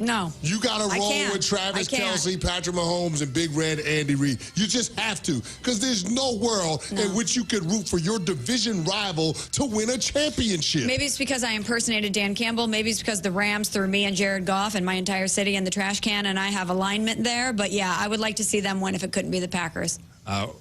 No. You got to roll can't. with Travis I can't. Kelce, Patrick Mahomes, and Big Red Andy Reid. You just have to, because there's no world in which you could root for your division rival to win a championship. Maybe it's because I impersonated Dan Campbell. Maybe it's because the Rams threw me and Jared Goff and my entire city in the trash can, and I have alignment there. But, yeah, I would like to see them win if it couldn't be the Packers.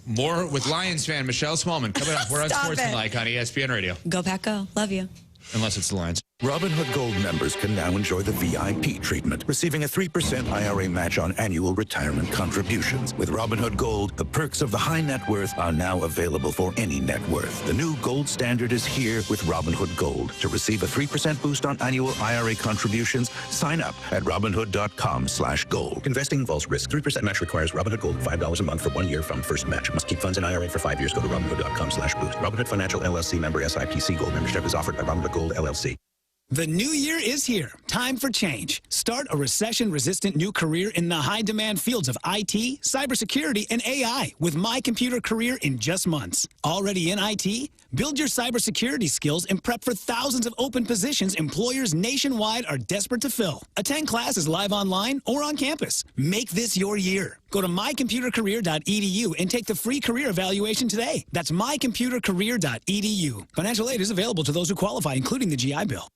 More with Lions fan Michelle Smallman coming up. We're on Sportsmanlike on ESPN Radio. Go Pack Go. Love you. Unless it's the Lions. Robinhood Gold members can now enjoy the VIP treatment, receiving a 3% IRA match on annual retirement contributions. With Robinhood Gold, the perks of the high net worth are now available for any net worth. The new gold standard is here with Robinhood Gold. To receive a 3% boost on annual IRA contributions, sign up at Robinhood.com/gold. Investing involves risk. 3% match requires Robinhood Gold $5 a month for 1 year from first match. Must keep funds in IRA for 5 years. Go to Robinhood.com/boost. Robinhood Financial LLC member SIPC. Gold membership is offered by Robinhood Gold LLC. The new year is here. Time for change. Start a recession-resistant new career in the high-demand fields of IT, cybersecurity, and AI with My Computer Career in just months. Already in IT? Build your cybersecurity skills and prep for thousands of open positions employers nationwide are desperate to fill. Attend classes live online or on campus. Make this your year. Go to mycomputercareer.edu and take the free career evaluation today. That's mycomputercareer.edu. Financial aid is available to those who qualify, including the GI Bill.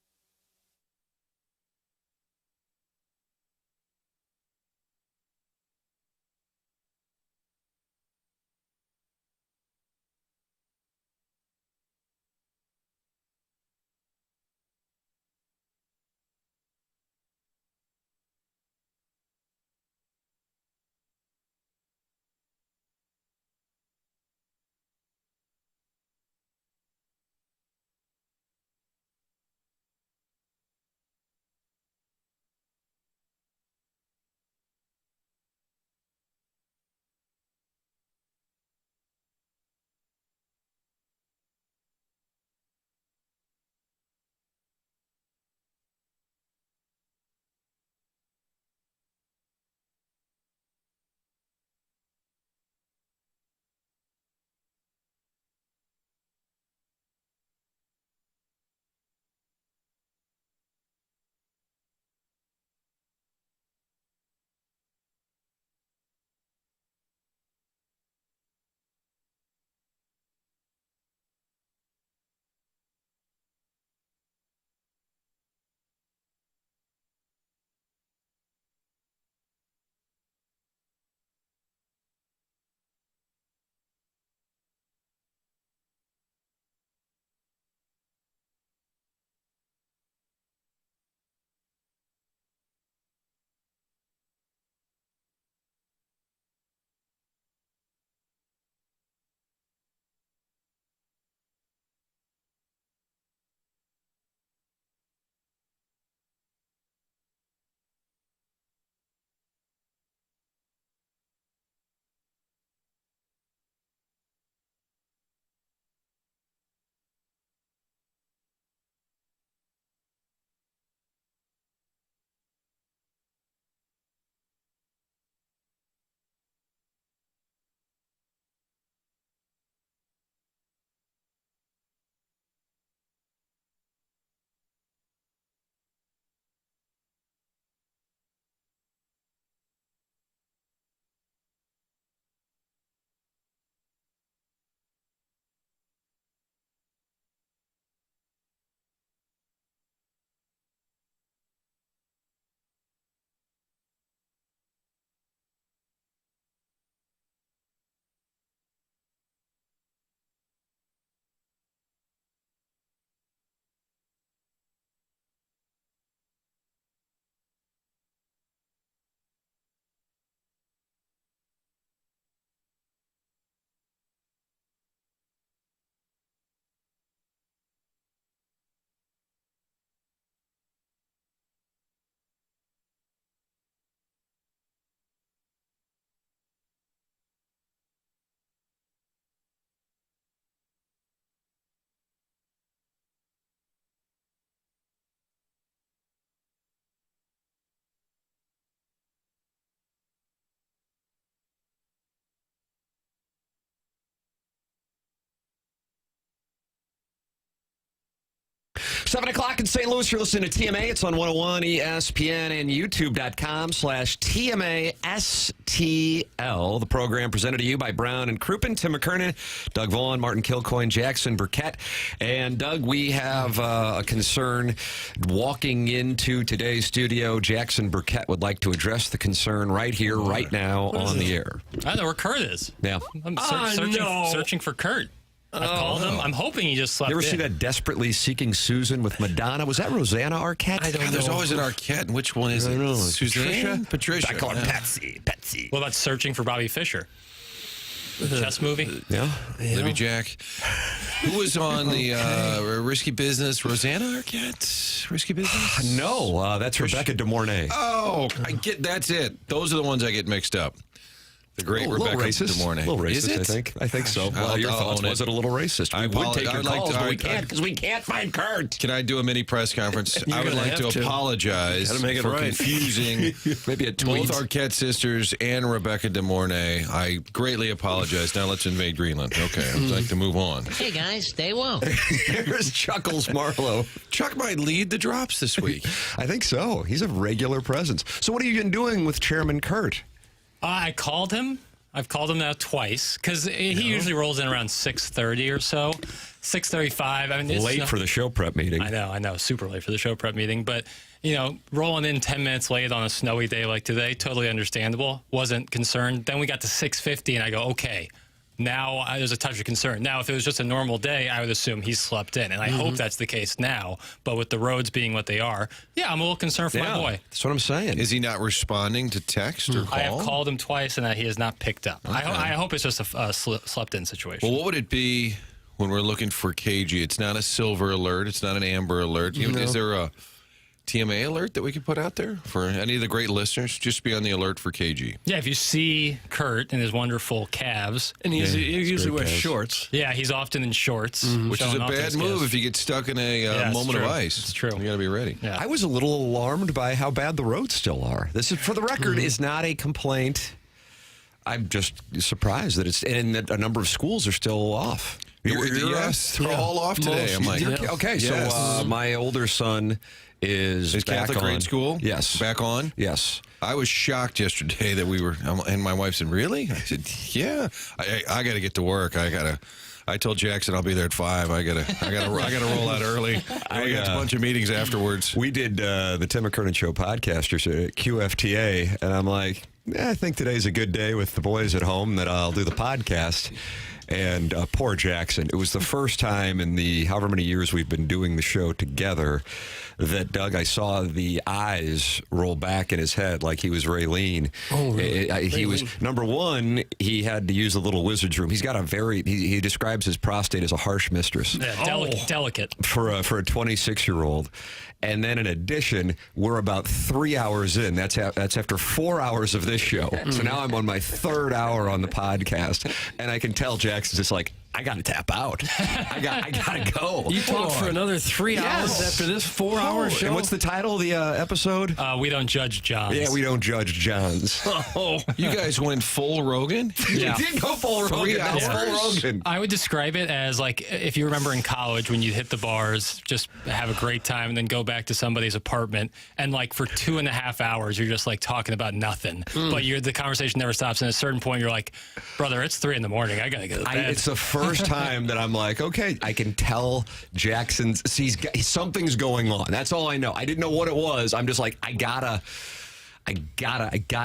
7 o'clock in St. Louis. You're listening to TMA. It's on 101 ESPN and YouTube.com/TMASTL. The program presented to you by Brown and Crouppen, Tim McKernan, Doug Vaughn, Martin Kilcoyne, Jackson Burkett. And Doug, we have a concern walking into today's studio. Jackson Burkett would like to address the concern right here, right now on the air. I know where Kurt is. Yeah. I'm searching for Kurt. I've called him. I'm hoping he just slept You ever in. see that Desperately Seeking Susan with Madonna? Was that Rosanna Arquette? I don't know. There's always an Arquette. Which one is it? Suzanne? Patricia? I call her Patsy. What about Searching for Bobby Fischer? The chess movie? Yeah. Libby Jack. Who was on the Risky Business? Rosanna Arquette? Risky Business? No, that's Rebecca De Mornay. Oh, that's it. Those are the ones I get mixed up. The great Rebecca De Mornay. A little racist, Is it? I think so. Well, your thoughts, was it a little racist? We would take your calls, but we can't because we can't find Kurt. Can I do a mini press conference? I would like to apologize for confusing maybe a tweet. Both Arquette sisters and Rebecca De Mornay. I greatly apologize. Now let's invade Greenland. Okay, I'd like to move on. Hey, guys, stay woke. Here's Chuckles Marlowe. Chuck might lead the drops this week. I think so. He's a regular presence. So what have you been doing with Chairman Kurt? I called him. I've called him now twice because he usually rolls in around 6:30 or so, 6:35. I mean, it's late for the show prep meeting. I know, super late for the show prep meeting. But rolling in 10 minutes late on a snowy day like today, totally understandable. Wasn't concerned. Then we got to 6:50, and I go, okay. Now there's a touch of concern. Now, if it was just a normal day, I would assume he slept in, and I hope that's the case now. But with the roads being what they are, yeah, I'm a little concerned for my boy. That's what I'm saying. Is he not responding to text or call? I have called him twice, and he has not picked up. Okay. I hope it's just a slept-in situation. Well, what would it be when we're looking for KG? It's not a silver alert. It's not an amber alert. Is there a TMA alert that we could put out there for any of the great listeners? Just be on the alert for KG. Yeah, if you see Kurt in his wonderful calves. And he usually wears shorts. Yeah, he's often in shorts. Which is a bad move if you get stuck in a moment of ice. It's true. You got to be ready. Yeah. I was a little alarmed by how bad the roads still are. This is, for the record, is not a complaint. I'm just surprised that that a number of schools are still off. They're all off today. I'm like, okay, so my older son is Catholic grade school? Yes. Back on? Yes. I was shocked yesterday that we were, and my wife said, really? I said, yeah. I got to get to work. I told Jackson I'll be there at 5. I gotta roll out early. I got a bunch of meetings afterwards. We did the Tim McKernan Show podcasters at QFTA, and I'm like, I think today's a good day with the boys at home that I'll do the podcast. And poor Jackson. It was the first time in the however many years we've been doing the show together that, Doug, I saw the eyes roll back in his head like he was Raylene. Oh, really? He was, number one, he had to use a little wizard's room. He's got he describes his prostate as a harsh mistress. Yeah, delicate. For a 26-year-old. And then in addition, we're about 3 hours in. That's after 4 hours of this show. So now I'm on my third hour on the podcast. And I can tell Jackson's just like, I got to tap out. I got to go. You talk for another 3 hours after this 4-hour show? And what's the title of the episode? We Don't Judge Johns. Yeah, we don't judge Johns. Oh, you guys went full Rogan? Yeah. You did go full Rogan. 3 hours. Full Rogan. I would describe it as like if you remember in college when you hit the bars, just have a great time and then go back to somebody's apartment and like for 2.5 hours you're just like talking about nothing. But the conversation never stops. And at a certain point you're like, brother, it's 3 a.m. I gotta go to bed. It's the first time that I'm like, okay, I can tell Jackson's something's going on. That's all I know. I didn't know what it was. I'm just like, I gotta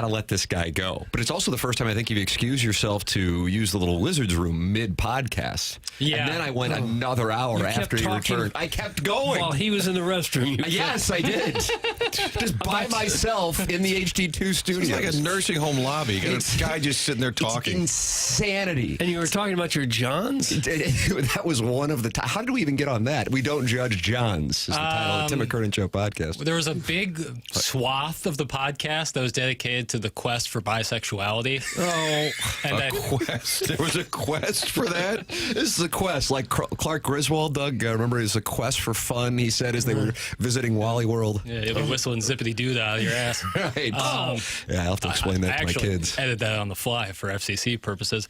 let this guy go. But it's also the first time I think you've excused yourself to use the little wizard's room mid-podcast. Yeah. And then I went another hour after you returned. I kept going. While he was in the restroom. Yes, I did. Just by myself in the HD2 studio. It's like a nursing home lobby. You got a guy just sitting there talking. It's insanity. And you were talking about your Johns? That was one of the... How did we even get on that? We Don't Judge Johns is the title of the Tim McKernan Show podcast. There was a big swath of the podcast that was dedicated to the quest for bisexuality. Quest. There was a quest for that? This is a quest. Like Clark Griswold, Doug, remember, it's a quest for fun, he said, as they were visiting Wally World. Yeah, you'll be whistling zippity-doo out of your ass. Right. Yeah, I'll have to explain that to my kids. I edit that on the fly for FCC purposes.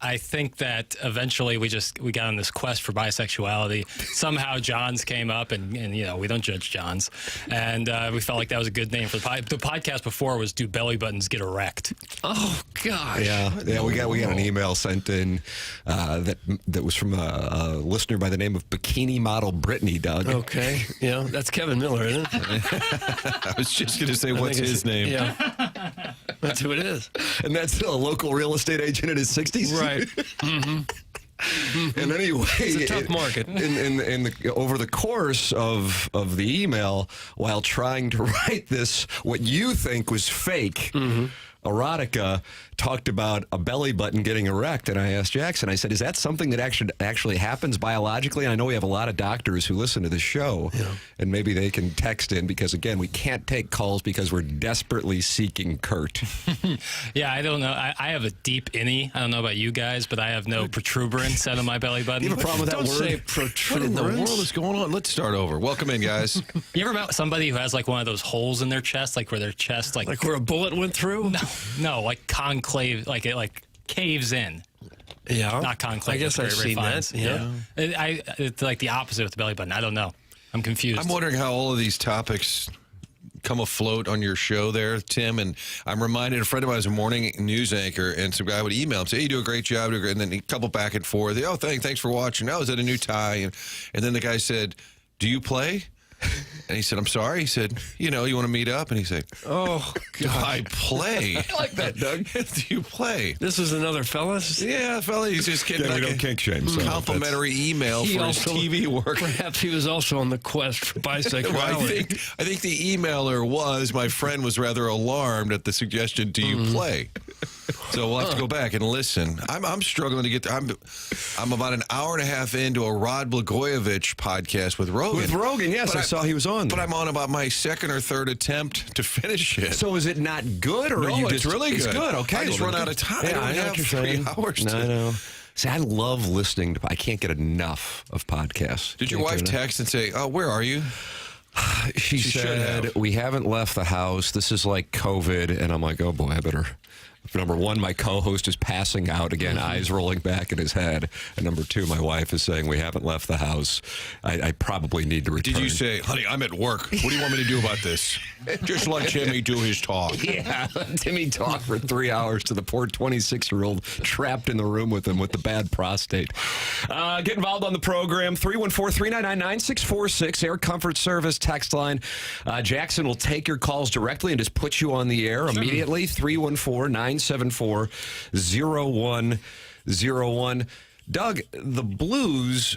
I think that eventually we got on this quest for bisexuality. Somehow Johns came up, and we don't judge Johns, and we felt like that was a good name for the podcast. The podcast before was "Do Belly Buttons Get Erect?" Oh gosh. Yeah. We got an email sent in that was from a listener by the name of Bikini Model Brittany, Doug. Okay. Yeah, that's Kevin Miller, isn't it? I was just going to say, what's his name? Yeah. That's who it is. And that's a local real estate agent in his 60s? Right. Mm-hmm. And anyway, it's a tough market. Over the course of the email, while trying to write this, what you think was fake, erotica talked about a belly button getting erect, and I asked Jackson, I said, is that something that actually happens biologically? And I know we have a lot of doctors who listen to this show, and maybe they can text in, because, again, we can't take calls because we're desperately seeking Kurt. Yeah, I don't know. I have a deep innie. I don't know about you guys, but I have no protuberance out of my belly button. You have a problem with that Don't say word? protuberance. What in the world is going on? Let's start over. Welcome in, guys. You ever met somebody who has like one of those holes in their chest, like where their chest Like where a bullet went through? No, like conclave, like it like caves in. Yeah. Not conclave. I guess I've seen that. Yeah. It's like the opposite with the belly button. I don't know. I'm confused. I'm wondering how all of these topics come afloat on your show there, Tim. And I'm reminded, a friend of mine is a morning news anchor, and some guy would email him, say, hey, you do a great job. And then a couple back and forth. Oh, thanks for watching. Oh, is that a new tie? And then the guy said, do you play? And he said, I'm sorry. He said, you want to meet up? And he said, Oh, do I play? I like that, Doug. Do you play? This is another fellas? Yeah, fella, he's just kidding. Yeah, we don't kink shame. So complimentary email for his TV work. Perhaps he was also on the quest for bisexuality. Well, I think the emailer was, my friend was rather alarmed at the suggestion, do you play? So we'll have to go back and listen. I'm struggling to get I'm about an hour and a half into a Rod Blagojevich podcast with Rogan. With Rogan, yes, But I saw he was on. But I'm on about my second or third attempt to finish it. So is it not good, or No, are you it's just really It's good. good. Okay, I just well, run then out of time. Yeah, I I know have what you're 3 saying. hours. I know. See, I love listening to. I can't get enough of podcasts. Did your Can't wife get enough. text and say, "Oh, where are you"? She should said, have. we haven't left the house. This is like COVID. And I'm like, oh, boy, I better. Number one, my co-host is passing out again, eyes rolling back in his head. And number two, my wife is saying, we haven't left the house. I probably need to return. Did you say, honey, I'm at work. What do you want me to do about this? Just let Timmy do his talk. Yeah, Timmy talked for 3 hours to the poor 26-year-old trapped in the room with him with the bad prostate. Get involved on the program, 314-399-9646, Air Comfort Service text line. Jackson will take your calls directly and just put you on the air immediately, 314-974-0101. Doug, the Blues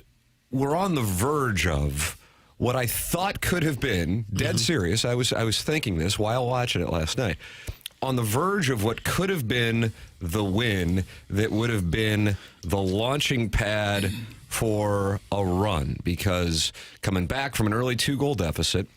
were on the verge of what I thought could have been, dead serious, I was thinking this while watching it last night, on the verge of what could have been the win that would have been the launching pad for a run, because coming back from an early 2-goal deficit,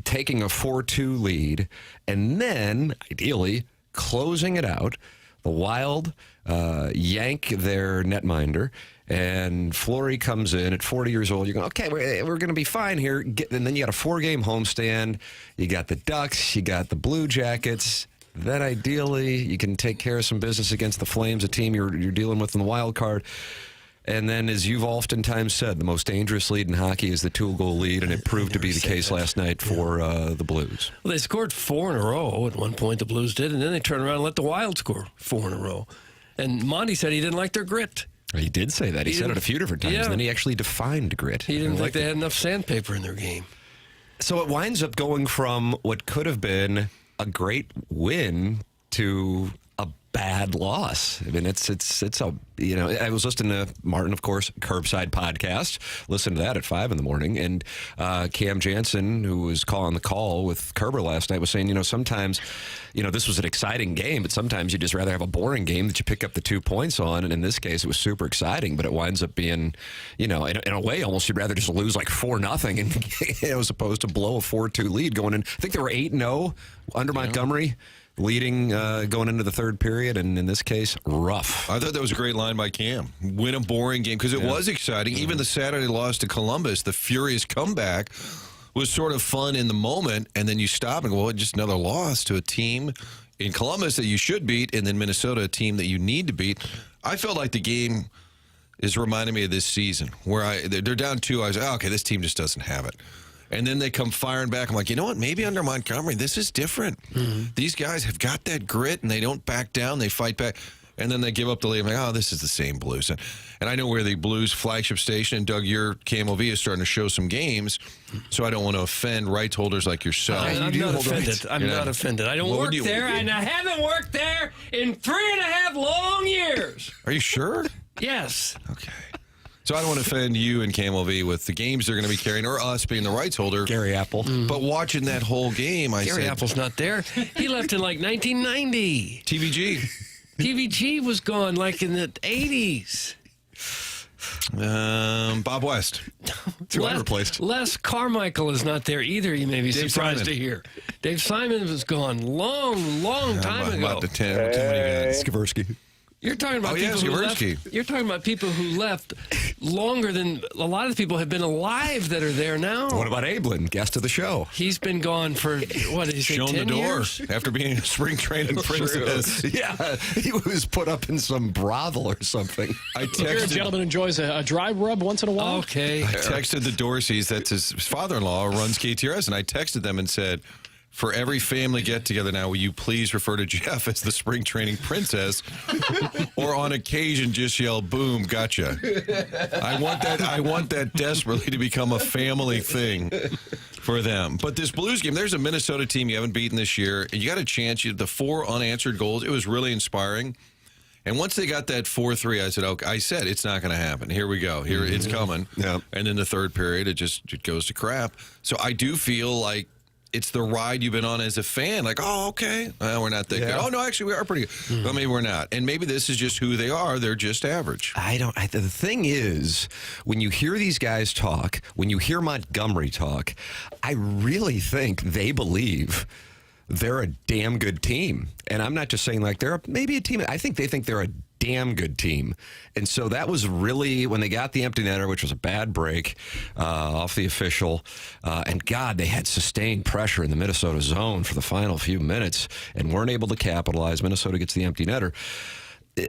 taking a 4-2 lead, and then, ideally, closing it out, the Wild yank their netminder, and Fleury comes in at 40 years old. You're going, okay, we're going to be fine here. And then you got a 4-game homestand. You got the Ducks. You got the Blue Jackets. Then ideally, you can take care of some business against the Flames, a team you're dealing with in the wild card. And then, as you've oftentimes said, the most dangerous lead in hockey is the 2-goal lead, and it proved to be the case last night for the Blues. Well, they scored 4 in a row at one point, the Blues did, and then they turned around and let the Wild score 4 in a row. And Monty said he didn't like their grit. He did say that. He said it a few different times, and then he actually defined grit. He didn't think they had enough sandpaper in their game. So it winds up going from what could have been a great win to a bad loss. I mean, it's a, I was listening to Martin, of course, Curbside podcast, listened to that at 5 a.m, and Cam Jansen, who was calling the call with Kerber last night, was saying, sometimes, this was an exciting game, but sometimes you'd just rather have a boring game that you pick up the 2 points on, and in this case, it was super exciting, but it winds up being, in a way, almost you'd rather just lose like 4-0, and as opposed to blow a 4-2 lead going in. I think they were 8-0 under Montgomery, leading going into the third period, and in this case, rough. I thought that was a great line by Cam. Win a boring game, because it was exciting. Even the Saturday loss to Columbus, the furious comeback, was sort of fun in the moment, and then you stop and go, well, just another loss to a team in Columbus that you should beat, and then Minnesota, a team that you need to beat. I felt like the game is reminding me of this season where they're down 2. I was like, okay, this team just doesn't have it. And then they come firing back. I'm like, you know what? Maybe under Montgomery, this is different. These guys have got that grit, and they don't back down. They fight back. And then they give up the lead. I'm like, oh, this is the same Blues. And I know we're the Blues flagship station, and Doug, your KMOV is starting to show some games, so I don't want to offend rights holders like yourself. I'm not offended. I'm not offended. I don't work there, and I haven't worked there in 3.5 long years. Are you sure? Yes. Okay. So I don't want to offend you and KMOV with the games they're going to be carrying, or us being the rights holder. Gary Apple. But watching that whole game, Gary Apple's not there. He left in like 1990. TVG. TVG was gone like in the 80s. Bob West. Replaced. Les Carmichael is not there either, you may be Dave surprised Simon. to hear. Dave Simon was gone long time ago. About the 10. What time do you got? Skversky. You're talking about yeah, people who left. Skversky. You're talking about people who left longer than a lot of the people have been alive that are there now. What about Ablin, guest of the show? He's been gone for what did he say? Shown 10 the door years? after being a spring training princess. Yeah, he was put up in some brothel or something. I Here, a texted. gentleman enjoys a dry rub once in a while. Okay. I texted the Dorseys. That's his father-in-law runs KTRS, and I texted them and said, for every family get-together now, will you please refer to Jeff as the spring training princess, or on occasion just yell, "Boom, gotcha." I want that desperately to become a family thing for them. But this Blues game, there's a Minnesota team you haven't beaten this year, and you got a chance. The 4 unanswered goals, it was really inspiring. And once they got that 4-3, I said, okay, it's not going to happen. Here we go. Here it's coming. Yeah. And then the third period, it goes to crap. So I do feel like it's the ride you've been on as a fan. Like, oh, okay. Well, we're not that good. Oh, no, actually, we are pretty good. Well, maybe we're not. And maybe this is just who they are. They're just average. The thing is, when you hear these guys talk, when you hear Montgomery talk, I really think they believe they're a damn good team. And I'm not just saying like they're maybe a team. I think they think they're a damn good team. And so that was really when they got the empty netter, which was a bad break off the official. And God, they had sustained pressure in the Minnesota zone for the final few minutes and weren't able to capitalize. Minnesota gets the empty netter.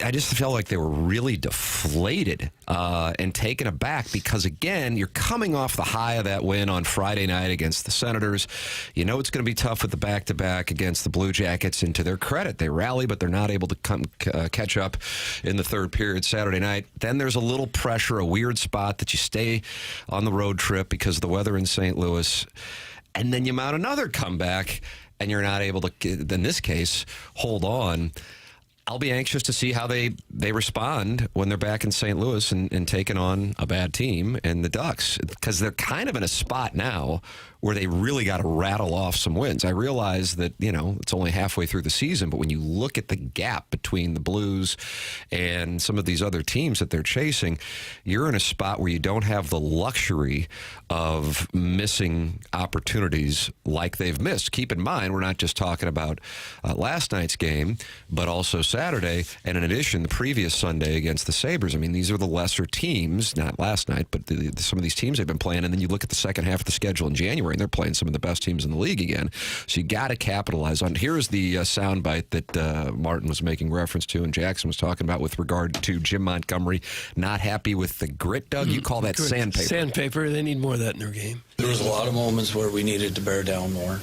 I just felt like they were really deflated and taken aback because, again, you're coming off the high of that win on Friday night against the Senators. You know it's going to be tough with the back-to-back against the Blue Jackets, and to their credit, they rally, but they're not able to catch up in the third period Saturday night. Then there's a little pressure, a weird spot that you stay on the road trip because of the weather in St. Louis, and then you mount another comeback, and you're not able to, in this case, hold on. I'll be anxious to see how they respond when they're back in St. Louis and taking on a bad team and the Ducks, because they're kind of in a spot now where they really got to rattle off some wins. I realize that, it's only halfway through the season, but when you look at the gap between the Blues and some of these other teams that they're chasing, you're in a spot where you don't have the luxury of missing opportunities like they've missed. Keep in mind, we're not just talking about last night's game, but also Saturday, and in addition, the previous Sunday against the Sabres. I mean, these are the lesser teams, not last night, but some of these teams they've been playing, and then you look at the second half of the schedule in January, and they're playing some of the best teams in the league again. So you got to capitalize on. Here's the soundbite that Martin was making reference to and Jackson was talking about with regard to Jim Montgomery not happy with the grit, Doug. You call that sandpaper. Sandpaper. They need more of that in their game. There was a lot of moments where we needed to bear down more.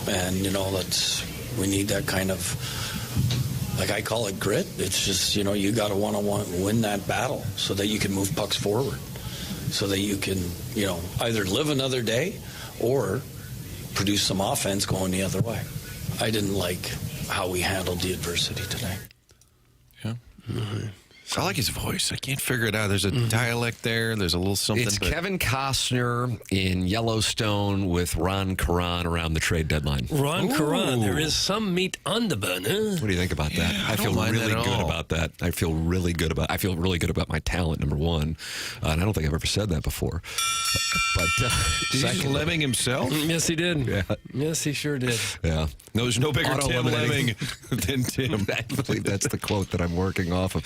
And, we need that kind of, like I call it grit. It's just, you got to want to win that battle so that you can move pucks forward. So that you can, either live another day or produce some offense going the other way. I didn't like how we handled the adversity today. Yeah. Mm-hmm. I like his voice. I can't figure it out. There's a dialect there. There's a little something. It's Kevin Costner in Yellowstone with Ron Caron around the trade deadline. Ron Caron, there is some meat on the bun. What do you think about that? I feel really good about that. I feel really good about my talent, number one. And I don't think I've ever said that before. But did he Lemming himself? Yes, he did. Yeah. Yes, he sure did. Yeah. No, there's no bigger Tim Lemming than Tim. I believe that's the quote that I'm working off of.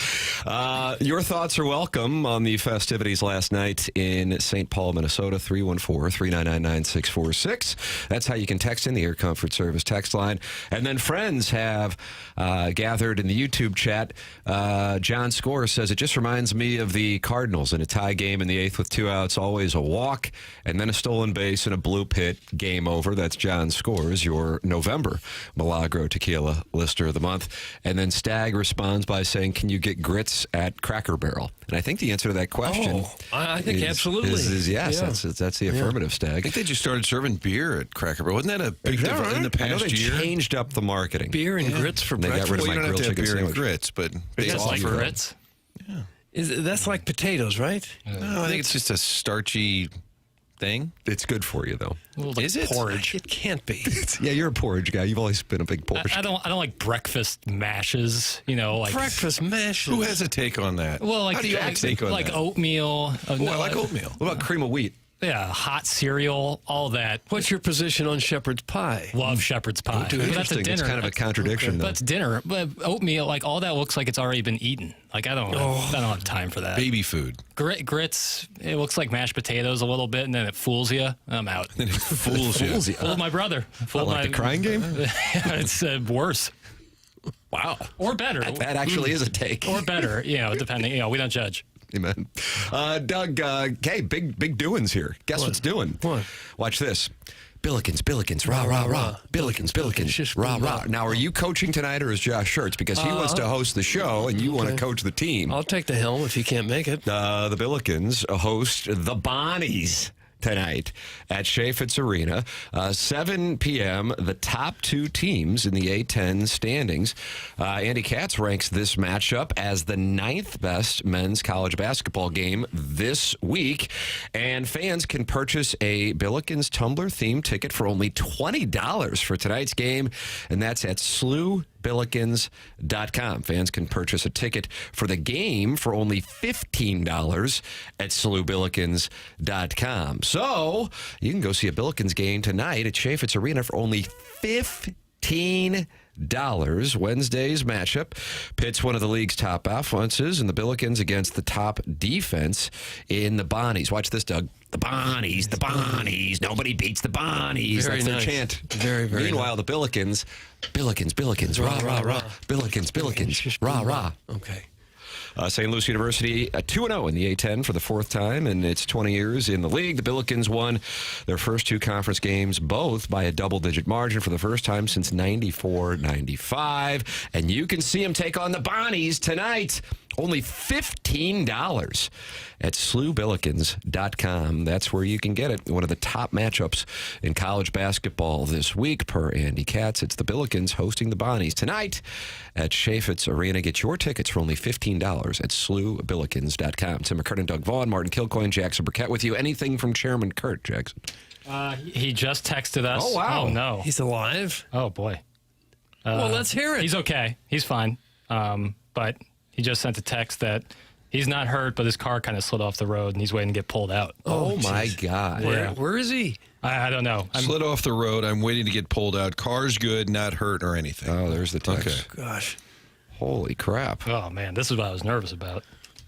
Your thoughts are welcome on the festivities last night in St. Paul, Minnesota, 314-399-9646. That's how you can text in the Air Comfort Service text line. And then friends have gathered in the YouTube chat. John Score says, it just reminds me of the Cardinals in a tie game in the 8th with 2 outs, always a walk, and then a stolen base and a blue pit, game over. That's John Scores, your November Milagro Tequila Lister of the Month. And then Stag responds by saying, can you get grits at Cracker Barrel? And I think the answer to that question I think absolutely is yes. Yeah. That's the affirmative, Stag. I think they just started serving beer at Cracker Barrel. Wasn't that a big difference in the past I know they year? changed up the marketing. Beer and grits for They got breakfast. rid of Well, my you don't have grilled to have chicken beer and sandwich. grits, but It's like grits. That's like potatoes, right? No, I think it's just a starchy thing. It's good for you, though. Is it? Porridge. It can't be. Yeah, you're a porridge guy. You've always been a big porridge. I don't like breakfast mashes. Like Breakfast mashes. Who has a take on that? Well, like how do you have a take on that? oatmeal. I like oatmeal. What about cream of wheat? Yeah, hot cereal, all that. What's your position on shepherd's pie? Love shepherd's pie. Too But that's a interesting. dinner. It's kind of a contradiction, though. That's dinner. But oatmeal, like all that looks like it's already been eaten. Like I don't have time for that. Baby food. Grits, it looks like mashed potatoes a little bit, and then it fools you. I'm out. It fools you. Fooled my brother. Fooled Like the crying game? It's worse. Wow. Or better. That actually is a take. Or better, depending. We don't judge. Amen. Doug, hey, big doings here. Guess what's doing? What? Watch this. Billikens, rah, rah, rah. Billikens, rah, rah. Now, are you coaching tonight, or is Josh Schertz? Because he wants to host the show, and you want to coach the team. I'll take the helm if you can't make it. The Billikens host the Bonnies tonight at Chaffetz Arena. 7 p.m., the top 2 teams in the A10 standings. Andy Katz ranks this matchup as the 9th best men's college basketball game this week. And fans can purchase a Billikens Tumbler-themed ticket for only $20 for tonight's game, and that's at SLUBillikens.com. Fans can purchase a ticket for the game for only $15 at SLUBillikens.com. So you can go see a Billikens game tonight at Chaffetz Arena for only $15. Wednesday's matchup pits one of the league's top offenses and the Billikens against the top defense in the Bonnies. Watch this, Doug. The Bonnies. Nobody beats the Bonnies. Very That's their nice. chant. Very Meanwhile, the Billikens, rah, rah, rah. Billikens, rah, rah. Okay. St. Louis University 2-0 in the A10 for the 4th time in its 20 years in the league. The Billikens won their first 2 conference games, both by a double-digit margin for the first time since 94-95. And you can see them take on the Bonnies tonight. Only $15 at SLUBillikens.com. That's where you can get it. One of the top matchups in college basketball this week, per Andy Katz. It's the Billikens hosting the Bonnies tonight at Chaffetz Arena. Get your tickets for only $15 at SLUBillikens.com. Tim McKernan, Doug Vaughn, Martin Kilcoyne, Jackson Burkett with you. Anything from Chairman Kurt, Jackson? He just texted us. Oh, wow. Oh, no. He's alive? Oh, boy. Well, let's hear it. He's okay. He's fine. But he just sent a text that he's not hurt, but his car kind of slid off the road, and he's waiting to get pulled out. Oh my God. Where is he? I don't know. Slid off the road. I'm waiting to get pulled out. Car's good, not hurt or anything. Oh, there's the text. Okay. Gosh. Holy crap. Oh, man. This is what I was nervous about.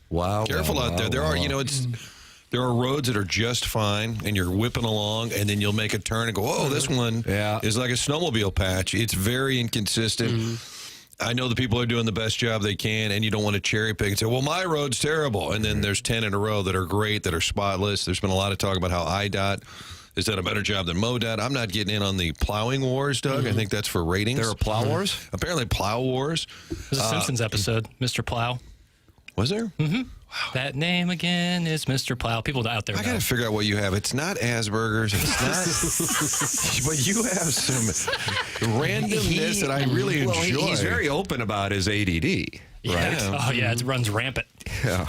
Wow. Careful out there. There are, there are roads that are just fine, and you're whipping along, and then you'll make a turn and go, oh, this one is like a snowmobile patch. It's very inconsistent. I know the people are doing the best job they can, and you don't want to cherry pick and say, well, my road's terrible. And then there's 10 in a row that are great, that are spotless. There's been a lot of talk about how IDOT has done a better job than MoDOT. I'm not getting in on the plowing wars, Doug. I think that's for ratings. There are plow wars? Apparently plow wars. There's a Simpsons episode, Mr. Plow. Was there? Mm-hmm. Wow. That name again is Mr. Plow. People out there I got to figure out what you have. It's not Asperger's. It's not. But you have some randomness that I really enjoy. He's very open about his ADD. Right? Oh, yeah. It runs rampant. Yeah.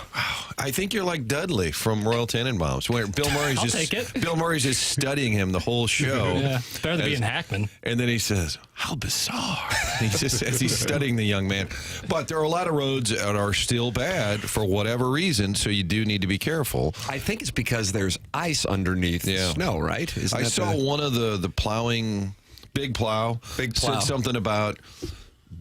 I think you're like Dudley from Royal Tenenbaums, where Bill Murray's I'll take it. Bill Murray's just studying him the whole show. Yeah, it's better than being Hackman. And then he says, "How bizarre!" He just as he's studying the young man. But there are a lot of roads that are still bad for whatever reason, so you do need to be careful. I think it's because there's ice underneath the snow, right? I saw one of the plowing, Big Plow said something about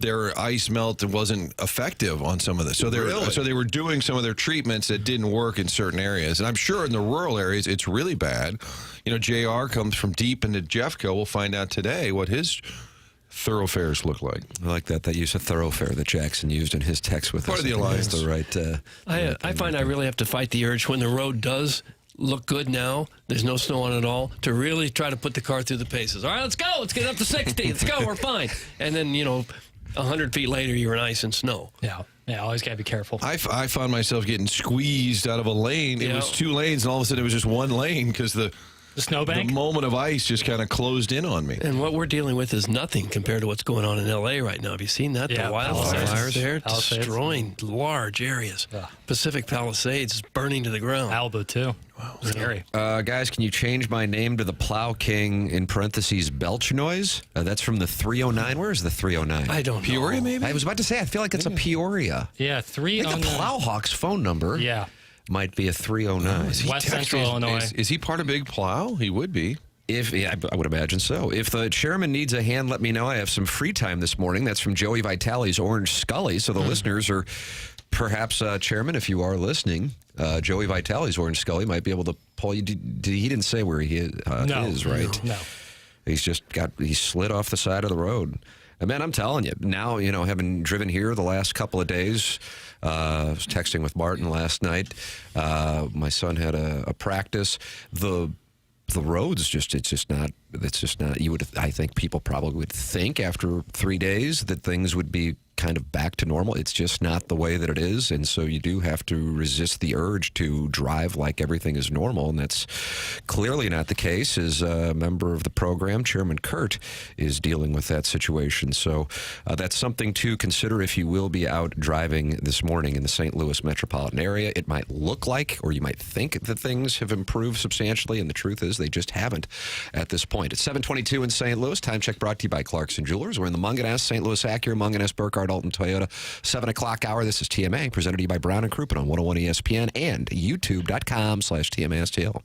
their ice melt wasn't effective on some of this. So they were doing some of their treatments that didn't work in certain areas. And I'm sure in the rural areas it's really bad. You know, JR comes from deep into Jeffco. We'll find out today what his thoroughfares look like. I like that use of thoroughfare that Jackson used in his text with us. Part of the alliance. The right. I find I really have to fight the urge when the road does look good now, there's no snow on it at all, to really try to put the car through the paces. All right, let's go. Let's get up to 60. Let's go. We're fine. And then, 100 feet later, you're in ice and snow. Yeah, always got to be careful. I found myself getting squeezed out of a lane. It was 2 lanes, and all of a sudden it was just 1 lane because the snowbank? The moment of ice just kind of closed in on me. And what we're dealing with is nothing compared to what's going on in L.A. right now. Have you seen that? Yeah, the wildfires there destroying large areas. Yeah. Pacific Palisades burning to the ground. Malibu, too. Wow. Scary. Guys, can you change my name to the Plow King in parentheses belch noise? That's from the 309. Where is the 309? I don't know. Peoria, maybe? I was about to say, I feel like it's a Peoria. Yeah, 309. I think the Plowhawks phone number. Yeah. Might be a 309. West Central Illinois. Is he part of Big Plow? He would be. I would imagine so. If the chairman needs a hand, let me know. I have some free time this morning. That's from Joey Vitale's Orange Scully. So the listeners are perhaps, Chairman, if you are listening, Joey Vitale's Orange Scully might be able to pull you. He didn't say where he is, right? No. He slid off the side of the road. And man, I'm telling you, now, having driven here the last couple of days, I was texting with Martin last night. My son had a practice. The roads it's just not. I think people probably would think after 3 days that things would be kind of back to normal. It's just not the way that it is, and so you do have to resist the urge to drive like everything is normal, and that's clearly not the case. As a member of the program, Chairman Kurt is dealing with that situation, so that's something to consider if you will be out driving this morning in the St. Louis metropolitan area. It might look like, or you might think that things have improved substantially, and the truth is they just haven't at this point. It's 7:22 in St. Louis. Time check brought to you by Clarkson Jewelers. We're in the Munganess, St. Louis Acura, Munganess, Burkhardt, Alton Toyota, 7 o'clock hour. This is TMA, presented to you by Brown and Crouppen on 101 ESPN and youtube.com/TMASTL.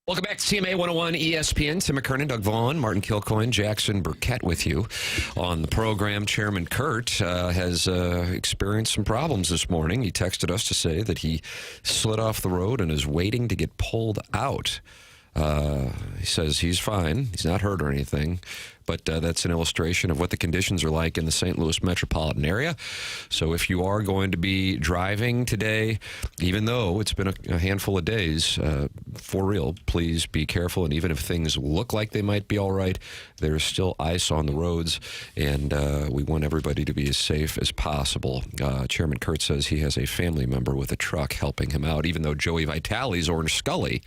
Welcome back to TMA 101 ESPN. Tim McKernan, Doug Vaughn, Martin Kilcoyne, Jackson Burkett with you on the program. Chairman Kurt has experienced some problems this morning. He texted us to say that he slid off the road and is waiting to get pulled out. He says he's fine. He's not hurt or anything, but that's an illustration of what the conditions are like in the St. Louis metropolitan area. So if you are going to be driving today, even though it's been a handful of days, for real, please be careful. And even if things look like they might be all right, there's still ice on the roads, and we want everybody to be as safe as possible. Chairman Kurt says he has a family member with a truck helping him out, even though Joey Vitale's Orange Scully,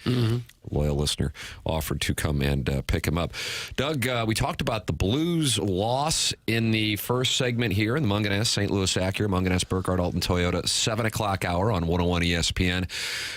loyal listener, offered to come and pick him up. Doug, we talked about the Blues' loss in the first segment here in the Munganess, St. Louis Acura, Munganess, Burkhardt, Alton Toyota, 7 o'clock hour on 101 ESPN.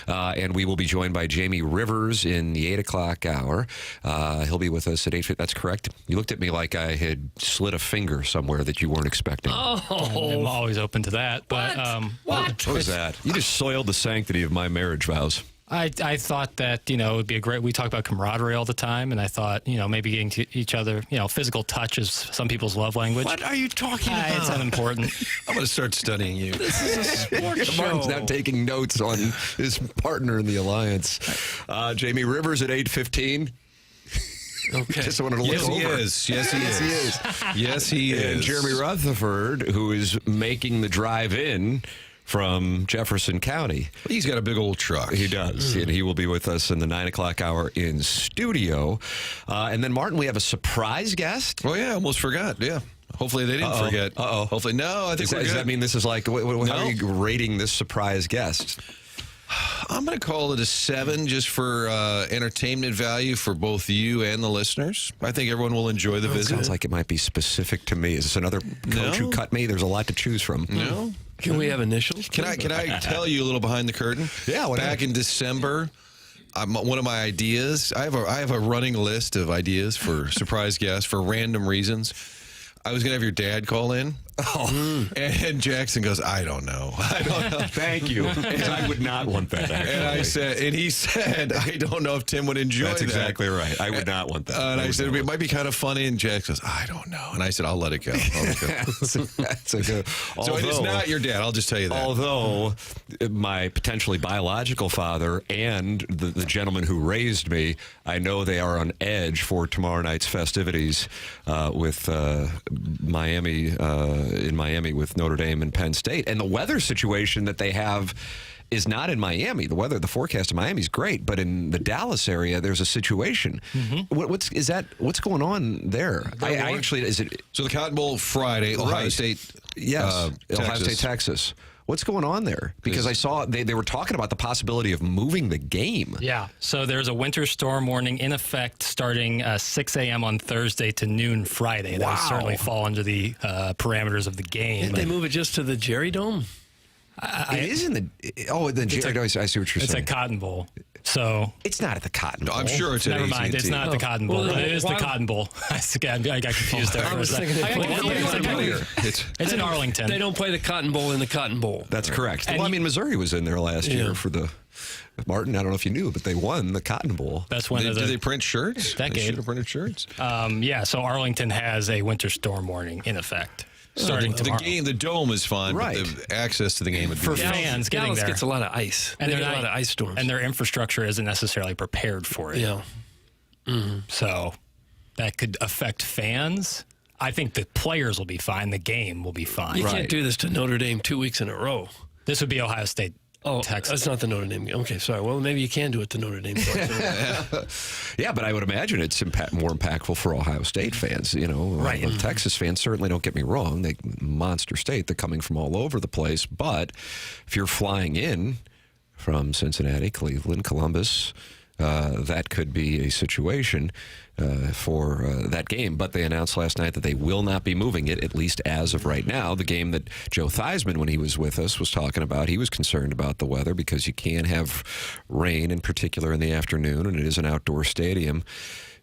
And we will be joined by Jamie Rivers in the 8 o'clock hour. He'll be with us at 8:50. That's correct. You looked at me like I had slid a finger somewhere that you weren't expecting. I'm always open to that. But What was that? You just soiled the sanctity of my marriage vows. I thought that, it would be we talk about camaraderie all the time, and I thought, maybe getting to each other, physical touch is some people's love language. What are you talking about? It's unimportant. I'm going to start studying you. This is a sports show. Martin's now taking notes on his partner in the alliance. Jamie Rivers at 8:15. Okay. Just wanted to look Yes, over. he is. Yes, he is. Yes, he is. And Jeremy Rutherford, who is making the drive in from Jefferson County. He's got a big old truck. He does. And he will be with us in the 9 o'clock hour in studio. And then, Martin, we have a surprise guest. Oh, yeah, almost forgot. Yeah. Hopefully they didn't forget. Hopefully, no, I think we're good. Does that mean this is like, how are you rating this surprise guest? I'm going to call it a 7 just for entertainment value for both you and the listeners. I think everyone will enjoy the visit. Sounds like it might be specific to me. Is this another coach who cut me? There's a lot to choose from. No. Can we have initials? Can I tell you a little behind the curtain? Yeah. Back in December, one of my ideas, I have a running list of ideas for surprise guests for random reasons. I was going to have your dad call in. And Jackson goes, I don't know. Thank you. Because I would not want that, actually. And he said, I don't know if Tim would enjoy that. That's exactly right. I would not want that. And I said, it might be kind of funny. And Jackson goes, I don't know. And I said, I'll let it go. That's a good. So it is not your dad. I'll just tell you that. Although my potentially biological father and the gentleman who raised me, I know they are on edge for tomorrow night's festivities with Miami. In Miami with Notre Dame and Penn State. And the weather situation that they have is not in Miami. The forecast in Miami is great, but in the Dallas area, there's a situation. What's going on there? So the Cotton Bowl Friday, Ohio State. Yes, Ohio State, Texas. What's going on there? Because I saw they were talking about the possibility of moving the game. Yeah. So there's a winter storm warning in effect starting 6 a.m. on Thursday to noon Friday. That would certainly fall under the parameters of the game. Didn't they move it just to the Jerry Dome? It is in the Jerry Dome. I see what you're saying. It's a Cotton Bowl. So it's not at the Cotton Bowl. I'm sure it's never mind. It's not at the Cotton Bowl. But it is the Cotton Bowl. I got confused there. I was thinking it's in Arlington. They don't play the Cotton Bowl in the Cotton Bowl. That's correct. Well, Missouri was in there last year for the Martin. I don't know if you knew, but they won the Cotton Bowl. That's when did they print shirts? Decade. They should have printed shirts. So Arlington has a winter storm warning in effect. Starting tomorrow. The dome is fine, right? But the access to the game would be for fans getting Dallas there. Gets a lot of ice, and a lot of ice storms, and their infrastructure isn't necessarily prepared for it. Yeah, so that could affect fans. I think the players will be fine. The game will be fine. You can't do this to Notre Dame 2 weeks in a row. This would be Ohio State. Texas. That's not the Notre Dame game. Okay, sorry. Well, maybe you can do it to Notre Dame. Yeah, but I would imagine it's more impactful for Ohio State fans. Right. Texas fans, certainly, don't get me wrong. They monster state. They're coming from all over the place. But if you're flying in from Cincinnati, Cleveland, Columbus, that could be a situation for that game. But they announced last night that they will not be moving it, at least as of right now. The game that Joe Theismann, when he was with us, was talking about, he was concerned about the weather because you can have rain, in particular in the afternoon, and it is an outdoor stadium.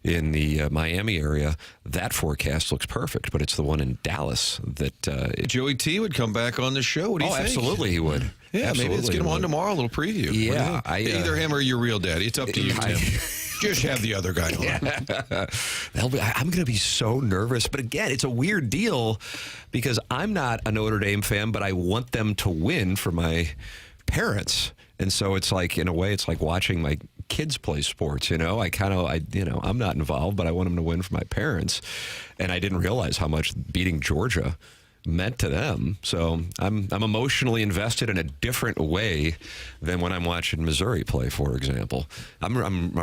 In the Miami area, that forecast looks perfect, but it's the one in Dallas that... Joey T would come back on the show. What do you think? Absolutely he would. Yeah, absolutely maybe let's get him on tomorrow, a little preview. Yeah. Either him or your real daddy. It's up to you, Tim. Just have the other guy on. I'm going to be so nervous. But again, it's a weird deal because I'm not a Notre Dame fan, but I want them to win for my parents. And so it's like, in a way, it's like watching my kids play sports. I'm not involved, but I want them to win for my parents. And I didn't realize how much beating Georgia meant to them. So I'm emotionally invested in a different way than when I'm watching Missouri play, for example. I'm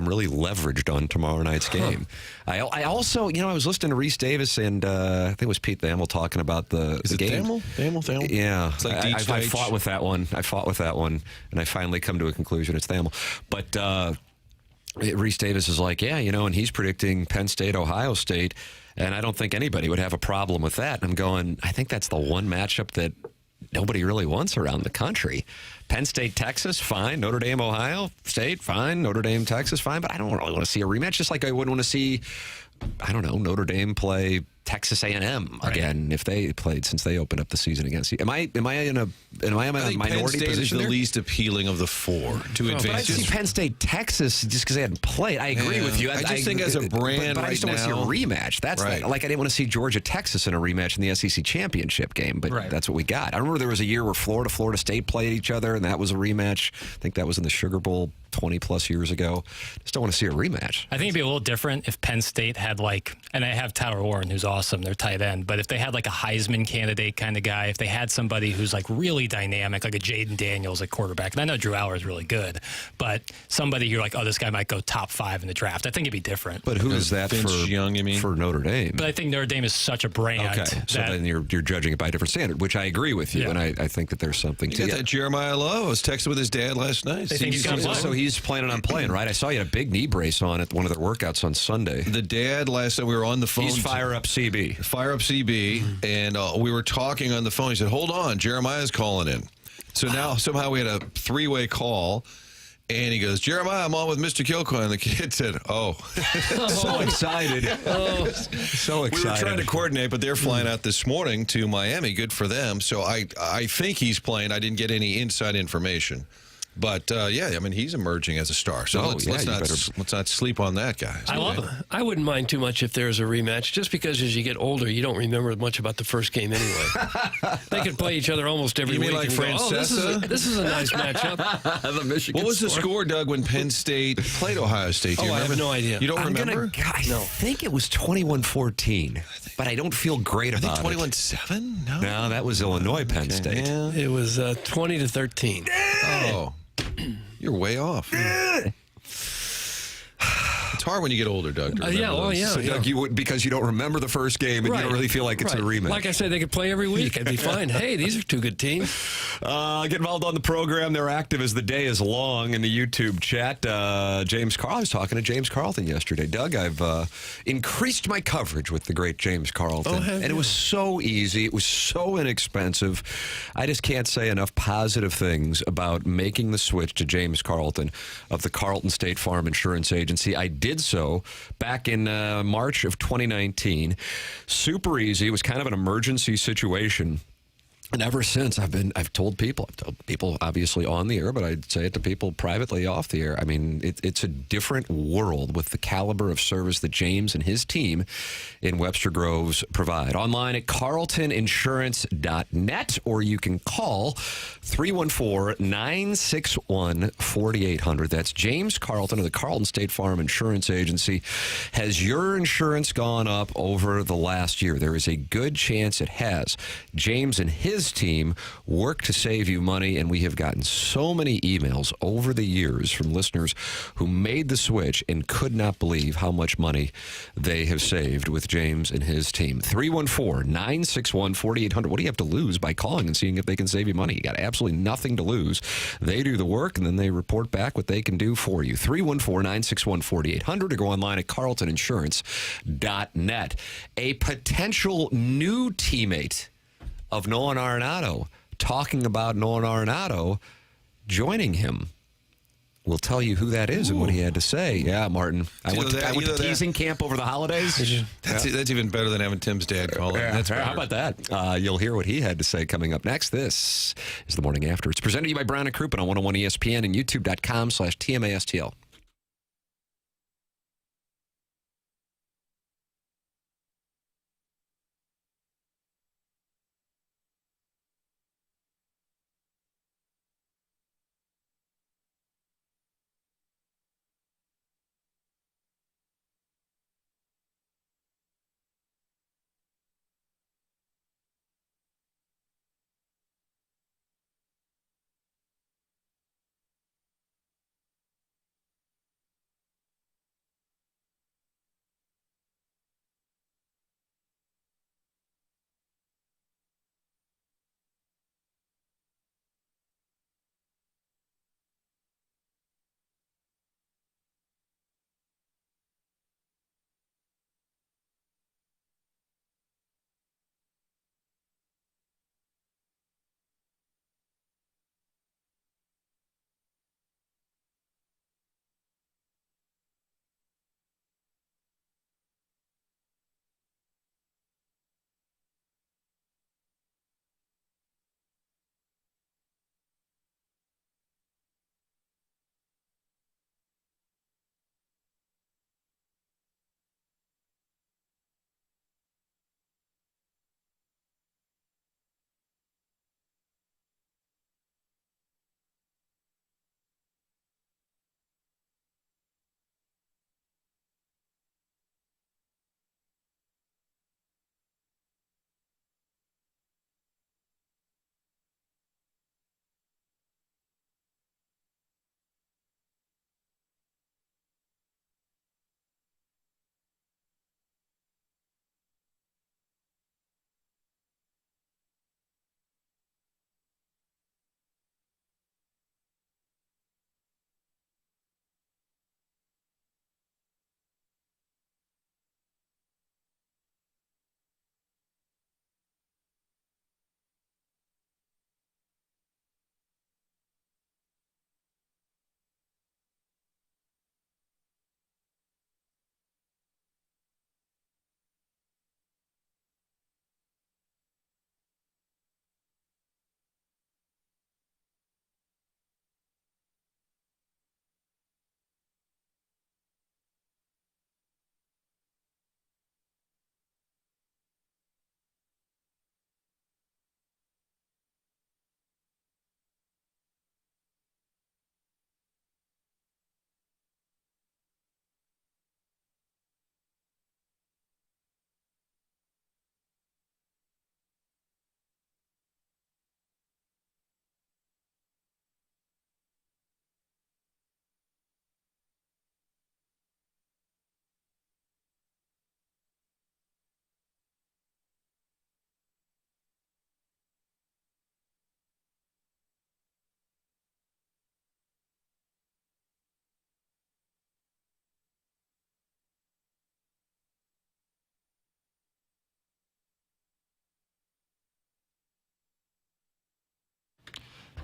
really leveraged on tomorrow night's game. I also, I was listening to Reese Davis and I think it was Pete Thamel talking about the game. Thamel? Yeah. It's like I fought with that one. And I finally come to a conclusion. It's Thamel. But Reese Davis is like, and he's predicting Penn State, Ohio State. And I don't think anybody would have a problem with that. And I'm going, I think that's the one matchup that nobody really wants around the country. Penn State, Texas, fine. Notre Dame, Ohio State, fine. Notre Dame, Texas, fine. But I don't really want to see a rematch, just like I wouldn't want to see, Notre Dame play Texas A&M again if they played since they opened up the season against you. Am I in a minority Penn State position is the there? least appealing of the four to advance. But I see Penn State, Texas, just because they hadn't played. I agree with you. I just think as a brand but I just don't want to see a rematch. That's right. like I didn't want to see Georgia, Texas in a rematch in the SEC championship game, but that's what we got. I remember there was a year where Florida State played each other, and that was a rematch. I think that was in the Sugar Bowl 20-plus years ago. Just don't want to see a rematch. I think it'd be a little different if Penn State had and I have Tyler Warren, who's awesome, their tight end, but if they had like a Heisman candidate kind of guy, if they had somebody who's like really dynamic, like a Jaden Daniels at quarterback, and I know Drew Aller is really good, but somebody you're like, oh, this guy might go top 5 in the draft, I think it'd be different. But who is that Vince Young, you mean? For Notre Dame? But I think Notre Dame is such a brand. Okay, so then you're judging it by a different standard, which I agree with you, and I think that there's something to it. That Jeremiah Love. I was texting with his dad last night. So he's planning on playing, right? I saw you had a big knee brace on at one of their workouts on Sunday. The dad, last night we were on the phone. He's Fire Up CB. Fire Up CB, and we were talking on the phone. He said, hold on, Jeremiah's calling in. So now somehow we had a 3-way call, and he goes, Jeremiah, I'm on with Mr. Kilcoyne. And the kid said, oh. So excited. So excited. We were trying to coordinate, but they're flying out this morning to Miami. Good for them. So I think he's playing. I didn't get any inside information. But, he's emerging as a star. So let's not sleep on that, guys. I love it. I wouldn't mind too much if there's a rematch, just because as you get older, you don't remember much about the first game anyway. They could play each other almost every week. You mean like Francesa? This is a nice matchup. The Michigan what was the score, Doug, when Penn State played Ohio State? Do you remember? I have no idea. You don't remember? I think it was 21-14, but I don't feel great about it. 21-7? No, that was Illinois Penn State. Yeah. It was 20-13. Oh. You're way off. It's hard when you get older, Doug. To So, Doug, because you don't remember the first game and you don't really feel like it's a rematch. Like I said, they could play every week. I'd be fine. Hey, these are two good teams. Get involved on the program. They're active as the day is long in the YouTube chat. I was talking to James Carlton yesterday. Doug, I've increased my coverage with the great James Carlton. And it was so easy. It was so inexpensive. I just can't say enough positive things about making the switch to James Carlton of the Carlton State Farm Insurance Agency. I did so back in March of 2019. Super easy. It was kind of an emergency situation. And ever since, I've told people obviously on the air, but I'd say it to people privately off the air. I mean, it's a different world with the caliber of service that James and his team in Webster Groves provide. Online at carltoninsurance.net, or you can call 314-961-4800. That's James Carlton of the Carlton State Farm Insurance Agency. Has your insurance gone up over the last year? There is a good chance it has. James and his team work to save you money, and we have gotten so many emails over the years from listeners who made the switch and could not believe how much money they have saved with James and his team. 314-961-4800. What do you have to lose by calling and seeing if they can save you money? You got absolutely nothing to lose. They do the work, and then they report back what they can do for you. 314-961-4800, or go online at carltoninsurance.net. A potential new teammate of Nolan Arenado, talking about Nolan Arenado joining him. We'll tell you who that is and what he had to say. Yeah, Martin. I went to teasing camp over the holidays. That's even better than having Tim's dad call it. That's how about that? You'll hear what he had to say coming up next. This is The Morning After. It's presented to you by Brown & Crouppen on 101 ESPN and youtube.com/TMASTL.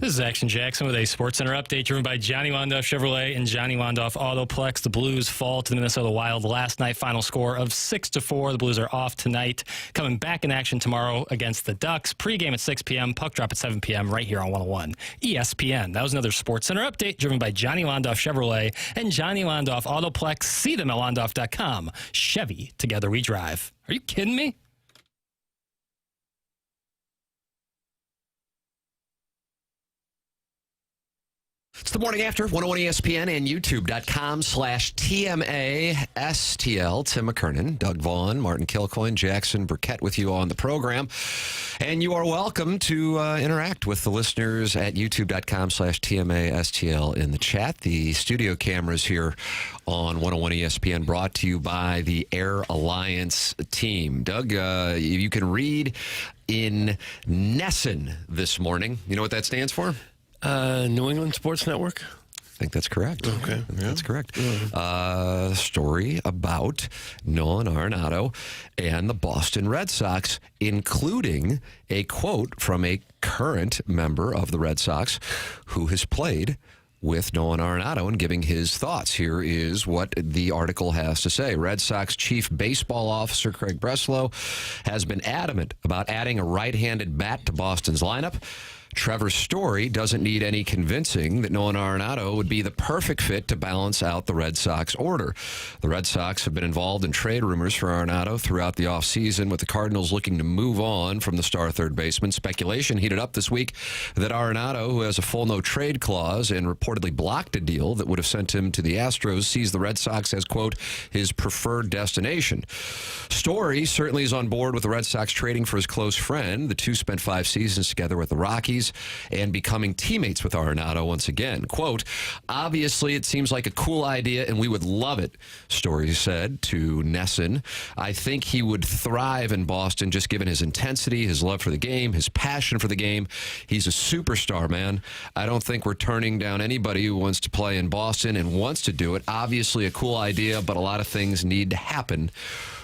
This is Action Jackson with a Sports Center update driven by Johnny Wandoff Chevrolet and Johnny Wandoff Autoplex. The Blues fall to the Minnesota Wild last night. Final score of 6-4. The Blues are off tonight. Coming back in action tomorrow against the Ducks. Pre-game at 6 p.m. Puck drop at 7 p.m. right here on 101 ESPN. That was another Sports Center update driven by Johnny Wandoff Chevrolet and Johnny Wandoff Autoplex. See them at wandoff.com. Chevy, together we drive. Are you kidding me? It's the Morning After, 101 ESPN and YouTube.com/TMASTL. Tim McKernan, Doug Vaughn, Martin Kilcoyne, Jackson Burkett with you on the program. And you are welcome to interact with the listeners at YouTube.com/TMASTL in the chat. The studio cameras here on 101 ESPN brought to you by the Air Alliance team. Doug, you can read in Nesson this morning. You know what that stands for? New England Sports Network? I think that's correct. Okay. Yeah. That's correct. Story about Nolan Arenado and the Boston Red Sox, including a quote from a current member of the Red Sox who has played with Nolan Arenado and giving his thoughts. Here is what the article has to say. Red Sox Chief Baseball Officer Craig Breslow has been adamant about adding a right-handed bat to Boston's lineup. Trevor Story doesn't need any convincing that Nolan Arenado would be the perfect fit to balance out the Red Sox order. The Red Sox have been involved in trade rumors for Arenado throughout the offseason, with the Cardinals looking to move on from the star third baseman. Speculation heated up this week that Arenado, who has a full no-trade clause and reportedly blocked a deal that would have sent him to the Astros, sees the Red Sox as, quote, his preferred destination. Story certainly is on board with the Red Sox trading for his close friend. The two spent 5 seasons together with the Rockies and becoming teammates with Arenado once again. Quote, obviously it seems like a cool idea and we would love it, Story said to Nesson. I think he would thrive in Boston just given his intensity, his love for the game, his passion for the game. He's a superstar, man. I don't think we're turning down anybody who wants to play in Boston and wants to do it. Obviously a cool idea, but a lot of things need to happen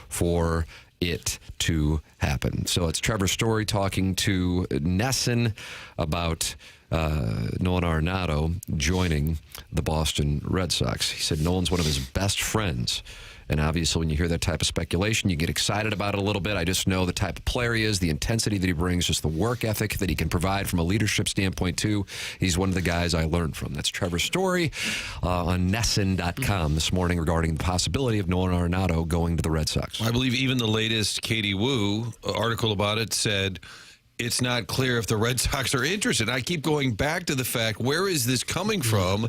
for it to happen. So it's Trevor Story talking to Nesson about Nolan Arenado joining the Boston Red Sox. He said Nolan's one of his best friends. And obviously, when you hear that type of speculation, you get excited about it a little bit. I just know the type of player he is, the intensity that he brings, just the work ethic that he can provide from a leadership standpoint, too. He's one of the guys I learned from. That's Trevor Story on Nesson.com this morning regarding the possibility of Nolan Arenado going to the Red Sox. I believe even the latest Katie Wu article about it said it's not clear if the Red Sox are interested. I keep going back to the fact, where is this coming from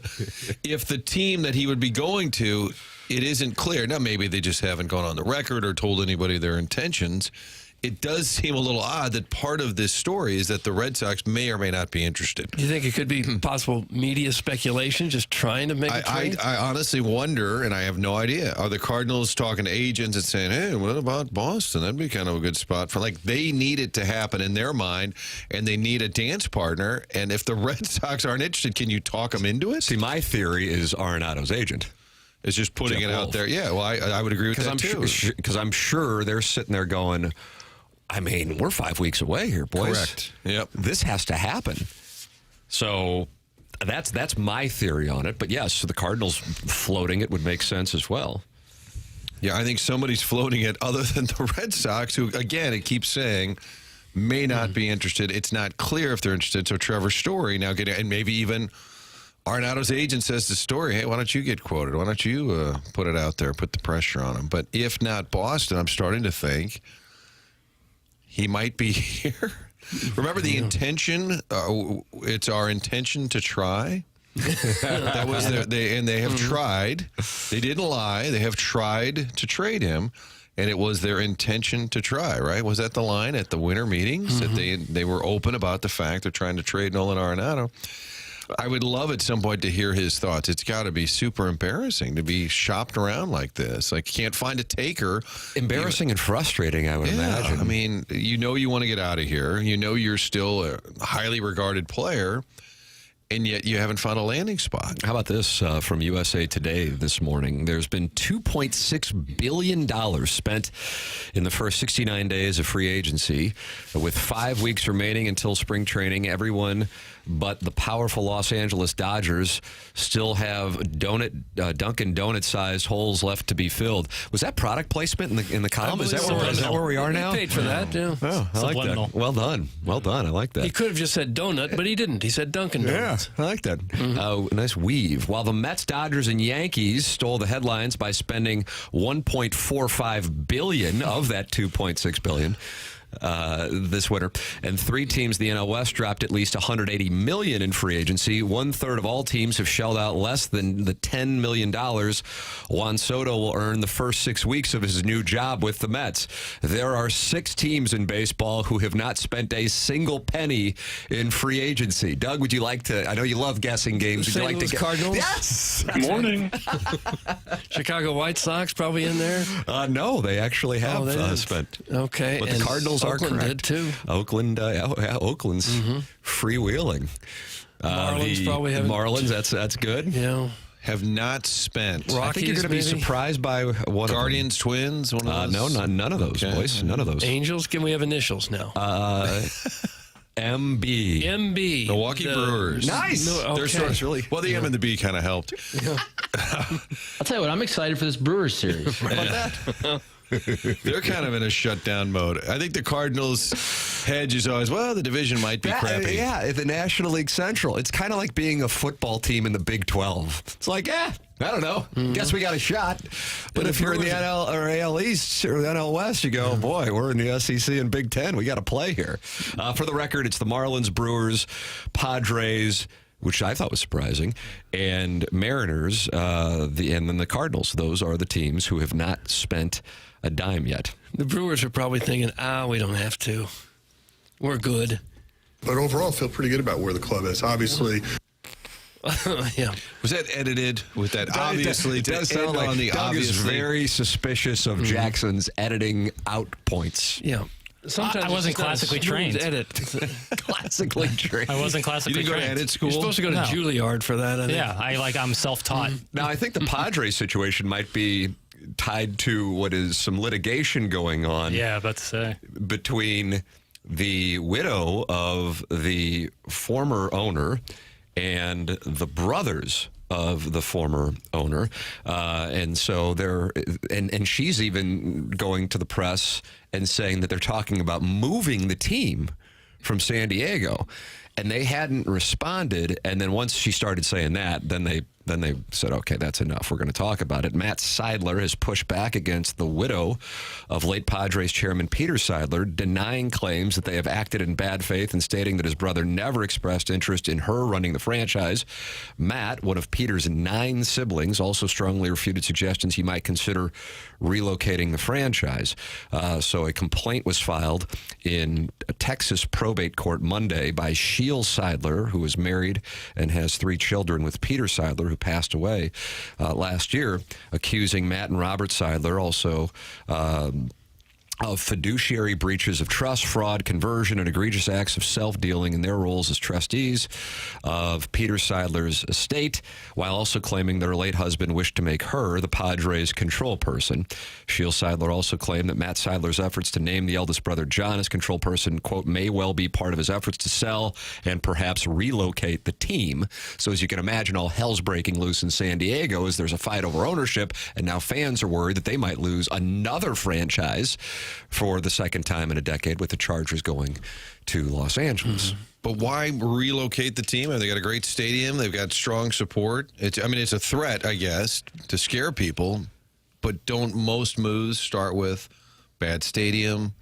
if the team that he would be going to, it isn't clear. Now, maybe they just haven't gone on the record or told anybody their intentions. It does seem a little odd that part of this story is that the Red Sox may or may not be interested. You think it could be possible media speculation, just trying to make a trade? I honestly wonder, and I have no idea. Are the Cardinals talking to agents and saying, hey, what about Boston? That'd be kind of a good spot for, like, they need it to happen in their mind, and they need a dance partner. And if the Red Sox aren't interested, can you talk them into it? See, my theory is Arenado's agent. It's just putting it out there. Yeah, well, I would agree with that, too. Because I'm sure they're sitting there going, I mean, we're 5 weeks away here, boys. Correct. Yep. This has to happen. So that's my theory on it. But yes, the Cardinals floating it would make sense as well. Yeah, I think somebody's floating it other than the Red Sox, who, again, it keeps saying may not be interested. It's not clear if they're interested. So Trevor Story now getting, and maybe even Arenado's agent says to Story, hey, why don't you get quoted? Why don't you put it out there, put the pressure on him? But if not Boston, I'm starting to think he might be here. Remember the intention? It's our intention to try. That was they have tried. They didn't lie. They have tried to trade him, and it was their intention to try. Right? Was that the line at the winter meetings that they were open about the fact they're trying to trade Nolan Arenado? I would love at some point to hear his thoughts. It's got to be super embarrassing to be shopped around like this. Like, can't find a taker. Embarrassing and frustrating, I would imagine. I mean, you want to get out of here. You know you're still a highly regarded player, and yet you haven't found a landing spot. How about this from USA Today this morning? There's been $2.6 billion spent in the first 69 days of free agency. With 5 weeks remaining until spring training, everyone but the powerful Los Angeles Dodgers still have Dunkin' Donut-sized holes left to be filled. Was that product placement in the column? Is that where we are now? He paid for that, yeah. Oh, I like that. Well done. Well done. I like that. He could have just said donut, but he didn't. He said Dunkin' Donuts. Yeah, I like that. Nice weave. While the Mets, Dodgers, and Yankees stole the headlines by spending $1.45 billion of that $2.6 billion this winter, and 3 teams in the NL West dropped at least $180 million in free agency. 1/3 of all teams have shelled out less than the $10 million Juan Soto will earn the first 6 weeks of his new job with the Mets. There are 6 teams in baseball who have not spent a single penny in free agency. Doug, would you like to? I know you love guessing games. Would you like to? Cardinals? Yes. Good morning. Chicago White Sox probably in there. No, they actually have spent. Okay, but the Cardinals are Oakland correct. did too. Oakland, Oakland's freewheeling. Marlins probably haven't. Marlins, that's good. Yeah. Have not spent. I think you're going to be surprised by one Guardians, Twins, one of those? No, none of those, boys. None of those. Angels, can we have initials now? MB. MB. Milwaukee Brewers. Nice. Their source really. Well, the M and the B kind of helped. I'll tell you what, I'm excited for this Brewers series. How about that? They're kind of in a shutdown mode. I think the Cardinals' hedge is always, well, the division might be crappy. Yeah, the National League Central. It's kind of like being a football team in the Big 12. It's like, I don't know. Guess we got a shot. But if you're in the NL or AL East or the NL West, you go, boy, we're in the SEC and Big 10. We got to play here. For the record, it's the Marlins, Brewers, Padres, which I thought was surprising, and Mariners, and then the Cardinals. Those are the teams who have not spent a dime yet. The Brewers are probably thinking, we don't have to. We're good. But overall, I feel pretty good about where the club is. Obviously. Yeah. Was that edited with that? Obviously, it does sound like Doug is very suspicious of Jackson's editing out points. Yeah. Sometimes I wasn't classically trained. Classically trained. I wasn't classically trained. You didn't go to edit school? You're supposed to go to Juilliard for that, I think. Yeah, I'm self-taught. Now, I think the Padres situation might be tied to what is some litigation going on. Yeah, about to say. Between the widow of the former owner and the brothers of the former owner. And so and she's even going to the press and saying that they're talking about moving the team from San Diego. And they hadn't responded. And then once she started saying that, then they said, okay, that's enough. We're going to talk about it. Matt Seidler has pushed back against the widow of late Padres chairman Peter Seidler, denying claims that they have acted in bad faith and stating that his brother never expressed interest in her running the franchise. Matt, one of Peter's 9 siblings, also strongly refuted suggestions he might consider relocating the franchise. So a complaint was filed in a Texas probate court Monday by Sheil Seidler, who is married and has 3 children with Peter Seidler, who passed away last year, accusing Matt and Robert Seidler also of fiduciary breaches of trust, fraud, conversion, and egregious acts of self-dealing in their roles as trustees of Peter Seidler's estate, while also claiming that her late husband wished to make her the Padres' control person. Sheil Seidler also claimed that Matt Seidler's efforts to name the eldest brother John as control person, quote, may well be part of his efforts to sell and perhaps relocate the team. So as you can imagine, all hell's breaking loose in San Diego as there's a fight over ownership, and now fans are worried that they might lose another franchise for the second time in a decade, with the Chargers going to Los Angeles. But why relocate the team? They got a great stadium. They've got strong support. It's a threat, I guess, to scare people. But don't most moves start with bad stadium,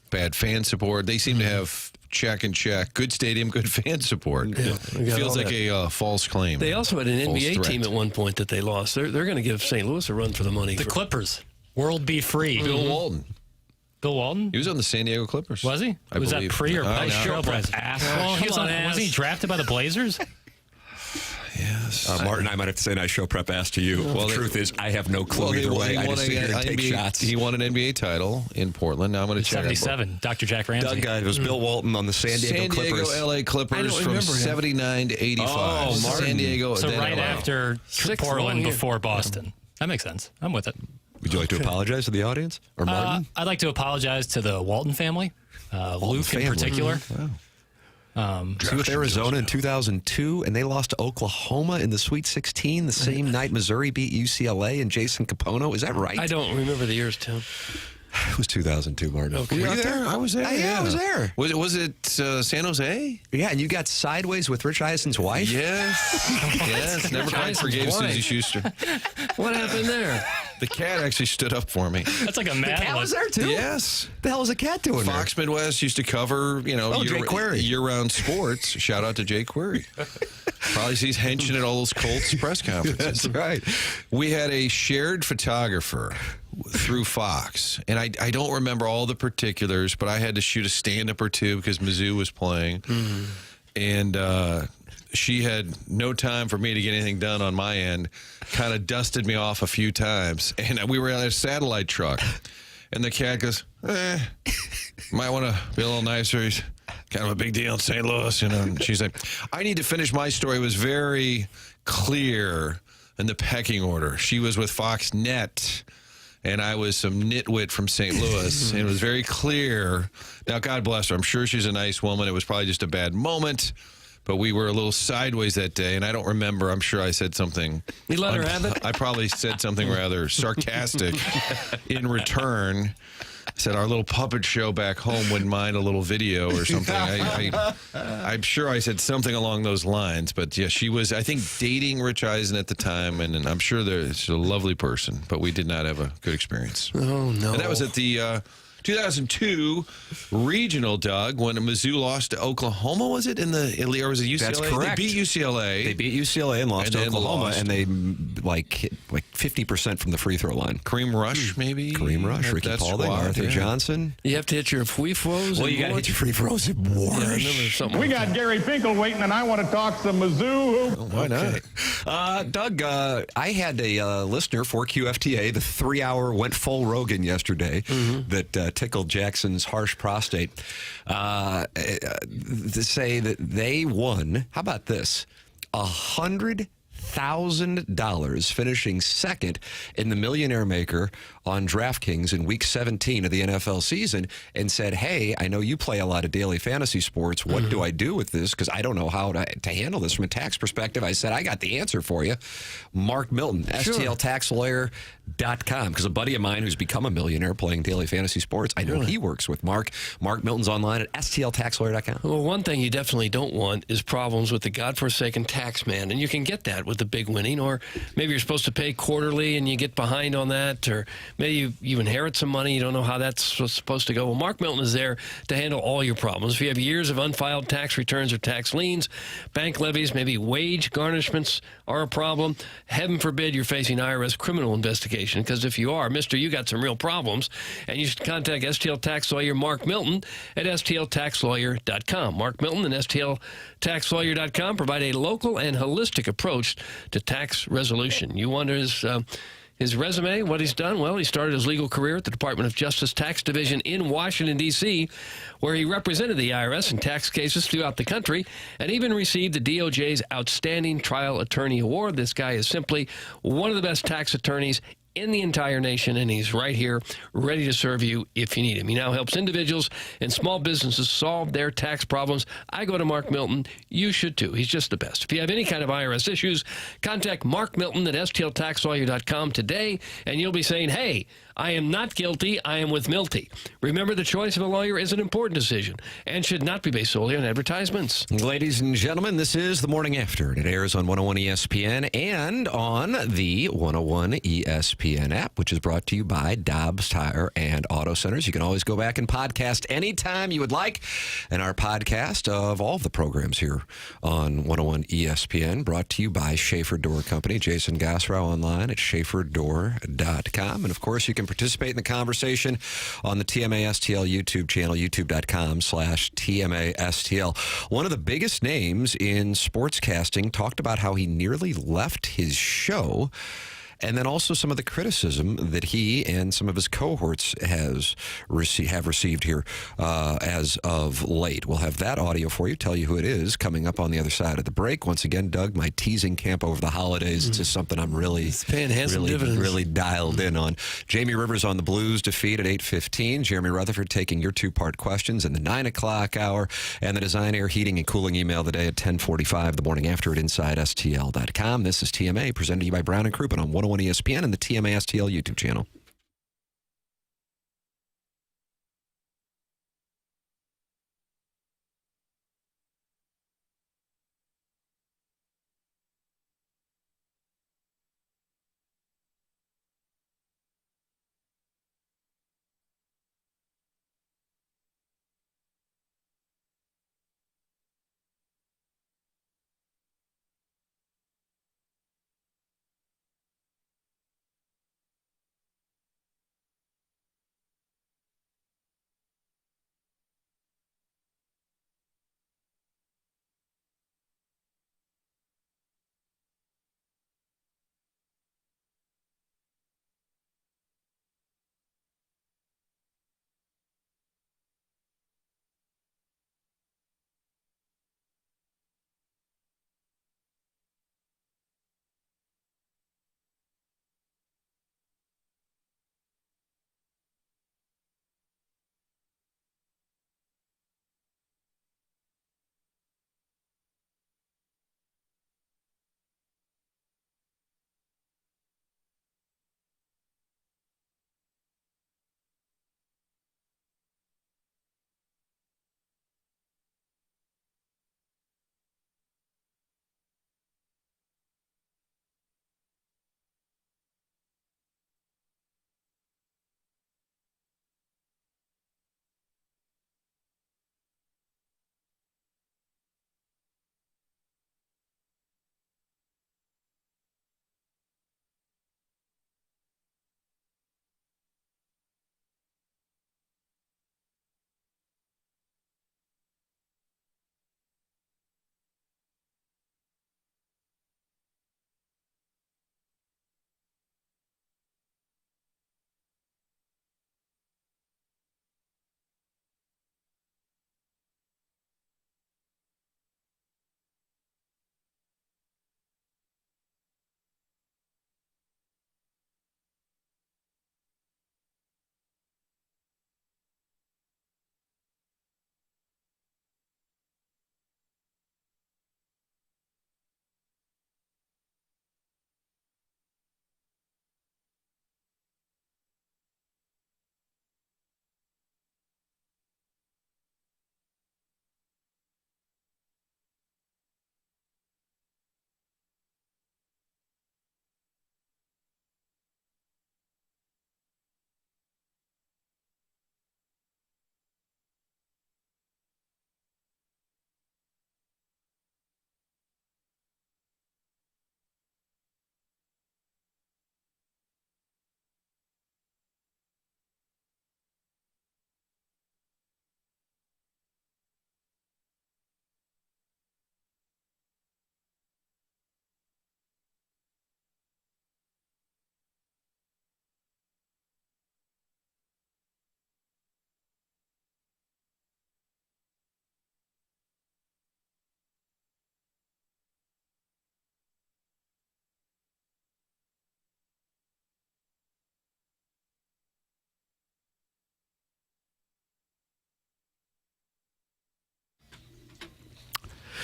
bad fan support? They seem to have check and check. Good stadium, good fan support. Yeah, it feels like a false claim. They also had an NBA team at one point that they lost. They're going to give St. Louis a run for the money. The Clippers. World be free. Bill Walton. Bill Walton? He was on the San Diego Clippers. Was he? Was that pre or post Trailblazers? Asshole. Wasn't he drafted by the Blazers? Yes. Martin, I might have to say nice show prep ass to you. Well, the truth is, I have no clue either way. I just sit here and take shots. He won an NBA title in Portland. Now I'm going to check. 77. Dr. Jack Ramsey. Doug, it was Bill Walton on the San Diego Clippers. San Diego, LA Clippers from 79 to 85. Oh, San Diego. So right after Portland, before Boston. That makes sense. I'm with it. Would you like to apologize to the audience? Or Martin? I'd like to apologize to the Walton family, Luke in particular. Wow. See, with Arizona in 2002, and they lost to Oklahoma in the Sweet 16 the same night Missouri beat UCLA and Jason Capono. Is that right? I don't remember the years, Tim. It was 2002, Martin. Okay. Were you there? I was there. Yeah, I was there. Was it San Jose? Yeah, and you got sideways with Rich Eisen's wife? Yes. Yes. Never quite forgave Susie Schuster. What happened there? The cat actually stood up for me. That's like a mad The cat was there, too? Yes. The hell was the cat doing there? Fox Midwest used to cover, Jay Query. year-round sports. Shout out to Jay Query. Probably sees henching at all those Colts press conferences. That's right. We had a shared photographer through Fox, and I don't remember all the particulars, but I had to shoot a stand-up or two because Mizzou was playing, and she had no time for me to get anything done on my end, kind of dusted me off a few times, and we were in a satellite truck, and the cat goes, might want to be a little nicer. He's kind of a big deal in St. Louis, And she's like, I need to finish my story. It was very clear in the pecking order. She was with Fox Net, and I was some nitwit from St. Louis. And it was very clear. Now, God bless her. I'm sure she's a nice woman. It was probably just a bad moment. But we were a little sideways that day, and I don't remember. I'm sure I said something. You let her have it? I probably said something rather sarcastic in return. Said our little puppet show back home wouldn't mind a little video or something. I'm sure I said something along those lines. But, yeah, she was, I think, dating Rich Eisen at the time, and I'm sure she's a lovely person. But we did not have a good experience. Oh, no. And that was at the 2002 regional, Doug, when Mizzou lost to Oklahoma, was it? Or was it UCLA? That's correct. They beat UCLA. They beat UCLA and lost to Oklahoma, and they hit like 50% from the free throw line. Kareem Rush, maybe? Kareem Rush, Ricky Paulding, Arthur Johnson. You have to hit your free throws? Well, you got to hit your free throws at Warsh. We got Gary Finkel waiting, and I want to talk some Mizzou. Oh, why not? Doug, I had a listener for QFTA, the 3-hour went full Rogan yesterday that tickled Jackson's harsh prostate, to say that they won, how about this, $100,000 finishing second in the Millionaire Maker on DraftKings in Week 17 of the NFL season, and said, hey, I know you play a lot of daily fantasy sports. What do I do with this? Because I don't know how to handle this from a tax perspective. I said, I got the answer for you. Mark Milton, STLTaxLawyer.com. Because a buddy of mine who's become a millionaire playing daily fantasy sports, I know he works with Mark. Mark Milton's online at STLTaxLawyer.com. Well, one thing you definitely don't want is problems with the godforsaken tax man. And you can get that with the big winning, or maybe you're supposed to pay quarterly and you get behind on that, or maybe you inherit some money, you don't know how that's supposed to go. Well, Mark Milton is there to handle all your problems. If you have years of unfiled tax returns or tax liens, bank levies, maybe wage garnishments are a problem. Heaven forbid you're facing IRS criminal investigation, because if you are, mister, you got some real problems, and you should contact STL Tax Lawyer Mark Milton at STLTaxLawyer.com. Mark Milton and STLTaxLawyer.com provide a local and holistic approach to tax resolution. You wonder his resume, what he's done? Well, he started his legal career at the Department of Justice Tax Division in Washington, D.C., where he represented the IRS in tax cases throughout the country and even received the DOJ's Outstanding Trial Attorney Award. This guy is simply one of the best tax attorneys in the entire nation, and he's right here ready to serve you if you need him. He now helps individuals and small businesses solve their tax problems. I go to Mark Milton. You should too. He's just the best. If you have any kind of IRS issues, contact Mark Milton at STLTaxLawyer.com today, and you'll be saying, hey, I am not guilty. I am with Milty. Remember, the choice of a lawyer is an important decision and should not be based solely on advertisements. Ladies and gentlemen, this is The Morning After. It airs on 101 ESPN and on the 101 ESPN app, which is brought to you by Dobbs Tire and Auto Centers. You can always go back and podcast anytime you would like. And our podcast of all of the programs here on 101 ESPN brought to you by Schaefer Door Company. Jason Gassrow online at SchaeferDoor.com. And, of course, you can participate in the conversation on the TMA STL YouTube channel, youtube.com/TMA STL. One of the biggest names in sportscasting talked about how he nearly left his show and then also some of the criticism that he and some of his cohorts have received here as of late. We'll have that audio for you, tell you who it is, coming up on the other side of the break. Once again, Doug, my teasing camp over the holidays, it's just something I'm really dialed in on. Jamie Rivers on the Blues defeat at 8:15. Jeremy Rutherford taking your two-part questions in the 9 o'clock hour, and the Design, Air, Heating, and Cooling email of the day at 10:45, the morning after at InsideSTL.com. This is TMA, presented to you by Brown and Crouppen on 101 ESPN and the TMA STL YouTube channel.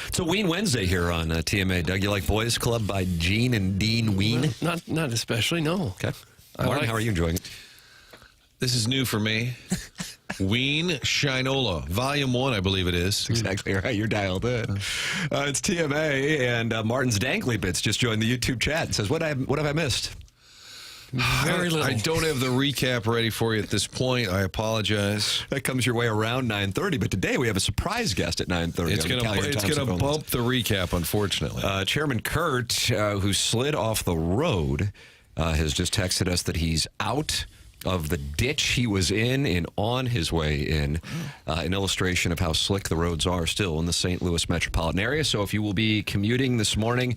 It's a Ween Wednesday here on TMA. Doug, you like Boys Club by Gene and Dean Ween? Not especially, no. Okay. Martin, how are you enjoying it? This is new for me. Ween Shinola, Volume 1, I believe it is. That's exactly right. You're dialed in. It's TMA, and Martin's Dangly Bits just joined the YouTube chat and says, what have I missed? Very little. I don't have the recap ready for you at this point. I apologize. That comes your way around 9:30, but today we have a surprise guest at 9:30. It's going to bump the recap, unfortunately. Chairman Kurt, who slid off the road, has just texted us that he's out of the ditch he was in and on his way in, an illustration of how slick the roads are still in the St. Louis metropolitan area. So if you will be commuting this morning,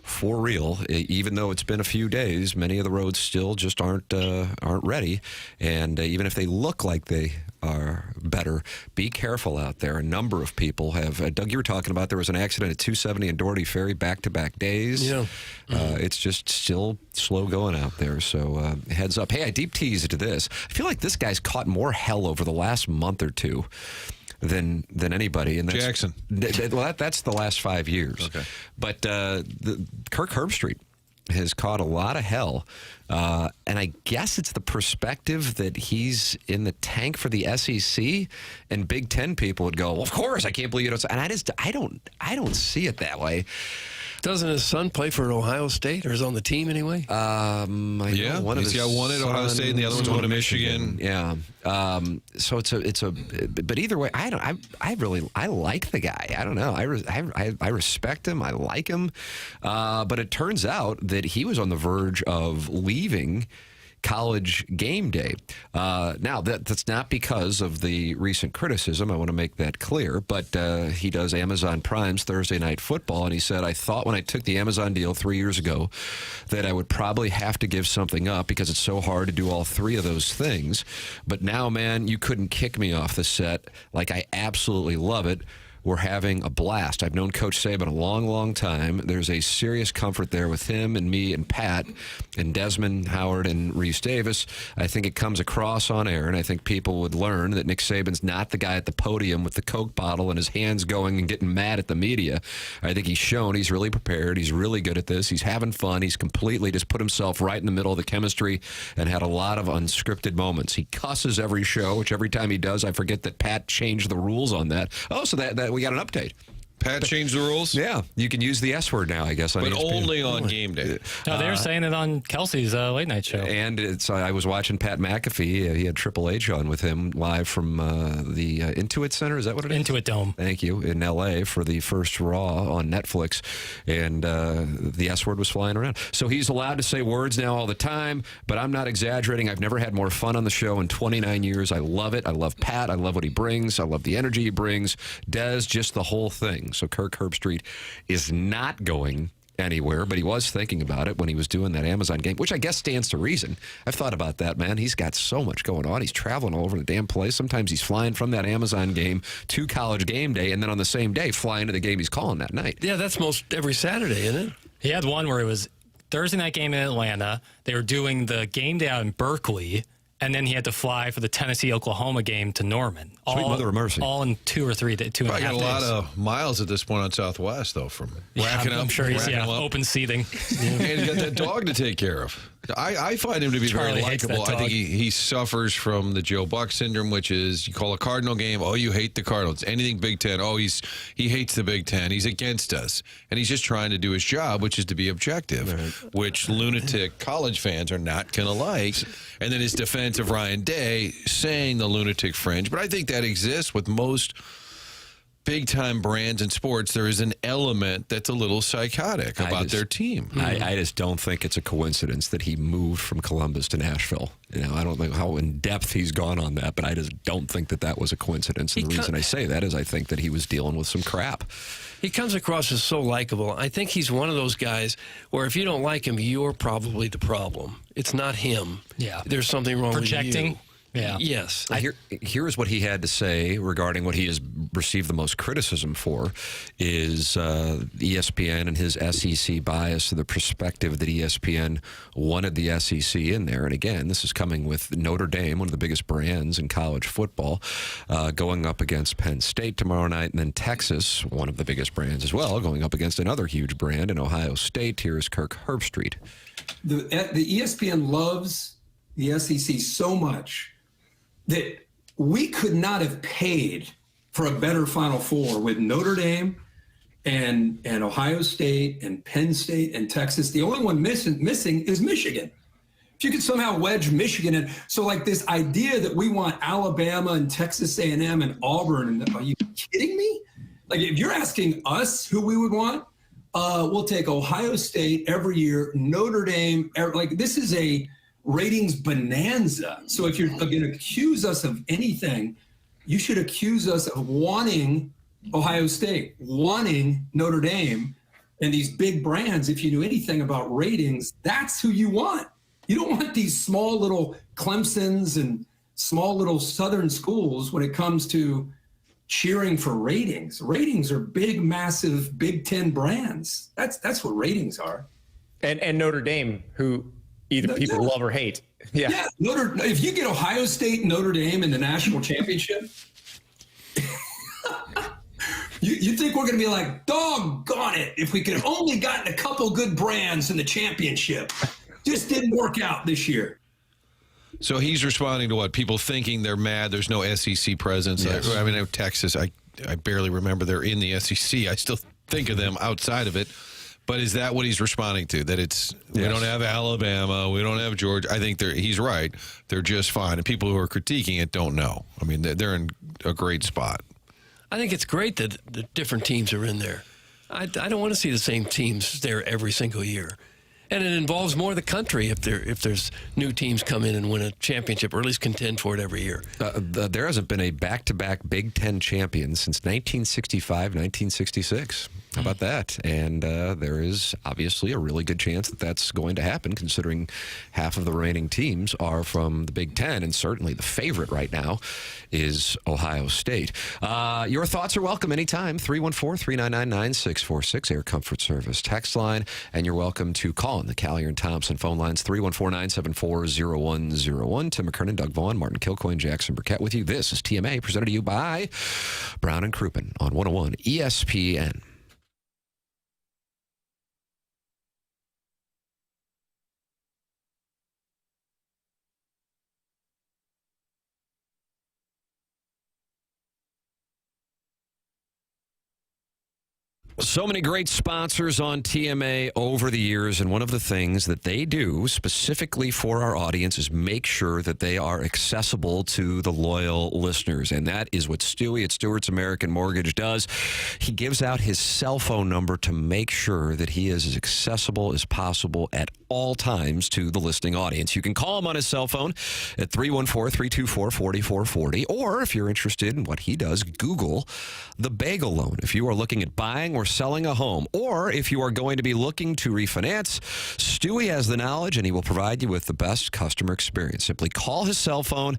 for real, even though it's been a few days, many of the roads still just aren't ready. And even if they look like they are better, be careful out there. A number of people have, Doug, you were talking about there was an accident at 270 and Doherty Ferry back-to-back days. Yeah. It's just still slow going out there, so heads up. Hey, I deep teased this. I feel like this guy's caught more hell over the last month or two than anybody. And that's, Jackson. Well, that's the last 5 years. Okay. But Kirk Herbstreit has caught a lot of hell. And I guess it's the perspective that he's in the tank for the SEC, and Big Ten people would go, well, of course, I can't believe you don't. And I don't see it that way. Doesn't his son play for Ohio State, or is on the team anyway? He's got one at Ohio State, and the other one's going to Michigan. Yeah. So it's a. But either way, I really like the guy. I don't know. I respect him. I like him. But it turns out that he was on the verge of leaving College Game Day. Now, that's not because of the recent criticism. I want to make that clear. But he does Amazon Prime's Thursday Night Football, and he said, I thought when I took the Amazon deal 3 years ago that I would probably have to give something up because it's so hard to do all three of those things. But now, man, you couldn't kick me off the set. Like, I absolutely love it. We're having a blast. I've known Coach Saban a long, long time. There's a serious comfort there with him and me and Pat and Desmond Howard and Reese Davis. I think it comes across on air, and I think people would learn that Nick Saban's not the guy at the podium with the Coke bottle and his hands going and getting mad at the media. I think he's shown he's really prepared. He's really good at this. He's having fun. He's completely just put himself right in the middle of the chemistry and had a lot of unscripted moments. He cusses every show, which every time he does, I forget that Pat changed the rules on that. Oh, so that we got an update. Pat changed the rules? Yeah. You can use the S word now, I guess. On but ESPN. Only on game day. No, they were saying it on Kelsey's late night show. And I was watching Pat McAfee. He had Triple H on with him live from the Intuit Center. Is that what it is? Intuit Dome. Thank you. In L.A. for the first Raw on Netflix. And the S word was flying around. So he's allowed to say words now all the time, but I'm not exaggerating. I've never had more fun on the show in 29 years. I love it. I love Pat. I love what he brings. I love the energy he brings. Des, just the whole thing. So Kirk Herbstreit is not going anywhere, but he was thinking about it when he was doing that Amazon game, which I guess stands to reason. I've thought about that, man. He's got so much going on. He's traveling all over the damn place. Sometimes he's flying from that Amazon game to College Game Day, and then on the same day flying to the game he's calling that night. Yeah, that's most every Saturday, isn't it? He had one where it was Thursday night game in Atlanta. They were doing the game day out in Berkeley, and then he had to fly for the Tennessee-Oklahoma game to Norman. Sweet mother of mercy. All in 2 or 3 days. Probably got a lot of miles at this point on Southwest, though, from racking up. I'm sure he's open seating. And he's got that dog to take care of. I find him to be very likable. I think he suffers from the Joe Buck syndrome, which is you call a Cardinal game, oh, you hate the Cardinals. Anything Big Ten, oh, he hates the Big Ten. He's against us. And he's just trying to do his job, which is to be objective, which lunatic college fans are not going to like. And then his defense of Ryan Day saying the lunatic fringe. But I think that exists with most big-time brands in sports. There is an element that's a little psychotic about their team. I just don't think it's a coincidence that he moved from Columbus to Nashville. You know, I don't know how in-depth he's gone on that, but I just don't think that was a coincidence. And the reason I say that is I think that he was dealing with some crap. He comes across as so likable. I think he's one of those guys where if you don't like him, you're probably the problem. It's not him. Yeah. There's something wrong with you. Yeah. Yes. Here's what he had to say regarding what he has received the most criticism for is ESPN and his SEC bias, the perspective that ESPN wanted the SEC in there. And again, this is coming with Notre Dame, one of the biggest brands in college football, going up against Penn State tomorrow night, and then Texas, one of the biggest brands as well, going up against another huge brand in Ohio State. Here's Kirk Herbstreit. The ESPN loves the SEC so much that we could not have paid for a better Final Four with Notre Dame and Ohio State and Penn State and Texas. The only one missing is Michigan. If you could somehow wedge Michigan in. So like this idea that we want Alabama and Texas A&M and Auburn, are you kidding me? Like if you're asking us who we would want, we'll take Ohio State every year, Notre Dame. Like this is a ratings bonanza. So if you're going to accuse us of anything, you should accuse us of wanting Ohio State, wanting Notre Dame, and these big brands. If you knew anything about ratings, that's who you want. You don't want these small little Clemsons and small little Southern schools when it comes to cheering for ratings. Ratings are big, massive Big Ten brands. That's what ratings are. And Notre Dame, who either people love or hate. Yeah. If you get Ohio State and Notre Dame in the national championship, you think we're going to be like, doggone it, if we could have only gotten a couple good brands in the championship. Just didn't work out this year. So he's responding to what? People thinking they're mad there's no SEC presence. Yes. I mean, Texas, I barely remember they're in the SEC. I still think of them outside of it. But is that what he's responding to? That it's we don't have Alabama, we don't have Georgia. I think he's right. They're just fine. And people who are critiquing it don't know. I mean, they're in a great spot. I think it's great that the different teams are in there. I don't want to see the same teams there every single year. And it involves more of the country if there's new teams come in and win a championship, or at least contend for it every year. There hasn't been a back-to-back Big Ten champion since 1965, 1966. How about that? And there is obviously a really good chance that that's going to happen, considering half of the remaining teams are from the Big Ten, and certainly the favorite right now is Ohio State. Your thoughts are welcome anytime. 314-399-9646, Air Comfort Service text line, and you're welcome to call on the Callier and Thompson phone lines, 314-974-0101. Tim McKernan, Doug Vaughn, Martin Kilcoyne, Jackson Burkett with you. This is TMA, presented to you by Brown and Crouppen on 101 ESPN. So many great sponsors on TMA over the years, and one of the things that they do specifically for our audience is make sure that they are accessible to the loyal listeners, and that is what Stewie at Stewart's American Mortgage does. He gives out his cell phone number to make sure that he is as accessible as possible at all times to the listening audience. You can call him on his cell phone at 314-324-4440, or if you're interested in what he does, Google the Bagel Loan. If you are looking at buying or selling a home, or if you are going to be looking to refinance, Stewie has the knowledge and he will provide you with the best customer experience. Simply call his cell phone,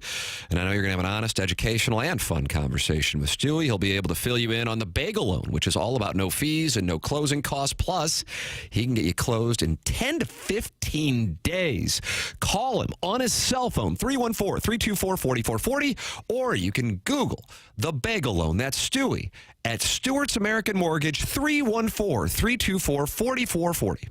and I know you're going to have an honest, educational, and fun conversation with Stewie. He'll be able to fill you in on the Bagel Loan, which is all about no fees and no closing costs. Plus, he can get you closed in 10 to 15 days. Call him on his cell phone, 314-324-4440, or you can Google the Bagel Loan. That's Stewie at Stewart's American Mortgage, 314-324-4440.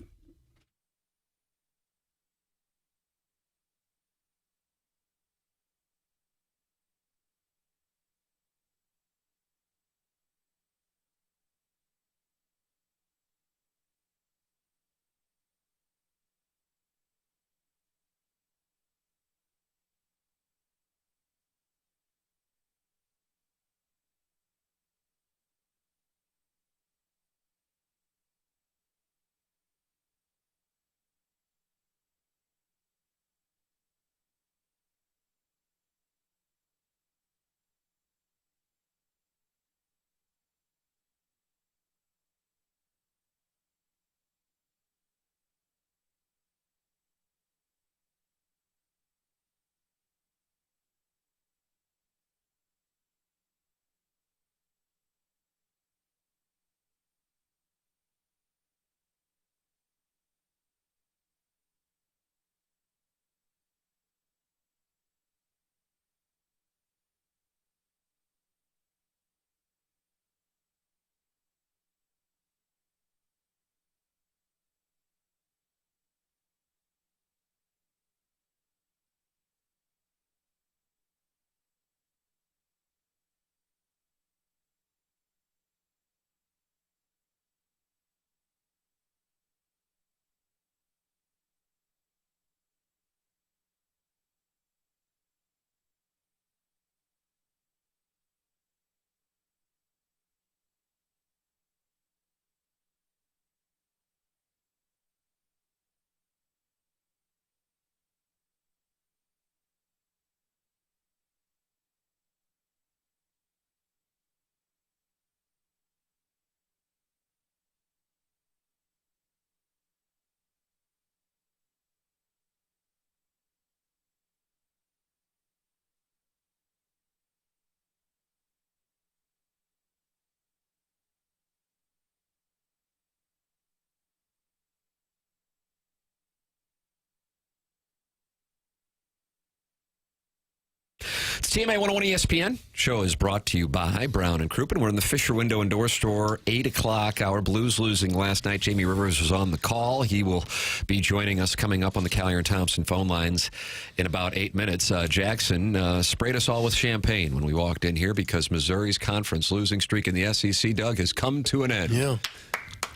It's TMA 101 ESPN. Show is brought to you by Brown and Crouppen. We're in the Fisher Window and Door Store, 8 o'clock. Our Blues losing last night. Jamie Rivers was on the call. He will be joining us coming up on the Callier and Thompson phone lines in about 8 minutes. Jackson sprayed us all with champagne when we walked in here because Missouri's conference losing streak in the SEC, Doug, has come to an end. Yeah.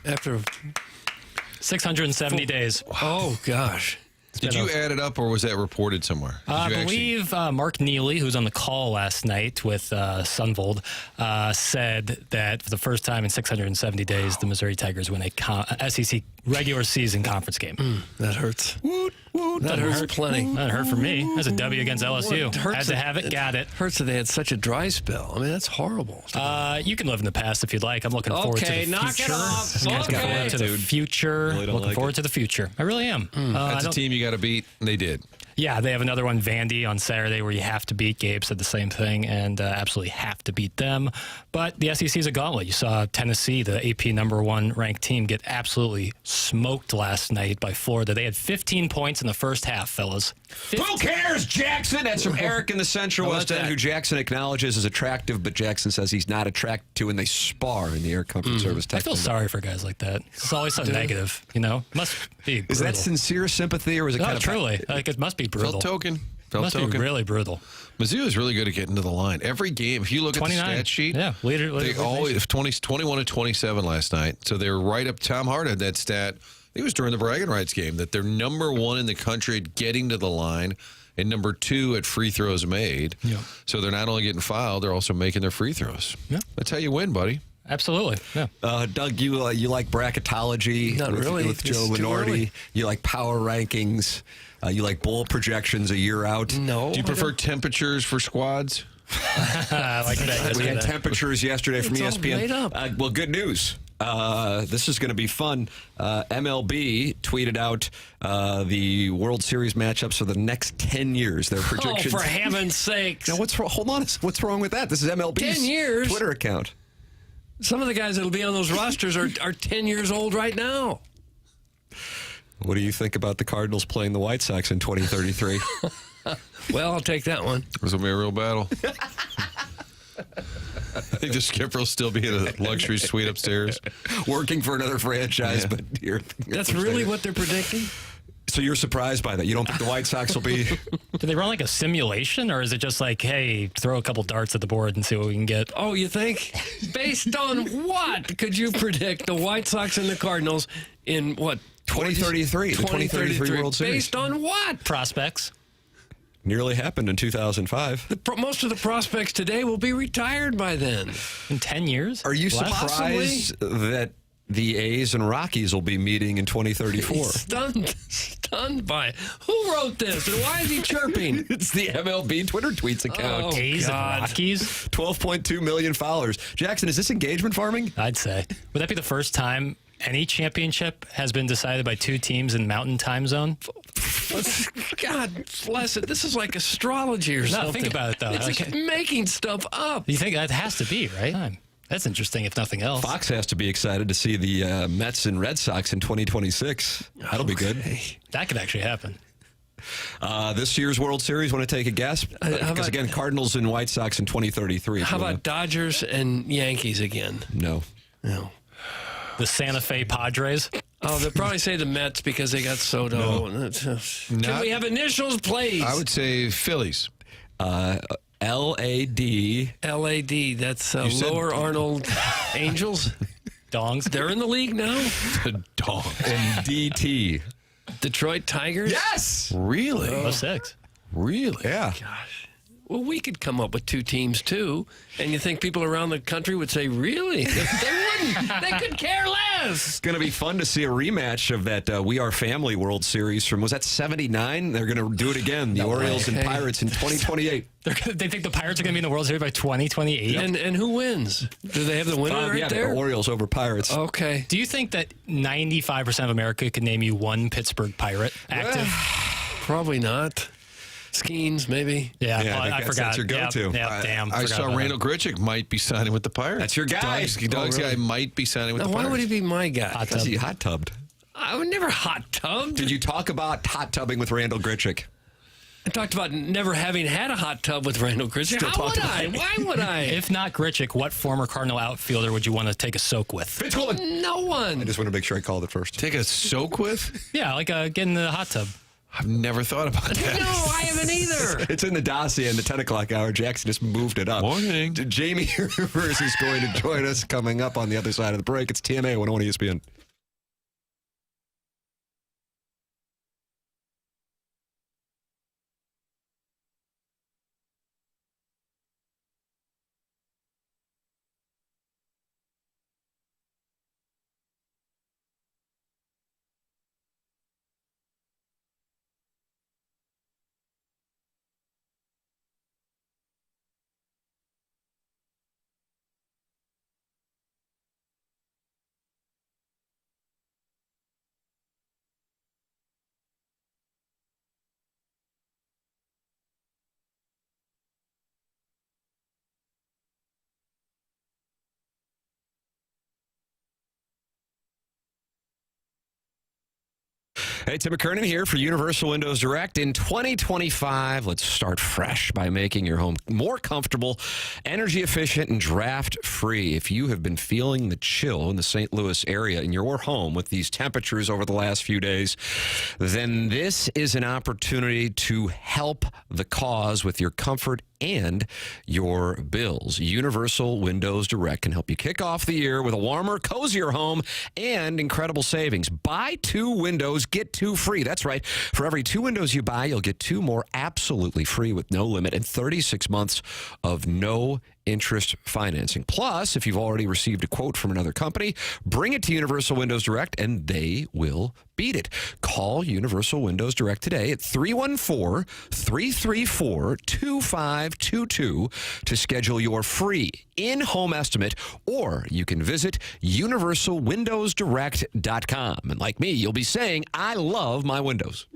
After 670 days. Oh, gosh. Did you add it up, or was that reported somewhere? I believe Mark Neely, who's on the call last night with Sunvold, said that for the first time in 670 days, the Missouri Tigers win a SEC regular season conference game. That hurts. That hurts plenty. That hurt for me. That's a W against LSU. Had to have it, got it. Hurts that they had such a dry spell. I mean, that's horrible. You can live in the past if you'd like. I'm looking forward to the future. Knock it off. Looking forward to the future. Really looking forward to the future. I really am. That's a team you got to beat, and they did. Yeah, they have another one, Vandy, on Saturday where you have to beat. Gabe said the same thing, and absolutely have to beat them. But the SEC is a gauntlet. You saw Tennessee, the AP #1 ranked team, get absolutely smoked last night by Florida. They had 15 points in the first half, fellas. 15. Who cares, Jackson? That's from Eric in the Central West End, who Jackson acknowledges is attractive, but Jackson says he's not attracted to, and they spar in the Air Comfort Service. I feel sorry for guys like that. It's always so negative, you know? Must be brutal. Is that sincere sympathy, or was it kind of... truly. Like, it must be brutal. Felt token. Must be really brutal. Mizzou is really good at getting to the line. Every game, if you look at the stat sheet, they always 21 to 27 last night. So they're right up. Tom Hart had that stat. I think it was during the bragging rights game that they're #1 in the country at getting to the line and #2 at free throws made. Yeah. So they're not only getting fouled, they're also making their free throws. Yeah. That's how you win, buddy. Absolutely. Yeah. Doug, you like bracketology with Joe Lenardi. You like power rankings. You like bowl projections a year out. No. Do you prefer temperatures for squads? I like that. We had temperatures yesterday from ESPN. All made up. Well, good news. This is going to be fun. MLB tweeted out the World Series matchups for the next 10 years. Their predictions. Oh, for heaven's sakes. Now, hold on. What's wrong with that? This is MLB's 10 years? Twitter account. Some of the guys that will be on those rosters are 10 years old right now. What do you think about the Cardinals playing the White Sox in 2033? Well, I'll take that one. This will be a real battle. I think the skipper will still be in a luxury suite upstairs. Working for another franchise, but here. That's really what they're predicting? So you're surprised by that? You don't think the White Sox will be... Do they run like a simulation, or is it just like, hey, throw a couple darts at the board and see what we can get? Oh, you think? Based on what could you predict the White Sox and the Cardinals in, what, 2033, the 2033 World Series. Based on what? Prospects. Nearly happened in 2005. Most of the prospects today will be retired by then. In 10 years? Are you surprised that the A's and Rockies will be meeting in 2034? Stunned by it. Who wrote this and why is he chirping? It's the MLB Twitter tweets account. Oh, A's and Rockies? 12.2 million followers. Jackson, is this engagement farming? I'd say. Would that be the first time any championship has been decided by two teams in Mountain Time Zone? God bless it. This is like astrology or something. Think about it, though. It's just making stuff up. You think that has to be, right? That's interesting, if nothing else. Fox has to be excited to see the Mets and Red Sox in 2026. That'll be good. That could actually happen. This year's World Series, want to take a guess? Because, again, Cardinals and White Sox in 2033. How about Dodgers and Yankees again? No. The Santa Fe Padres? Oh, they'll probably say the Mets because they got Soto. No. Can we have initials, please? I would say Phillies. L-A-D. L-A-D. That's Lower Arnold Angels. Dongs. They're in the league now. The Dongs. And D-T. Detroit Tigers? Yes! Really? 06. Really? Yeah. Gosh. Well, we could come up with two teams, too. And you think people around the country would say, really? They wouldn't. They could care less. It's going to be fun to see a rematch of that We Are Family World Series from, was that 79? They're going to do it again. The Orioles and Pirates in 2028. They think the Pirates are going to be in the World Series by 2028? And who wins? Do they have the winner there? The Orioles over Pirates. Okay. Do you think that 95% of America could name you one Pittsburgh Pirate active? Probably not. Skeens, maybe. Yeah, I forgot. That's your go-to. Damn. I saw Randall Grichuk might be signing with the Pirates. That's your guy. Doug's guy might be signing with the Pirates. Why would he be my guy? Because he hot-tubbed. I would never hot tubbed. Did you talk about hot tubbing with Randall Grichuk? I talked about never having had a hot tub with Randall Grichuk. How would I? Why would I? If not Grichuk, what former Cardinal outfielder would you want to take a soak with? Vince Coleman. No one. I just want to make sure I called it first. Take a soak with? Yeah, like get in the hot tub. I've never thought about that. No, I haven't either. It's in the dossier in the 10 o'clock hour. Jackson just moved it up. Morning. Jamie Rivers is going to join us coming up on the other side of the break. It's TMA 101 ESPN. Hey, Tim McKernan here for Universal Windows Direct. In 2025, let's start fresh by making your home more comfortable, energy efficient, and draft free. If you have been feeling the chill in the St. Louis area in your home with these temperatures over the last few days, then this is an opportunity to help the cause with your comfort and your bills. Universal Windows Direct can help you kick off the year with a warmer, cozier home and incredible savings. Buy 2 windows, get 2 free. That's right. For every 2 windows you buy, you'll get 2 more absolutely free with no limit and 36 months of no interest financing. Plus, if you've already received a quote from another company, bring it to Universal Windows Direct and they will beat it. Call Universal Windows Direct today at 314-334-2522 to schedule your free in-home estimate, or you can visit universalwindowsdirect.com. And like me, you'll be saying, I love my windows.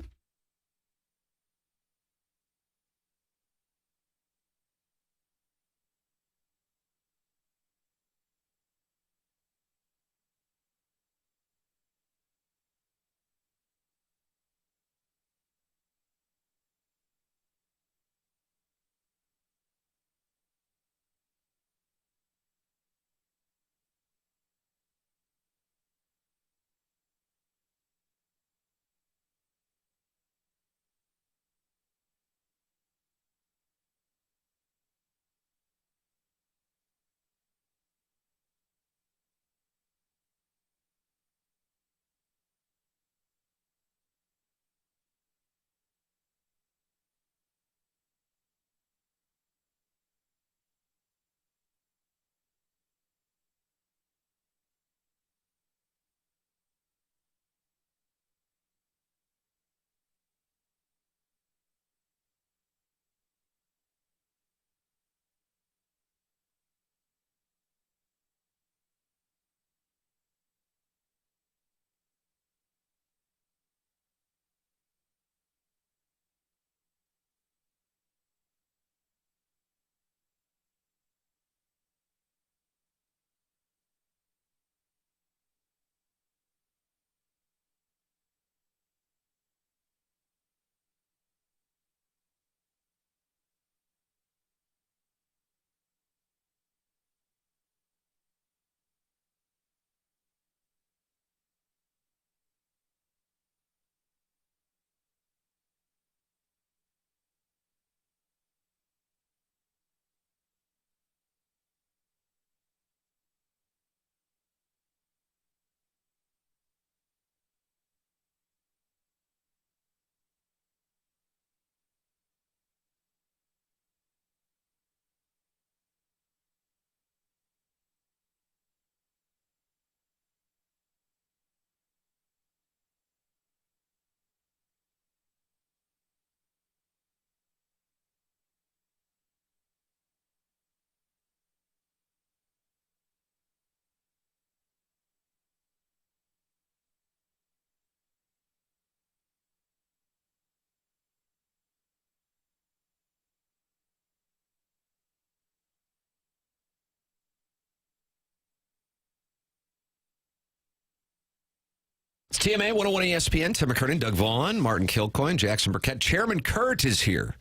It's TMA 101 ESPN. Tim McKernan, Doug Vaughn, Martin Kilcoyne, Jackson Burkett. Chairman Kurt is here.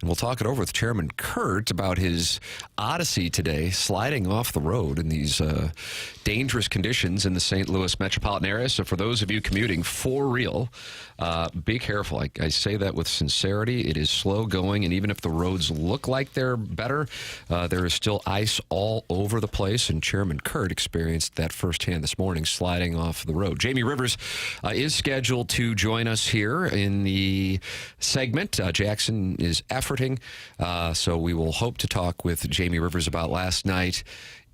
And we'll talk it over with Chairman Kurt about his odyssey today, sliding off the road in these dangerous conditions in the St. Louis metropolitan area. So for those of you commuting for real, be careful. I say that with sincerity. It is slow going, and even if the roads look like they're better, there is still ice all over the place, and Chairman Kurt experienced that firsthand this morning, sliding off the road. Jamie Rivers is scheduled to join us here in the segment. Jackson is efforting, so we will hope to talk with Jamie Rivers about last night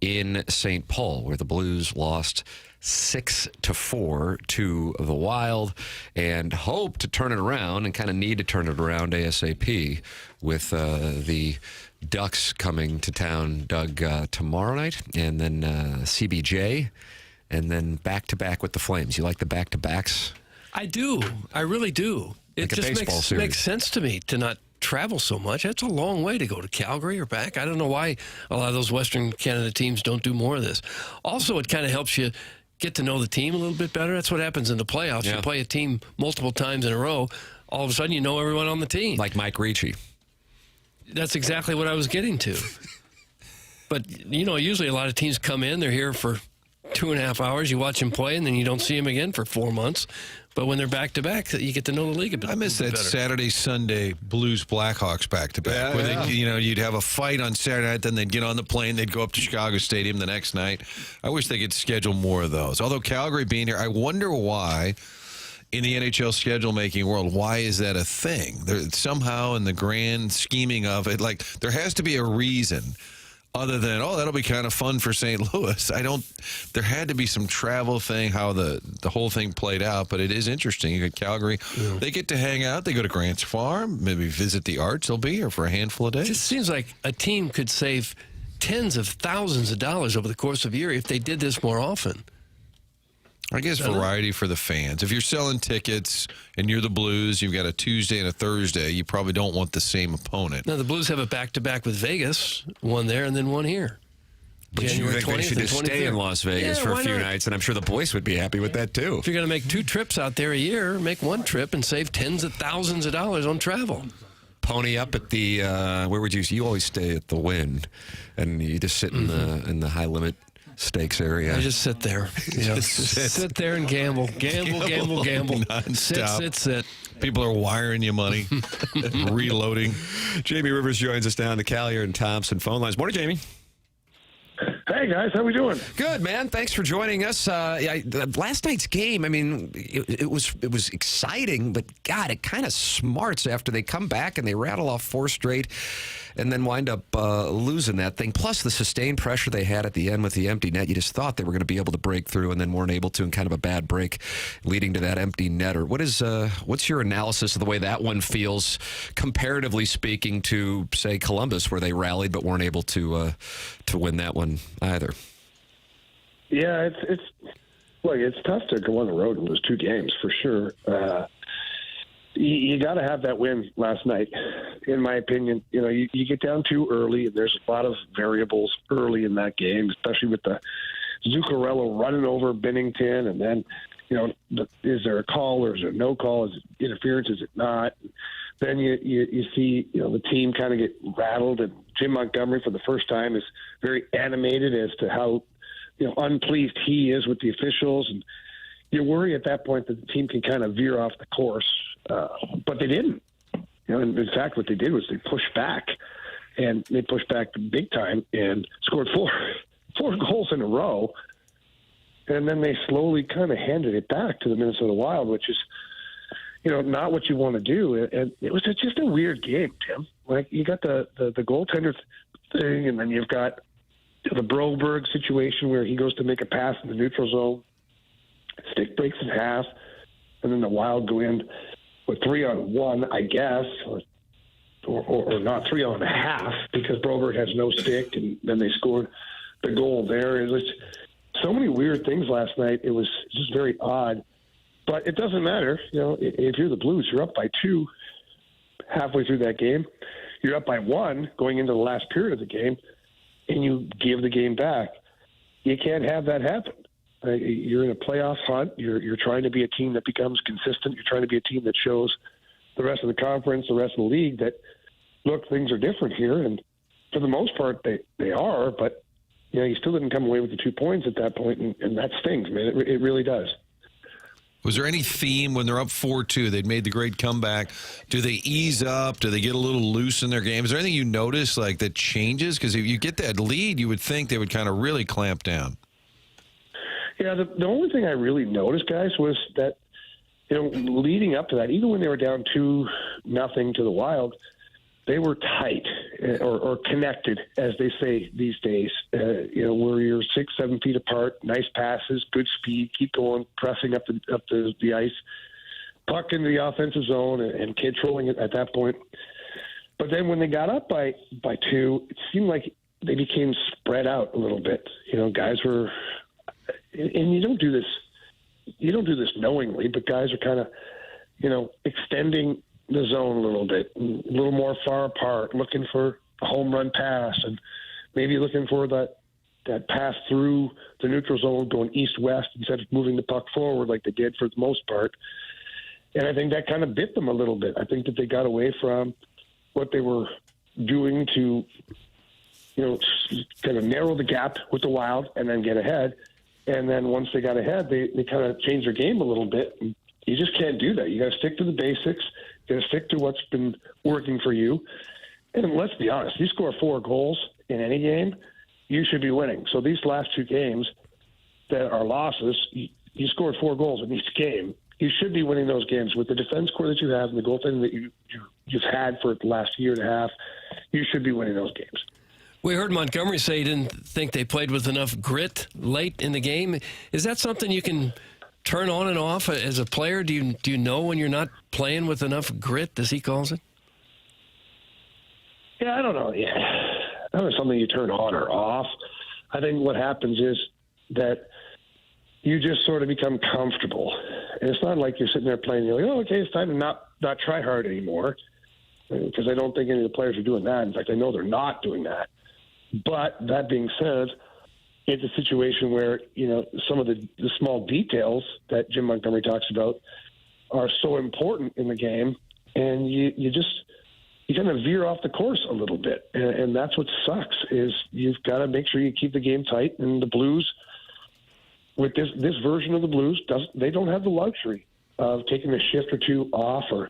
in St. Paul, where the Blues lost 6-4 to the Wild, and hope to turn it around, and kind of need to turn it around ASAP with the Ducks coming to town, Doug, tomorrow night, and then CBJ, and then back-to-back with the Flames. You like the back-to-backs? I do. I really do. Like it just makes sense to me to not travel so much. That's a long way to go to Calgary or back. I don't know why a lot of those Western Canada teams don't do more of this. Also, it kind of helps you get to know the team a little bit better. That's what happens in the playoffs. Yeah. You play a team multiple times in a row. All of a sudden, you know everyone on the team. Like Mike Ricci. That's exactly what I was getting to. But, you know, usually a lot of teams come in, they're here for 2.5 hours. You watch them play, and then you don't see them again for 4 months. But when they're back-to-back, you get to know the league a bit. I miss that better. Saturday, Sunday Blues Blackhawks back-to-back. Where they, you'd have a fight on Saturday night, then they'd get on the plane, they'd go up to Chicago Stadium the next night. I wish they could schedule more of those. Although Calgary being here, I wonder why in the NHL schedule-making world, why is that a thing? Somehow in the grand scheming of it, like there has to be a reason. Other than, that'll be kind of fun for St. Louis. There had to be some travel thing, how the whole thing played out, but it is interesting. You got Calgary. Yeah. They get to hang out. They go to Grant's Farm, maybe visit the Arch. They'll be here for a handful of days. It just seems like a team could save tens of thousands of dollars over the course of a year if they did this more often. I guess variety for the fans. If you're selling tickets and you're the Blues, you've got a Tuesday and a Thursday, you probably don't want the same opponent. Now, the Blues have a back-to-back with Vegas, one there and then one here. But you think they should just stay in Las Vegas for a few nights, and I'm sure the boys would be happy with that, too. If you're going to make 2 trips out there a year, make 1 trip and save tens of thousands of dollars on travel. Pony up at the, where would you always stay at the Wynn, and you just sit in the high-limit stakes area. I just sit there. Sit there and gamble. Gamble. Sit. People are wiring you money, reloading. Jamie Rivers joins us down the Collier and Thompson phone lines. Morning, Jamie. Hey, guys. How we doing? Good, man. Thanks for joining us. Last night's game, I mean, it was exciting, but, God, it kind of smarts after they come back and they rattle off 4 straight and then wind up losing that thing. Plus the sustained pressure they had at the end with the empty net. You just thought they were going to be able to break through and then weren't able to, and kind of a bad break leading to that empty netter. What's your analysis of the way that one feels, comparatively speaking, to, say, Columbus, where they rallied but weren't able to win that one either? Yeah, it's tough to go on the road and lose 2 games for sure. You got to have that win last night, in my opinion. You know, you get down too early, and there's a lot of variables early in that game, especially with the Zuccarello running over Binnington, and then, you know, is there a call or is there no call? Is it interference? Is it not? Then you see, you know, the team kind of get rattled, and Jim Montgomery for the first time is very animated as to how, you know, unpleased he is with the officials, and you worry at that point that the team can kind of veer off the course. But they didn't. You know, and in fact, what they did was they pushed back, and they pushed back big time and scored four goals in a row. And then they slowly kind of handed it back to the Minnesota Wild, which is, you know, not what you want to do. And it was just a weird game, Tim. Like, you got the goaltender thing, and then you've got the Broberg situation where he goes to make a pass in the neutral zone. Stick breaks in half, and then the Wild go in with 3-on-1, I guess, or not 3-on-1/2, because Broberg has no stick, and then they scored the goal there. It was so many weird things last night. It was just very odd, but it doesn't matter. You know, if you're the Blues, you're up by 2 halfway through that game. You're up by 1 going into the last period of the game, and you give the game back. You can't have that happen. You're in a playoff hunt. You're trying to be a team that becomes consistent. You're trying to be a team that shows the rest of the conference, the rest of the league that, look, things are different here. And for the most part, they are. But, you still didn't come away with the 2 points at that point, and that stings, man. It really does. Was there any theme when they're up 4-2? They'd made the great comeback. Do they ease up? Do they get a little loose in their game? Is there anything you notice that changes? Because if you get that lead, you would think they would kind of really clamp down. Yeah, the only thing I really noticed, guys, was that, leading up to that, even when they were down 2-0 to the Wild, they were tight or connected, as they say these days. Where you're 6-7 feet apart, nice passes, good speed, keep going, pressing up the ice, puck into the offensive zone, and controlling it at that point. But then when they got up by 2, it seemed like they became spread out a little bit. Guys were, and you don't do this knowingly, but guys are kind of, extending the zone a little bit, a little more far apart, looking for a home run pass, and maybe looking for that pass through the neutral zone going east-west instead of moving the puck forward like they did for the most part. And I think that kind of bit them a little bit. I think that they got away from what they were doing to, kind of narrow the gap with the Wild and then get ahead. And then once they got ahead, they kind of changed their game a little bit. You just can't do that. You got to stick to the basics. You got to stick to what's been working for you. And let's be honest, you score 4 goals in any game, you should be winning. So these last 2 games that are losses, you scored 4 goals in each game. You should be winning those games with the defense core that you have and the goaltending that you've had for the last year and a half. You should be winning those games. We heard Montgomery say he didn't think they played with enough grit late in the game. Is that something you can turn on and off as a player? Do you know when you're not playing with enough grit, as he calls it? Yeah, I don't know. Yeah, I don't know, something you turn on or off. I think what happens is that you just sort of become comfortable. And it's not like you're sitting there playing, you're like, oh, okay, it's time to not try hard anymore. Because I don't think any of the players are doing that. In fact, I know they're not doing that. But that being said, it's a situation where, some of the small details that Jim Montgomery talks about are so important in the game, and you kind of veer off the course a little bit. And that's what sucks, is you've got to make sure you keep the game tight. And the Blues, with this version of the Blues, they don't have the luxury of taking a shift or 2 off or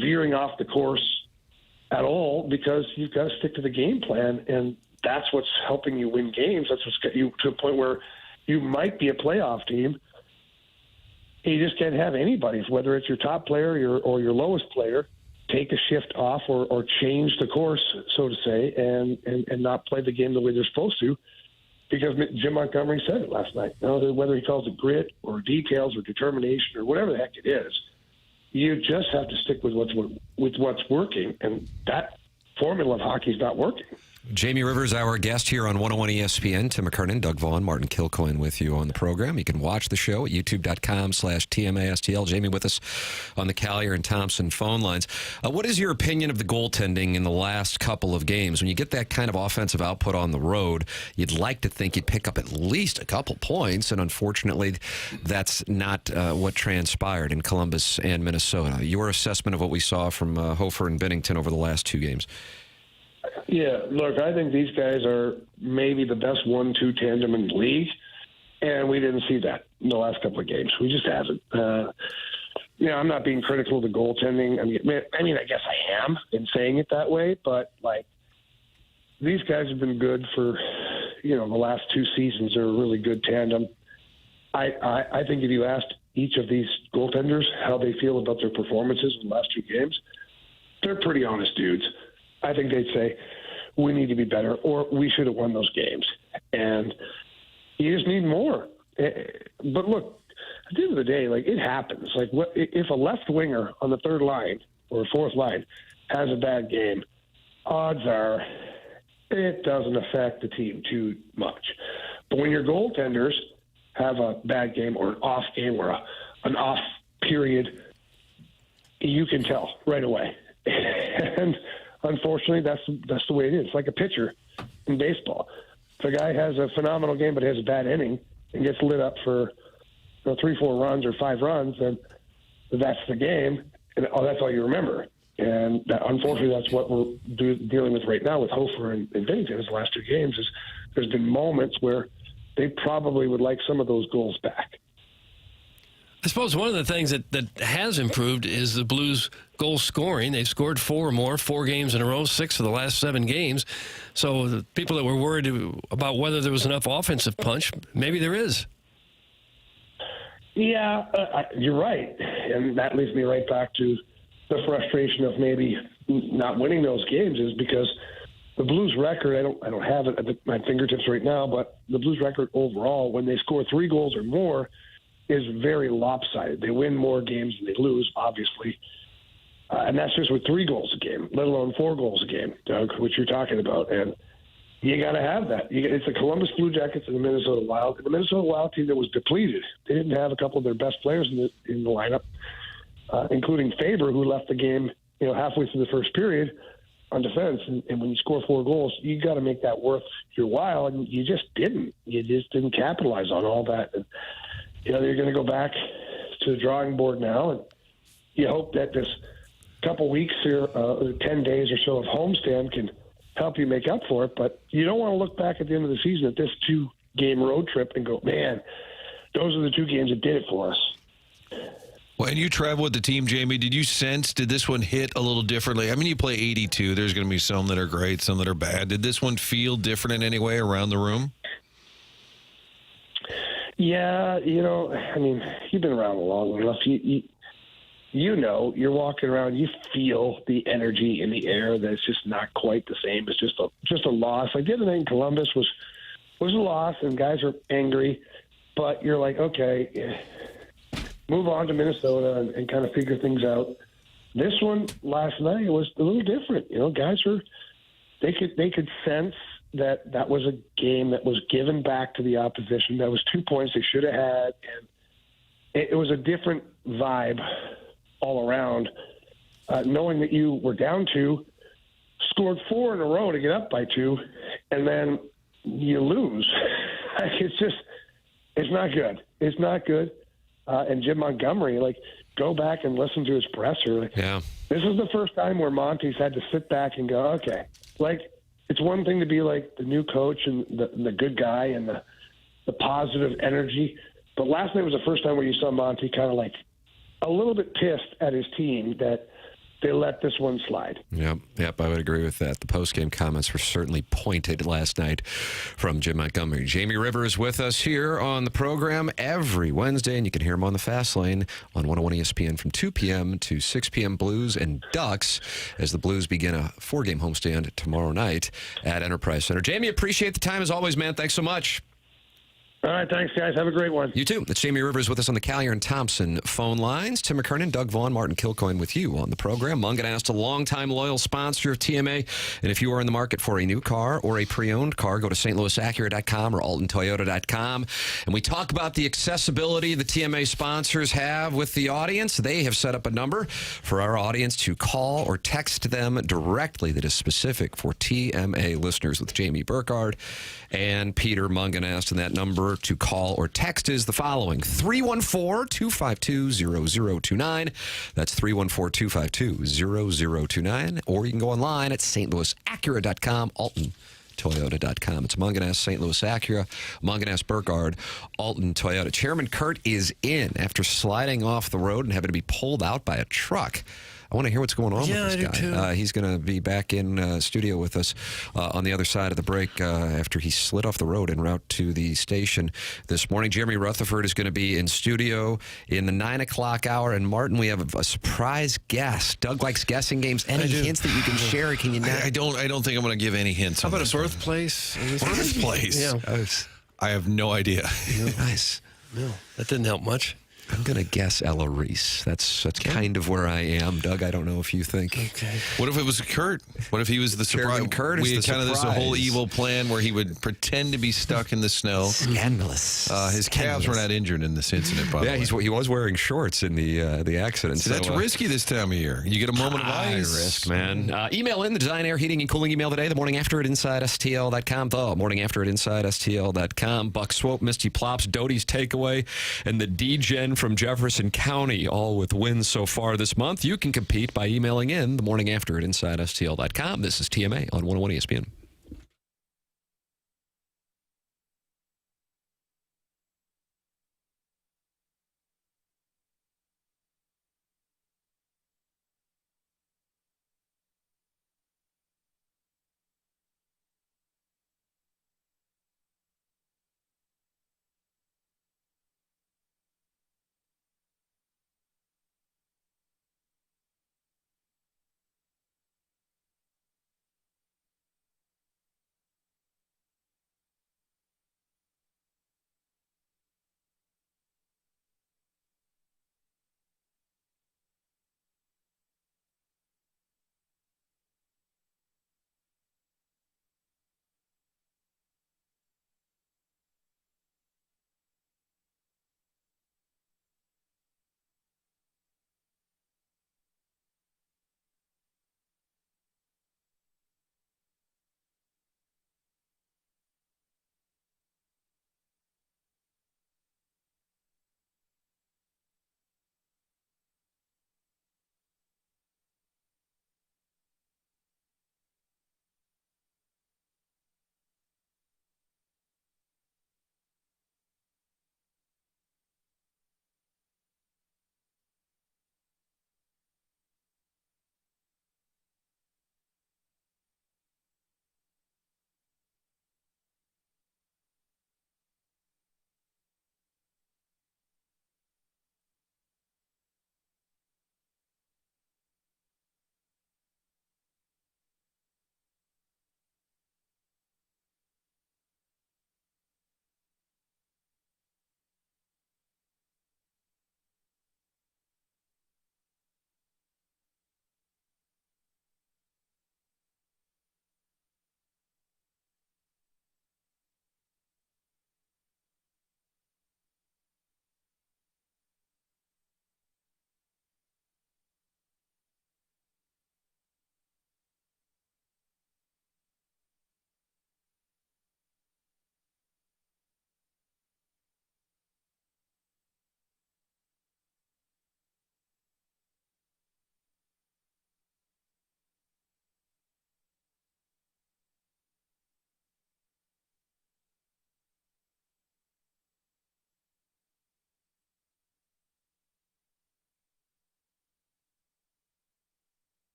veering off the course at all, because you've got to stick to the game plan, and that's what's helping you win games. That's what's got you to a point where you might be a playoff team. You just can't have anybody, whether it's your top player or your lowest player, take a shift off or change the course, so to say, and not play the game the way they're supposed to, because Jim Montgomery said it last night. Whether he calls it grit or details or determination or whatever the heck it is, you just have to stick with what's working, and that formula of hockey is not working. Jamie Rivers, our guest here on 101 ESPN. Tim McKernan, Doug Vaughn, Martin Kilcoyne with you on the program. You can watch the show at youtube.com/TMASTL. Jamie with us on the Collier and Thompson phone lines. What is your opinion of the goaltending in the last couple of games? When you get that kind of offensive output on the road, you'd like to think you'd pick up at least a couple points, and unfortunately, that's not what transpired in Columbus and Minnesota. Your assessment of what we saw from Hofer and Binnington over the last 2 games? Yeah, look, I think these guys are maybe the best 1-2 tandem in the league, and we didn't see that in the last couple of games. We just haven't. I'm not being critical of the goaltending. I mean, I guess I am in saying it that way, but, these guys have been good for, the last 2 seasons. They're a really good tandem. I think if you asked each of these goaltenders how they feel about their performances in the last 2 games, they're pretty honest dudes. I think they'd say, we need to be better, or we should have won those games. And you just need more. But look, at the end of the day, it happens. If a left winger on the 3rd line or 4th line has a bad game, odds are it doesn't affect the team too much. But when your goaltenders have a bad game or an off game or an off period, you can tell right away. And unfortunately, that's the way it is. It's like a pitcher in baseball. If a guy has a phenomenal game but has a bad inning, and gets lit up for 3-4 runs or 5 runs, then that's the game, and that's all you remember. And unfortunately, that's what we're dealing with right now with Hofer and Binnington. The last 2 games is there's been moments where they probably would like some of those goals back. I suppose one of the things that has improved is the Blues' goal scoring. They've scored 4 or more, 4 games in a row, 6 of the last 7 games. So the people that were worried about whether there was enough offensive punch, maybe there is. Yeah, you're right. And that leads me right back to the frustration of maybe not winning those games is because the Blues record, I don't have it at my fingertips right now, but the Blues record overall, when they score 3 goals or more, is very lopsided. They win more games than they lose, obviously. And that's just with 3 goals a game, let alone 4 goals a game, Doug, which you're talking about. And you got to have that. It's the Columbus Blue Jackets and the Minnesota Wild. And the Minnesota Wild team that was depleted. They didn't have a couple of their best players in the lineup, including Faber, who left the game halfway through the first period on defense. And when you score 4 goals, you got to make that worth your while. And you just didn't. You just didn't capitalize on all that. And, they're going to go back to the drawing board now, and you hope that this couple weeks here, 10 days or so of homestand can help you make up for it. But you don't want to look back at the end of the season at this 2-game road trip and go, man, those are the 2 games that did it for us. When you travel with the team, Jamie, did this one hit a little differently? I mean, you play 82. There's going to be some that are great, some that are bad. Did this one feel different in any way around the room? Yeah, I mean, you've been around long enough. You're walking around, you feel the energy in the air that it's just not quite the same. It's just a loss. Like the other night in Columbus was a loss, and guys are angry, but you're like, okay, move on to Minnesota and kind of figure things out. This one last night was a little different. Guys they could sense that was a game that was given back to the opposition. That was 2 points they should have had, and it was a different vibe all around. Knowing that you were down 2, scored 4 in a row to get up by 2, and then you lose. It's not good. It's not good. And Jim Montgomery, go back and listen to his presser. Yeah. This is the first time where Monty's had to sit back and go, okay, it's one thing to be like the new coach and the good guy and the positive energy. But last night was the first time where you saw Monty kind of a little bit pissed at his team that they let this one slide. Yep, I would agree with that. The post-game comments were certainly pointed last night from Jim Montgomery. Jamie Rivers with us here on the program every Wednesday, and you can hear him on the Fast Lane on 101 ESPN from 2 p.m. to 6 p.m. Blues and Ducks as the Blues begin a 4-game homestand tomorrow night at Enterprise Center. Jamie, appreciate the time as always, man. Thanks so much. All right, thanks, guys. Have a great one. You too. That's Jamie Rivers with us on the Callier and Thompson phone lines. Tim McKernan, Doug Vaughn, Martin Kilcoyne with you on the program. Munganast, a longtime loyal sponsor of TMA. And if you are in the market for a new car or a pre-owned car, go to stlouisacura.com or altontoyota.com. And we talk about the accessibility the TMA sponsors have with the audience. They have set up a number for our audience to call or text them directly that is specific for TMA listeners with Jamie Burkhardt and Peter Munganast. And that number to call or text is the following: 314-252-0029. That's 314-252-0029. Or you can go online at stlouisacura.com, altontoyota.com. It's Munganast, St. Louis Acura, Munganast, Burkhardt, Alton Toyota. Chairman Kurt is in after sliding off the road and having to be pulled out by a truck. I want to hear what's going on with this guy. He's going to be back in studio with us on the other side of the break after he slid off the road en route to the station this morning. Jeremy Rutherford is going to be in studio in the 9 o'clock hour. And Martin, we have a surprise guest. Doug likes guessing games. Any hints that you can share? Can you not? I don't think I'm going to give any hints. How about a birthplace? Birthplace? Yeah. I have no idea. Nice. No, that didn't help much. I'm going to guess Ella Reese. That's kind of where I am. Doug, I don't know if you think. Okay. What if it was Kurt? What if he was the surprise? Chairman Kurt is we had the kind of this surprise. whole evil plan where he would pretend to be stuck in the snow. Scandalous. His calves were not injured in this incident, by the way. Yeah, he was wearing shorts in the accident. So that's risky this time of year. You get a moment of high ice. risk, man. Email in the Design, Air, Heating, and Cooling email today, the morning after at InsideSTL.com. The morning after at InsideSTL.com. Buck Swope, Misty Plops, Doty's Takeaway, and the D-Gen from Jefferson County, all with wins so far this month. You can compete by emailing in the morning after at InsideSTL.com. This is TMA on 101 ESPN.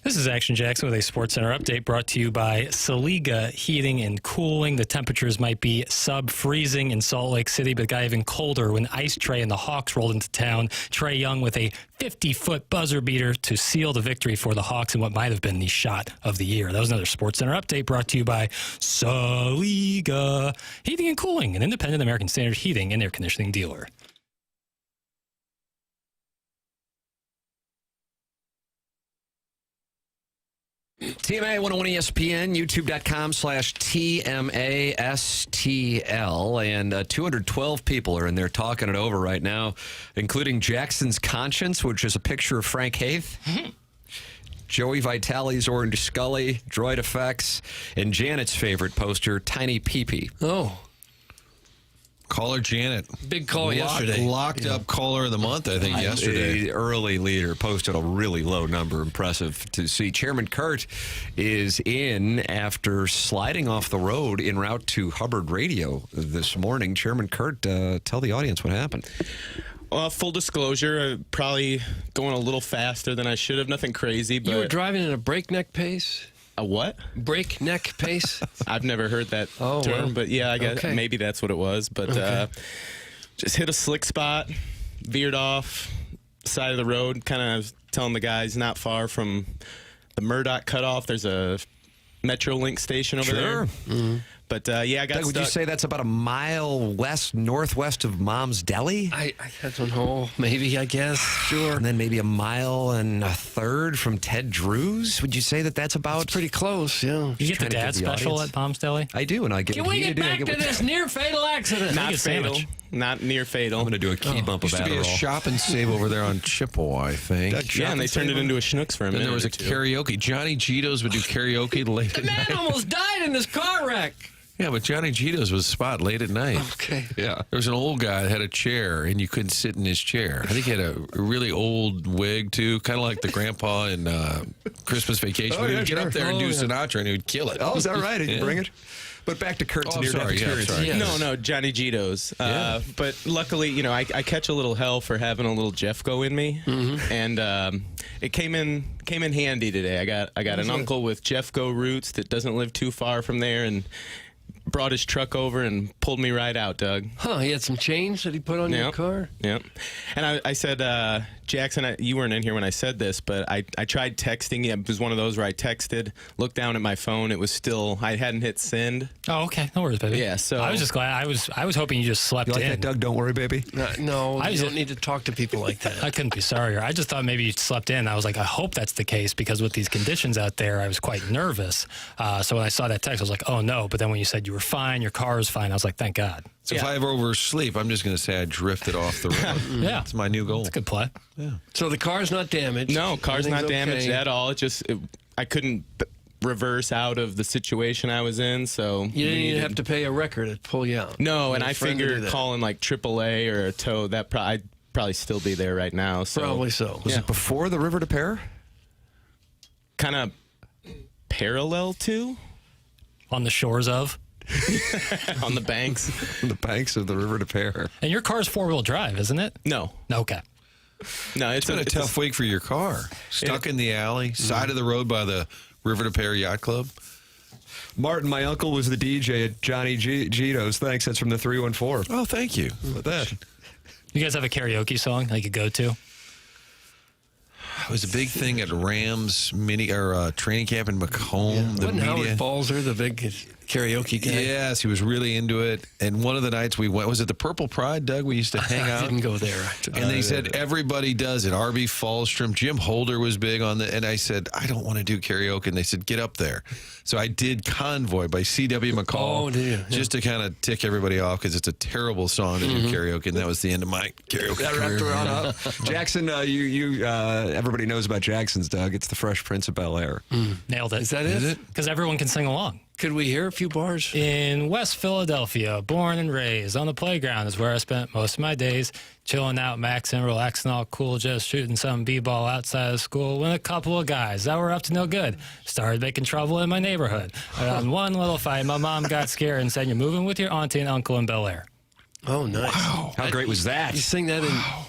This is Action Jackson with a SportsCenter update brought to you by Saliga Heating and Cooling. The temperatures might be sub-freezing in Salt Lake City, but it got even colder when Ice Trae and the Hawks rolled into town. Trae Young with a 50-foot buzzer beater to seal the victory for the Hawks in what might have been the shot of the year. That was another SportsCenter update brought to you by Saliga Heating and Cooling, an independent American Standard heating and air conditioning dealer. TMA 101 ESPN, youtube.com/TMASTL. And 212 people are in there talking it over right now, including Jackson's conscience, which is a picture of Frank Haith. Joey Vitale's Orange Scully, Droid Effects, and Janet's favorite poster, Tiny Pee-Pee. Oh. Caller Janet. Big call yesterday. Locked up caller of the month, I think, yesterday. The early leader posted a really low number. Impressive to see. Chairman Kurt is in after sliding off the road en route to Hubbard Radio this morning. Chairman Kurt, tell the audience what happened. Full disclosure, probably going a little faster than I should have. Nothing crazy, but... You were driving at a breakneck pace? A what? Breakneck pace? I've never heard that term, well. but yeah, I guess maybe that's what it was. But just hit a slick spot, veered off, side of the road, kind of telling the guys not far from the Murdoch cutoff. There's a Metrolink station over there. Mm-hmm. But yeah, I got Doug, would you say that's about a mile northwest of Mom's Deli? I don't know. Maybe, I guess. Sure. And then maybe a mile and a third from Ted Drew's? Would you say that's about? It's pretty close, yeah. You get the dad special at Mom's Deli? I do, and I get. Can we get back to this near fatal accident? Not fatal. Not near fatal. I'm going to do a key bump of Used to be a Adderall. Shop and Save over there on Chippewa, I think. Yeah, and they turned it into a Schnucks for a minute. Then there was a karaoke. Johnny Gito's would do karaoke late The at night. man almost died in this car wreck. Yeah, but Johnny Gito's was a spot late at night. Okay. Yeah. There was an old guy that had a chair, and you couldn't sit in his chair. I think he had a really old wig, too, kind of like the grandpa in Christmas Vacation. But he would get up there and do Sinatra, and he would kill it. Oh, is that right? Did you bring it? But back to Kurt's near-death experience. Yes. No, Johnny Gito's. But luckily, I catch a little hell for having a little Jeffco in me, and it came in handy today. I got an uncle with Jeffco roots that doesn't live too far from there, and brought his truck over and pulled me right out, Doug. Huh, he had some change that he put on your car? Yep. And I said, Jackson, you weren't in here when I said this, but I tried texting. It was one of those where I texted, looked down at my phone. It was still, I hadn't hit send. Oh, okay. No worries, baby. Yeah, so. I was just glad. I was hoping you just slept You like in. that, Doug? Don't worry, baby. No, you don't need to talk to people like that. I couldn't be sorrier. I just thought maybe you slept in. I was like, I hope that's the case, because with these conditions out there, I was quite nervous. So when I saw that text, I was like, oh, no. But then when you said you were fine, your car was fine, I was like, thank God. So if I ever oversleep, I'm just going to say I drifted off the road. Yeah. It's my new goal. That's a good play. Yeah. So the car's not damaged. No, car's not damaged okay. at all. It just, I couldn't reverse out of the situation I was in, so. You didn't even have to pay a wrecker to pull you out. No, and I friend to do figured that. calling like AAA or a tow, I'd probably still be there right now. So. Probably so. Was it before the river to Pear? Kind of parallel to? On the shores of? On the banks. On the banks of the river to Pear. And your car's four-wheel drive, isn't it? No. Okay. No, It's been a tough week for your car. Stuck in the alley, side of the road by the River to Pear Yacht Club. Martin, my uncle was the DJ at Johnny Gito's. Thanks. That's from the 314. Oh, thank you. With that. You guys have a karaoke song that you could go to? It was a big thing at Rams training camp in Macomb. Wasn't Howard Balzer the big karaoke guy? Yes, he was really into it. And one of the nights we went, was it the Purple Pride, Doug? We used to hang out. I didn't go there. And they said everybody does it. R.B. Fallstrom, Jim Holder was big on the. And I said, I don't want to do karaoke. And they said, get up there. So I did Convoy by C.W. McCall. Oh, did you? Just to kind of tick everybody off, because it's a terrible song to do karaoke. And that was the end of my karaoke That wrapped career. around up. Jackson, everybody knows about Jackson's, Doug. It's the Fresh Prince of Bel-Air. Nailed it. Is that it? Because everyone can sing along. Could we hear a few bars? In West Philadelphia, born and raised, on the playground is where I spent most of my days, chilling out, maxing, relaxing, all cool, just shooting some b-ball outside of school when a couple of guys that were up to no good started making trouble in my neighborhood. Around one little fight, my mom got scared and said, you're moving with your auntie and uncle in Bel-Air. Oh, nice. Wow. How great was that? You sing that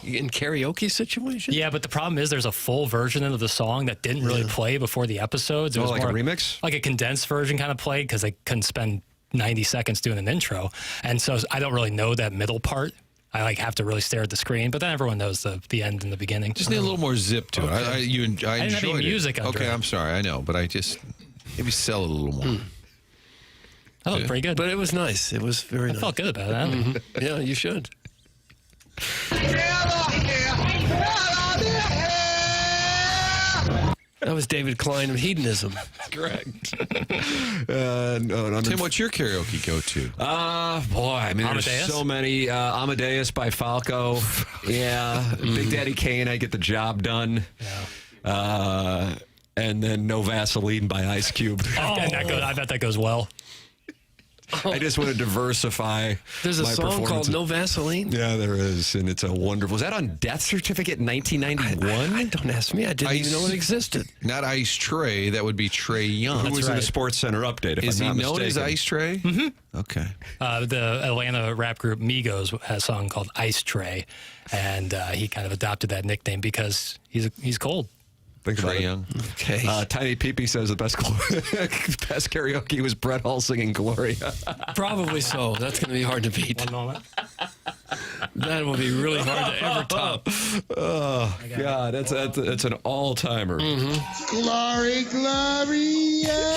in karaoke situation? Yeah, but the problem is there's a full version of the song that didn't really play before the episodes. It was like more a remix? Like a condensed version kind of played because they couldn't spend 90 seconds doing an intro. And so I don't really know that middle part. I have to really stare at the screen, but then everyone knows the end and the beginning. Just need a little more zip to it. I didn't have any enjoyed music it. under Okay, it. I'm sorry. I know, but I just maybe sell it a little more. That looked pretty good. But it was nice. It was very nice. I felt good about that. Mm-hmm. Yeah, you should. That was David Klein of Hedonism. Correct. Tim, what's your karaoke go-to? Boy, I mean, Amadeus? there's so many. Amadeus by Falco. Yeah. Big Daddy Kane, I Get the Job Done. Yeah. and then No Vaseline by Ice Cube. I bet that goes well. I just want to diversify. There's a my song called performances. No Vaseline? Yeah, there is, and it's a wonderful. Was that on Death Certificate in 1991? Don't ask me. I didn't even know it existed. Not Ice Trey. That would be Trey Young. Who was in the Sports Center update, if Is I'm he not known as mistaken. Ice Trey? Mm-hmm. Okay. The Atlanta rap group Migos has a song called Ice Tray, and he kind of adopted that nickname because he's cold. Think about Trey it. Young. Okay. Tiny Peepee says the best best karaoke was Brett Hull singing Gloria. Probably so. That's going to be hard to beat. One moment. That will be really hard to ever top. Oh, God. That's an all-timer. Glory, Gloria.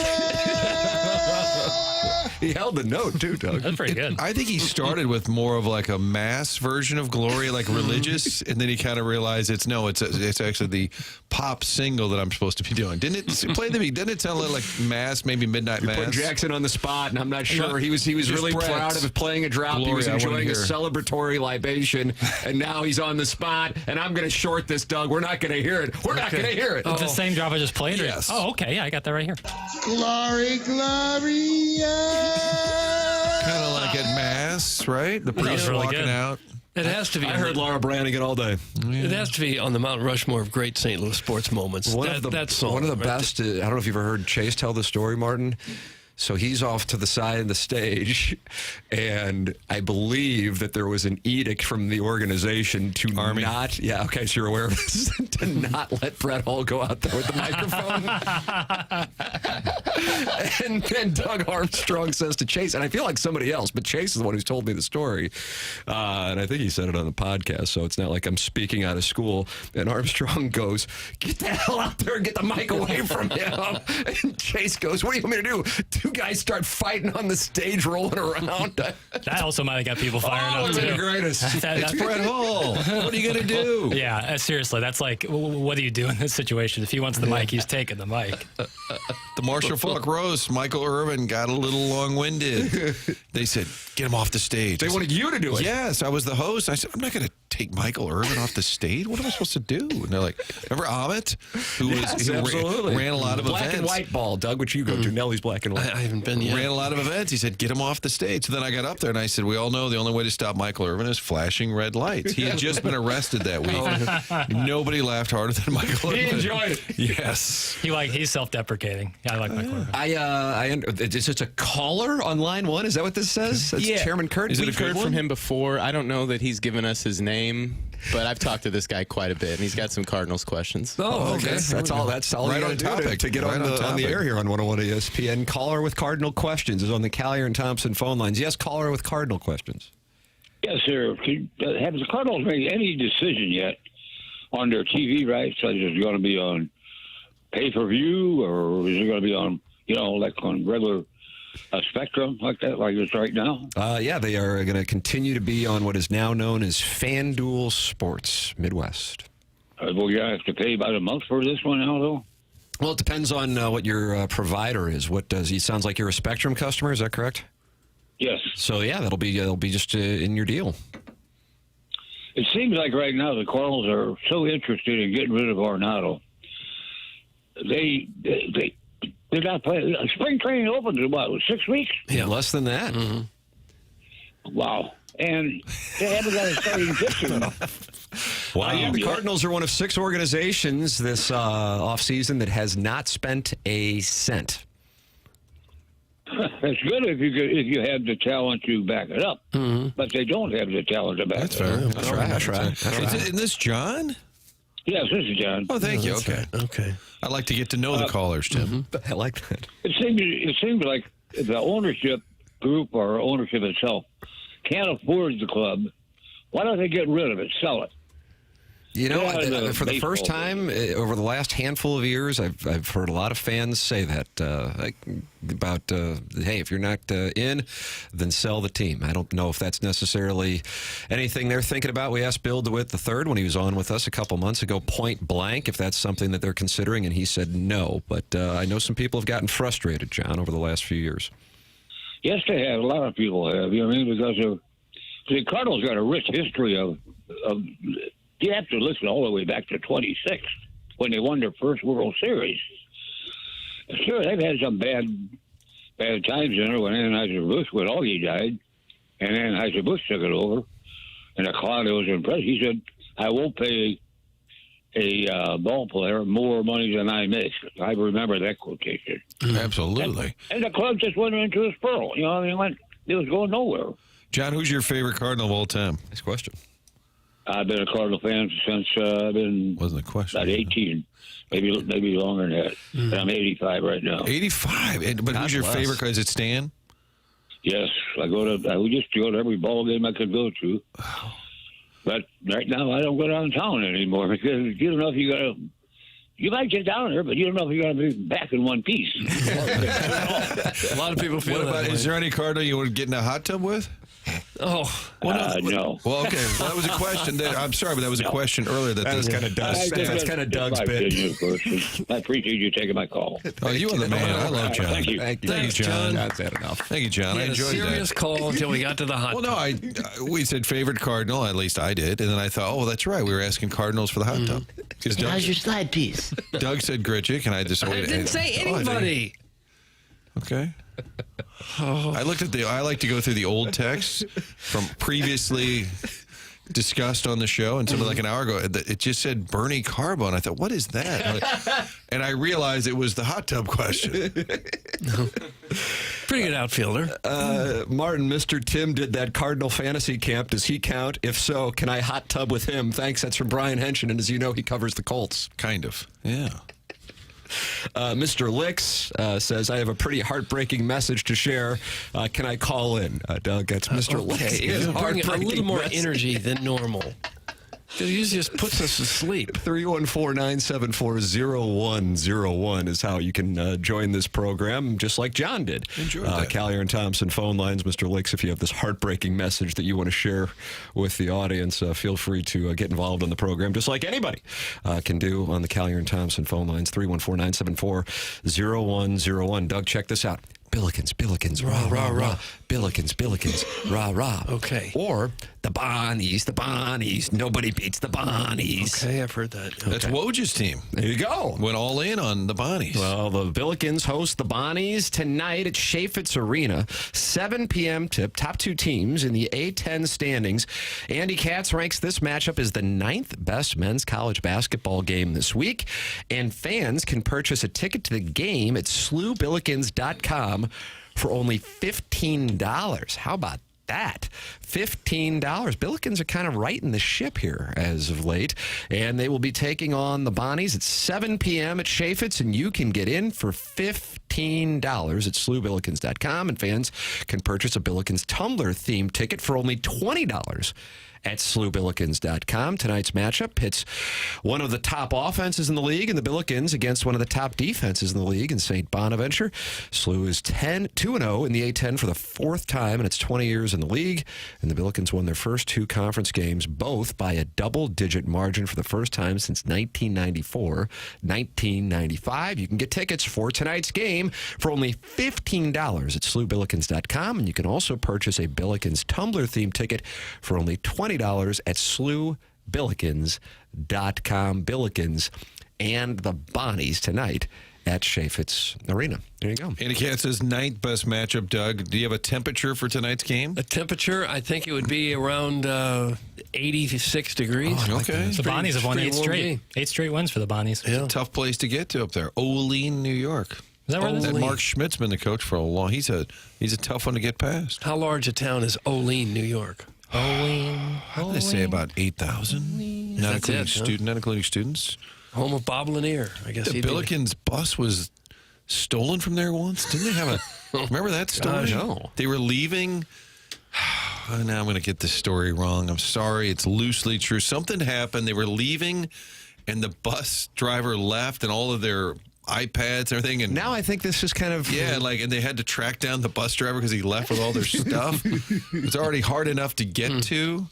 He held the note, too, Doug. That's pretty good. I think he started with more of like a mass version of Gloria, like religious, and then he kind of realized it's actually the pop single that I'm supposed to be doing. Didn't it play the beat? Didn't it sound like mass, maybe midnight You mass? put Jackson on the spot, and I'm not sure. He was really Brett. proud of playing a drop. Gloria, he was I wanna enjoying a hear. celebratory libation, and now he's on the spot, and I'm going to short this, Doug. We're not going to hear it. We're not going to hear it. The same drop I just played? Yes. Oh, okay. Yeah, I got that right here. Glory, Gloria. Kind of like at mass, right? The was priest really walking good. out. It has to be. I heard Laura Branigan all day. It has to be on the Mount Rushmore of great St. Louis sports moments. That song. One of the right best. I don't know if you've ever heard Chase tell the story, Martin. So he's off to the side of the stage, and I believe that there was an edict from the organization to not. Yeah, okay, so you're aware of this. To not let Brett Hull go out there with the microphone. And then Doug Armstrong says to Chase, and I feel like somebody else, but Chase is the one who's told me the story. And I think he said it on the podcast, so it's not like I'm speaking out of school. And Armstrong goes, "Get the hell out there and get the mic away from him." And Chase goes, "What do you want me to do? Two guys start fighting on the stage, rolling around." That also might have got people fired up, it's too. the greatest. It's Brett Hull. What are you going to do? Yeah, seriously, that's like, what do you do in this situation? If he wants the mic, he's taking the mic. The Marshall Falk roast, Michael Irvin got a little long-winded. They said, "Get him off the stage." They wanted you to do it. Yes, I was the host. I said, "I'm not going to take Michael Irvin off the stage. What am I supposed to do?" And they're like, "Remember Amit, who absolutely. ran a lot of black events, and white ball." Doug, which you go to? Nellie's black and white. I haven't been yet. ran a lot of events." He said, "Get him off the stage." So then I got up there and I said, "We all know the only way to stop Michael Irvin is flashing red lights." He had just been arrested that week. Nobody laughed harder than Michael Irvin. He enjoyed it. Yes. He's self-deprecating. Yeah, I like Michael Irvin. Is this a caller on line one? Is that what this says? That's Chairman Kurt. We've heard from him before. I don't know that he's given us his name, but I've talked to this guy quite a bit, and he's got some Cardinals questions. Oh, okay. That's all. That's all Right you on got to do topic. to get Right on on the topic. air here on 101 ESPN. Caller with Cardinal questions is on the Callier and Thompson phone lines. Yes, caller with Cardinal questions. Yes, sir. Have the Cardinals made any decision yet on their TV rights? Is it going to be on pay-per-view, or is it going to be on, like on regular Spectrum like that, like it's right now? Yeah, they are going to continue to be on what is now known as FanDuel Sports Midwest. Will you have to pay about a month for this one now, though? Well, it depends on what your provider is. What does he sounds like you're a Spectrum customer? Is that correct? Yes. So yeah, that'll be just in your deal. It seems like right now the Cardinals are so interested in getting rid of Arenado. They're not playing. Spring training opens in what, 6 weeks? Yeah, less than that. Mm-hmm. Wow. And they haven't got a starting pitcher. Wow. The Cardinals are one of 6 organizations this offseason that has not spent a cent. That's good if you have the talent to back it up, but they don't have the talent to back it up. That's right. That's right. Isn't this John? Yes, this is John. Oh, thank you. Okay. Right. Okay. I like to get to know the callers, Tim. I like that. It seems like the ownership group or ownership itself can't afford the club. Why don't they get rid of it, sell it? You know, for the first time over the last handful of years, I've heard a lot of fans say that about, hey, if you're not in, then sell the team. I don't know if that's necessarily anything they're thinking about. We asked Bill DeWitt III when he was on with us a couple months ago, point blank, if that's something that they're considering, and he said no. But I know some people have gotten frustrated, John, over the last few years. Yes, they have. A lot of people have. You know what I mean? Because the Cardinals got a rich history of you have to listen all the way back to 26 when they won their first World Series. Sure, they've had some bad times in there when Anheuser-Busch, when Augie died, and Anheuser-Busch took it over, and the Claudio was impressed. He said, I won't pay a ball player more money than I make. I remember that quotation. Absolutely. And the club just went into a spiral. You know, it was going nowhere. John, who's your favorite Cardinal of all time? Nice question. I've been a Cardinal fan since I've been wasn't a question about 18, maybe longer than that. And I'm 85 right now. 85, but who's your favorite? Is it Stan? Yes, we just go to every ball game I could go to. But right now I don't go downtown anymore because you don't know if you might get down there, but you don't know if you're going to be back in one piece. A lot of people feel that way. Is there any Cardinal you would get in a hot tub with? Oh, no. Well, okay. Well, that was a question. I'm sorry, but that was a question earlier. That was kind of Doug's. That's kind of Doug's bit. I appreciate you taking my call. Oh, you are the man. I love John. Thank you. Thank you, John. That's had enough. Thank you, John. I enjoyed that. A serious call until we got to the hot tub. Well, no, we said favorite Cardinal. At least I did, and then I thought, oh, that's right. We were asking Cardinals for the hot tub. How's your slide piece? Doug said Gritchick, and I just I didn't say anybody. Okay. I looked at I like to go through the old texts from previously discussed on the show, and something like an hour ago, it just said Bernie Carbone. I thought, what is that? And I realized it was the hot tub question. Pretty good outfielder. Martin, Mr. Tim did that Cardinal fantasy camp. Does he count? If so, can I hot tub with him? Thanks. That's from Brian Henshin, and as you know, he covers the Colts. Kind of. Yeah. Mr. Licks says, I have a pretty heartbreaking message to share. Can I call in? Doug, that's Mr. Licks. Bring a little more energy than normal. It usually just puts us to sleep. 314-974-0101 is how you can join this program, just like John did. Enjoyed that. Callier and Thompson phone lines. Mr. Licks, if you have this heartbreaking message that you want to share with the audience, feel free to get involved in the program, just like anybody can do on the Callier and Thompson phone lines. 314-974-0101. Doug, check this out. Billikens, rah, rah, rah. Billikens, rah, rah. Okay. Or the Bonnies. Nobody beats the Bonnies. Okay, I've heard that. That's Woj's team. There you go. Went all in on the Bonnies. Well, the Billikens host the Bonnies tonight at Chaffetz Arena. 7 p.m. tip. Top two teams in the A10 standings. Andy Katz ranks this matchup as the 9th best men's college basketball game this week. And fans can purchase a ticket to the game at slewbillikens.com for only $15. How about that? $15. Billikens are kind of righting the ship here as of late, and they will be taking on the Bonnies at 7 p.m. at Chaffetz, and you can get in for $15 at slewbillikens.com, and fans can purchase a Billikens Tumbler-themed ticket for only $20 at slewbillikens.com. Tonight's matchup pits one of the top offenses in the league in the Billikens against one of the top defenses in the league in St. Bonaventure. Slew is 2-0 in the A10 for the 4th time in its 20 years in the league, and the Billikens won their first 2 conference games, both by a double-digit margin for the first time since 1994, 1995. You can get tickets for tonight's game for only $15 at slewbillikens.com, and you can also purchase a Billikens Tumbler-themed ticket for only $20 at slewbillikens.com. Billikens and the Bonnies tonight at Chaffetz Arena. There you go. Andy Katz says 9th best matchup. Doug, do you have a temperature for tonight's game? A temperature, I think it would be around 86 degrees. Oh, okay. The Bonnies have won 8 straight. 8 straight wins for the Bonnies. It's a tough place to get to up there. Olean, New York. Is that where it is? That Mark Schmidt's been the coach for a long. He's a tough one to get past. How large a town is Olean, New York? How did they say about 8,000? Not including students. Home of Bob Lanier, I guess. The Billikens bus was stolen from there once. Didn't they have a? Remember that story? No. They were leaving. Now I'm going to get this story wrong. I'm sorry. It's loosely true. Something happened. They were leaving, and the bus driver left, and all of their iPads and everything. And now I think this is kind of... Yeah, and they had to track down the bus driver because he left with all their stuff. It's already hard enough to get to.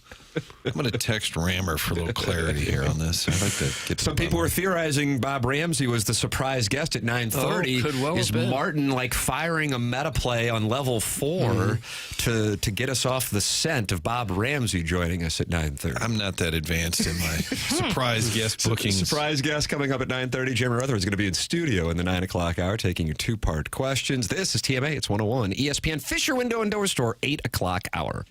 I'm going to text Rammer for a little clarity here on this. I'd like to get Some people were theorizing Bob Ramsey was the surprise guest at 9:30. could well Is have been. Martin like firing a meta play on level 4 to get us off the scent of Bob Ramsey joining us at 9:30? I'm not that advanced in my surprise guest bookings. Surprise guest coming up at 9:30. Jim Rutherford is going to be in studio in the 9 o'clock hour taking your 2-part questions. This is TMA. It's 101 ESPN Fisher Window and Door Store 8 o'clock hour.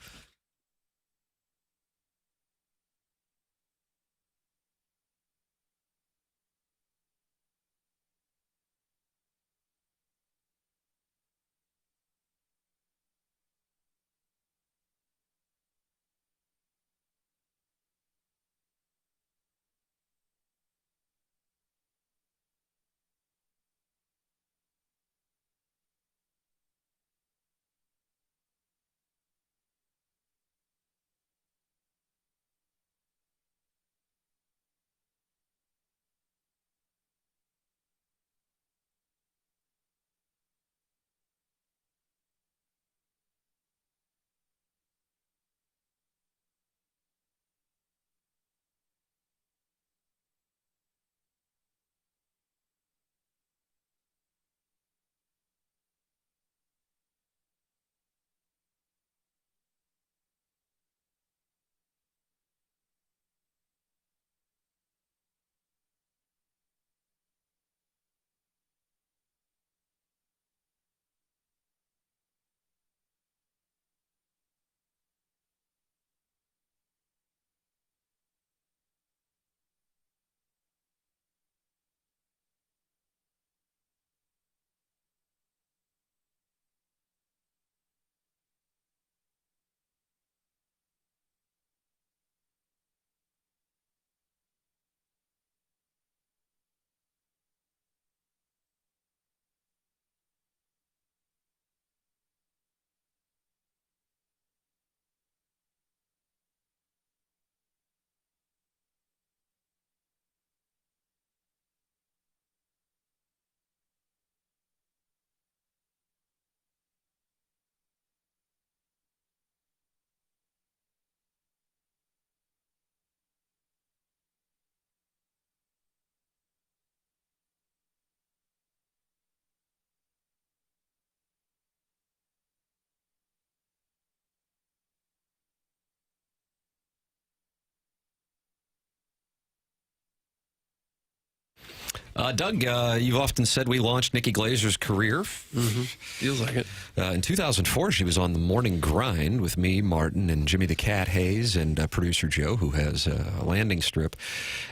Doug, you've often said we launched Nikki Glaser's career. Feels like it. In 2004, she was on the Morning Grind with me, Martin, and Jimmy the Cat Hayes, and producer Joe, who has a landing strip.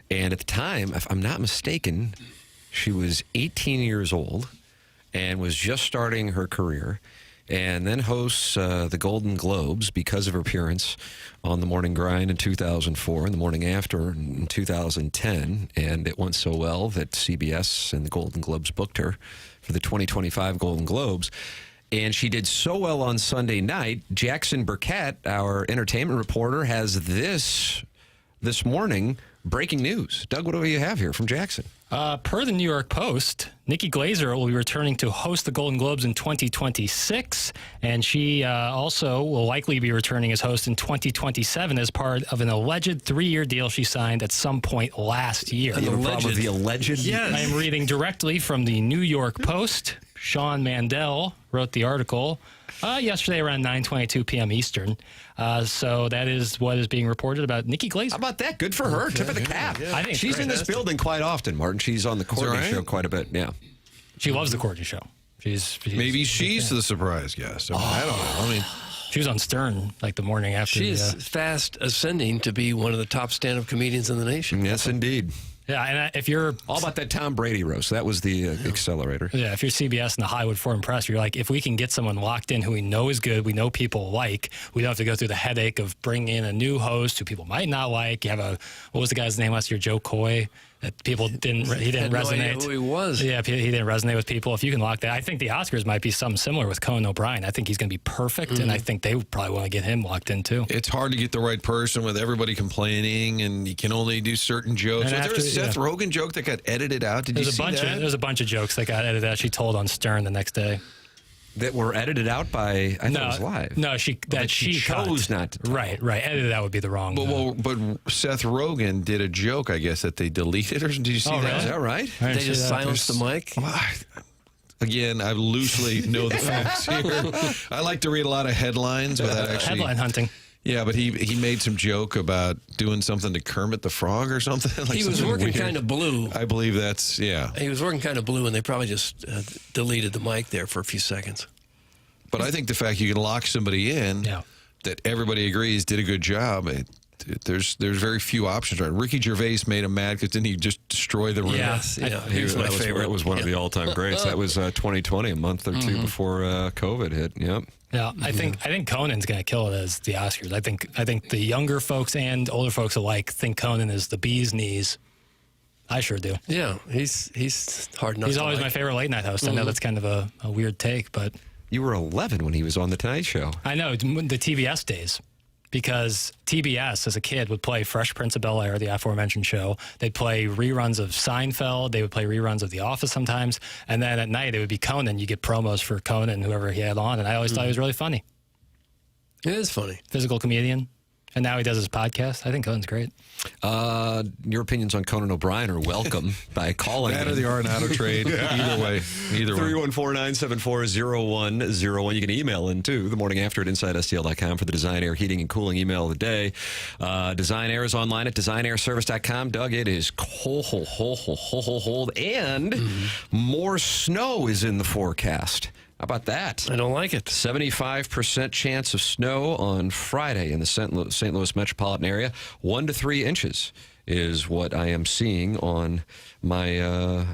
And at the time, if I'm not mistaken, she was 18 years old and was just starting her career, and then hosts the Golden Globes because of her appearance on the Morning Grind in 2004 and the Morning After in 2010. And it went so well that CBS and the Golden Globes booked her for the 2025 Golden Globes. And she did so well on Sunday night. Jackson Burkett, our entertainment reporter, has this morning breaking news. Doug, what do you have here from Jackson? Per the New York Post, Nikki Glaser will be returning to host the Golden Globes in 2026, and she also will likely be returning as host in 2027 as part of an alleged 3-year deal she signed at some point last year. You have a problem with the alleged? Yes. I am reading directly from the New York Post. Sean Mandel wrote the article yesterday around 9:22 p.m. Eastern. So that is what is being reported about Nikki Glaser. How about that? Good for her. Tip of the cap. I think she's in this building quite often, Martin. She's on the Courtney Show quite a bit. Yeah. She loves the Courtney Show. Maybe she's the surprise guest. I mean, I don't know. I mean, she was on Stern like the morning after. She is fast ascending to be one of the top stand-up comedians in the nation. Yes, indeed. Yeah, and if you're all about that Tom Brady roast, that was the accelerator. Yeah, if you're CBS and the Hollywood Foreign Press, you're like, if we can get someone locked in who we know is good, we know people like, we don't have to go through the headache of bringing in a new host who people might not like. You have what was the guy's name last year, Joe Coy? That people he didn't resonate. No idea who he was. Yeah, he didn't resonate with people. If you can lock that, I think the Oscars might be something similar with Conan O'Brien. I think he's going to be perfect, and I think they would probably want to get him locked in too. It's hard to get the right person with everybody complaining, and you can only do certain jokes. Was there a Seth Rogen joke that got edited out? Did you see that? There's a bunch of jokes that got edited out. She told on Stern the next day. that were edited out by, I thought it was live. No, she chose cut. not to tell. Right. Edited out would be the wrong. But Seth Rogen did a joke, I guess, that they deleted. Or did you see that? Really? Is that right? They just silenced the mic? Again, I loosely know the facts here. I like to read a lot of headlines without actually... Headline hunting. Yeah, but he made some joke about doing something to Kermit the Frog or something. He was working kind of blue. I believe that's, yeah. He was working kind of blue, and they probably just deleted the mic there for a few seconds. But I think the fact you can lock somebody in that everybody agrees did a good job, there's very few options. Right? Ricky Gervais made him mad because didn't he just destroy the room? Yes, he was my favorite. That was one of the all-time greats. That was 2020, a month or two before COVID hit. Yep. Yeah, I think Conan's going to kill it as the Oscars. I think the younger folks and older folks alike think Conan is the bee's knees. I sure do. Yeah, he's hard enough. He's always my favorite late night host. I know that's kind of a weird take, but you were 11 when he was on the Tonight Show. I know, the TBS days. Because TBS, as a kid, would play Fresh Prince of Bel-Air, the aforementioned show. They'd play reruns of Seinfeld. They would play reruns of The Office sometimes. And then at night, it would be Conan. You get promos for Conan, whoever he had on. And I always thought he was really funny. It is funny. Physical comedian. And now he does his podcast. I think Conan's great. Your opinions on Conan O'Brien are welcome by calling. That or the Arenado trade. Either way. 314-974-0101. You can email in, too, the morning after at InsideSTL.com for the Design Air Heating and Cooling email of the day. Design Air is online at designairservice.com. Doug, it is cold, and more snow is in the forecast. How about that? I don't like it. 75% chance of snow on Friday in the St. Louis metropolitan area. 1 to 3 inches is what I am seeing on my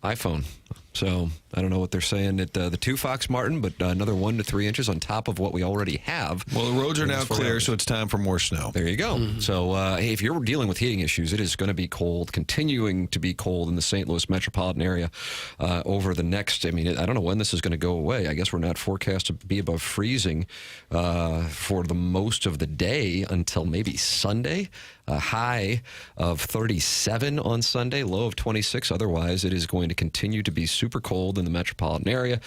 iPhone. So I don't know what they're saying at the 2 Fox Martin, but another 1 to 3 inches on top of what we already have. Well, the roads are now clear, so it's time for more snow. There you go. So, hey, if you're dealing with heating issues, it is going to be cold, continuing to be cold in the St. Louis metropolitan area over the next, I don't know when this is going to go away. I guess we're not forecast to be above freezing for the most of the day until maybe Sunday. A high of 37 on Sunday, low of 26. Otherwise, it is going to continue to be super cold in the metropolitan area.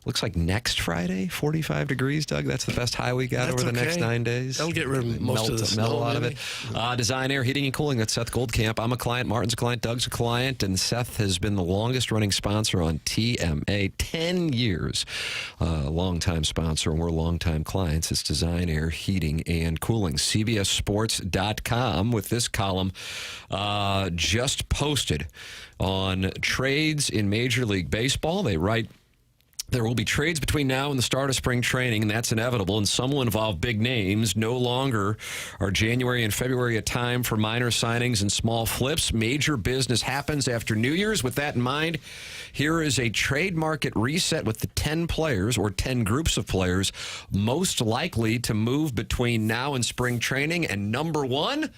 Looks like next Friday, 45 degrees, Doug. That's the best high we got over the next 9 days. That'll get rid of most of the snow. Melt a lot of it. Design Air Heating and Cooling. That's Seth Goldcamp. I'm a client. Martin's a client. Doug's a client. And Seth has been the longest-running sponsor on TMA. 10 years. Long-time sponsor, and we're long-time clients. It's Design Air Heating and Cooling. CBSSports.com. With this column just posted on trades in Major League Baseball. They write, there will be trades between now and the start of spring training, and that's inevitable, and some will involve big names. No longer are January and February a time for minor signings and small flips. Major business happens after New Year's. With that in mind, here is a trade market reset with the 10 players or 10 groups of players most likely to move between now and spring training. And number 1,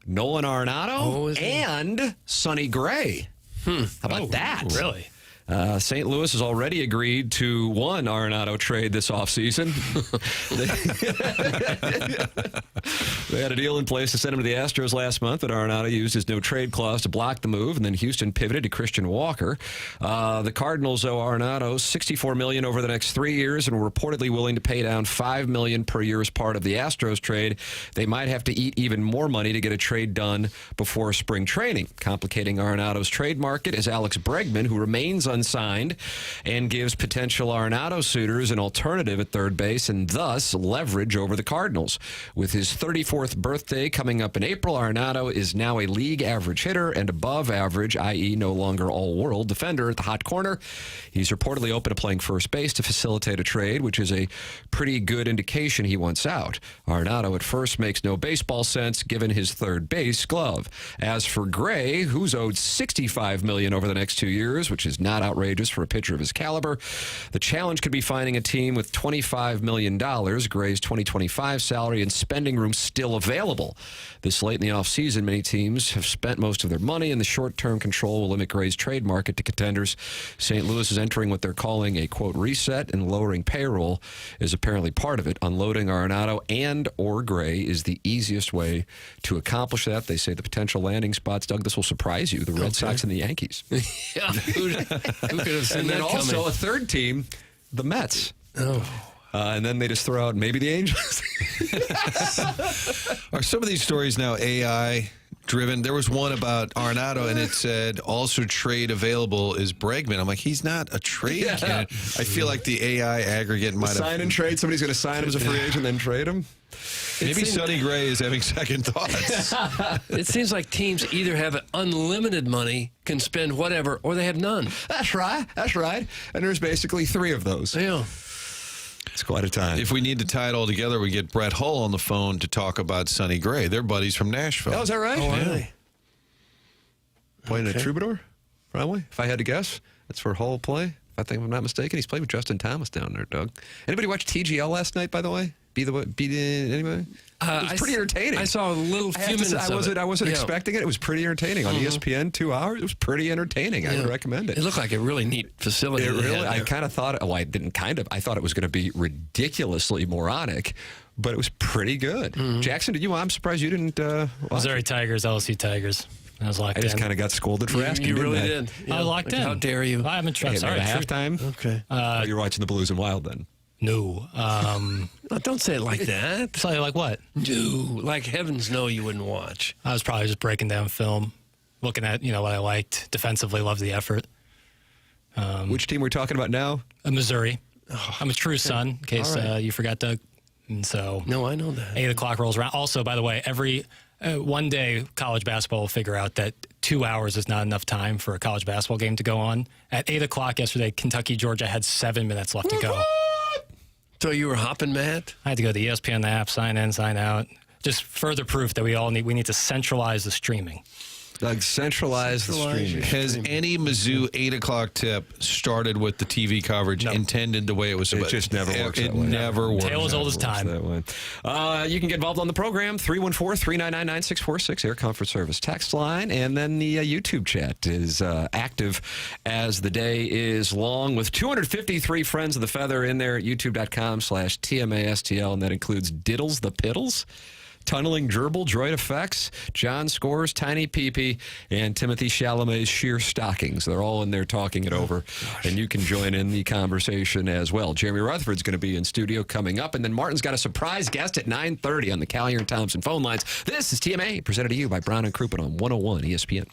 Nolan Arenado and Sonny Gray. How about that? Really? St. Louis has already agreed to one Arenado trade this offseason. They had a deal in place to send him to the Astros last month, but Arenado used his no-trade clause to block the move, and then Houston pivoted to Christian Walker. The Cardinals owe Arenado $64 million over the next 3 years and were reportedly willing to pay down $5 million per year as part of the Astros trade. They might have to eat even more money to get a trade done before spring training. Complicating Arenado's trade market is Alex Bregman, who remains unsigned and gives potential Arenado suitors an alternative at third base and thus leverage over the Cardinals. With his 34th birthday coming up in April, Arenado is now a league average hitter and above average, i.e. no longer all-world defender at the hot corner. He's reportedly open to playing first base to facilitate a trade, which is a pretty good indication he wants out. Arenado at first makes no baseball sense given his third base glove. As for Gray, who's owed $65 million over the next 2 years, which is not outrageous for a pitcher of his caliber, the challenge could be finding a team with $25 million, Gray's 2025 salary, and spending room still available. This late in the offseason, many teams have spent most of their money, and the short-term control will limit Gray's trade market to contenders. St. Louis is entering what they're calling a, quote, reset, and lowering payroll is apparently part of it. Unloading Arenado and or Gray is the easiest way to accomplish that. They say the potential landing spots, Doug, this will surprise you, the Red Sox and the Yankees. Yeah, who could have seen and then that also coming? a third team the Mets. Oh. And then they just throw out maybe the Angels. Are some of these stories now AI driven? There was one about Arenado, and it said also trade available is Bregman. I'm like, he's not a trade candidate. I feel like the AI aggregate might have sign and trade. Somebody's going to sign him as a free agent, then trade him. Maybe Sonny Gray is having second thoughts. It seems like teams either have unlimited money, can spend whatever, or they have none. That's right. And there's basically 3 of those. Yeah. It's quite a time. If we need to tie it all together, we get Brett Hull on the phone to talk about Sonny Gray. They're buddies from Nashville. Oh, is that right? Oh, yeah. really? Playing at Troubadour, probably. If I had to guess, that's where Hull play. If I'm not mistaken, he's played with Justin Thomas down there, Doug. Anybody watch TGL last night, by the way? Beat anybody? It was pretty entertaining. I saw a few minutes of it. I wasn't expecting it. It was pretty entertaining on ESPN. 2 hours. It was pretty entertaining. I would recommend it. It looked like a really neat facility. It really. I kind of thought. I didn't kind of. I thought it was going to be ridiculously moronic, but it was pretty good. Jackson, did you? I'm surprised you didn't. Missouri Tigers, LSU Tigers. I was locked in. I just kind of got scolded for asking. You really did. I was locked in. How dare you? I haven't tried. Sorry, halftime. Okay. You're watching the Blues and Wild then. No. Don't say it like that. Tell you like what? No. Like heavens no you wouldn't watch. I was probably just breaking down film, looking at, what I liked. Defensively, loved the effort. Which team we're talking about now? Missouri. I'm a true son, in case you forgot, Doug. And so. No, I know that. 8 o'clock rolls around. Also, by the way, one day college basketball will figure out that 2 hours is not enough time for a college basketball game to go on. At 8 o'clock yesterday, Kentucky, Georgia had 7 minutes left to go. So you were hopping, Matt? I had to go to the ESPN app, sign in, sign out. Just further proof that we need to centralize the streaming. Doug, centralize the streaming. Has any Mizzou 8 o'clock tip started with the TV coverage intended the way it was supposed to? It just never works that It way. never works. Tale as old as time. You can get involved on the program, 314-399-9646, Air Comfort Service text line, and then the YouTube chat is active as the day is long with 253 friends of the feather in there at youtube.com/TMASTL, and that includes Diddles the Piddles, Tunneling Gerbil, Droid Effects, John Scores, Tiny Peepee, and Timothy Chalamet's Sheer Stockings. They're all in there talking it over, and you can join in the conversation as well. Jeremy Rutherford's going to be in studio coming up, and then Martin's got a surprise guest at 9:30 on the Collier and Thompson phone lines. This is TMA, presented to you by Brown and Crouppen on 101 ESPN.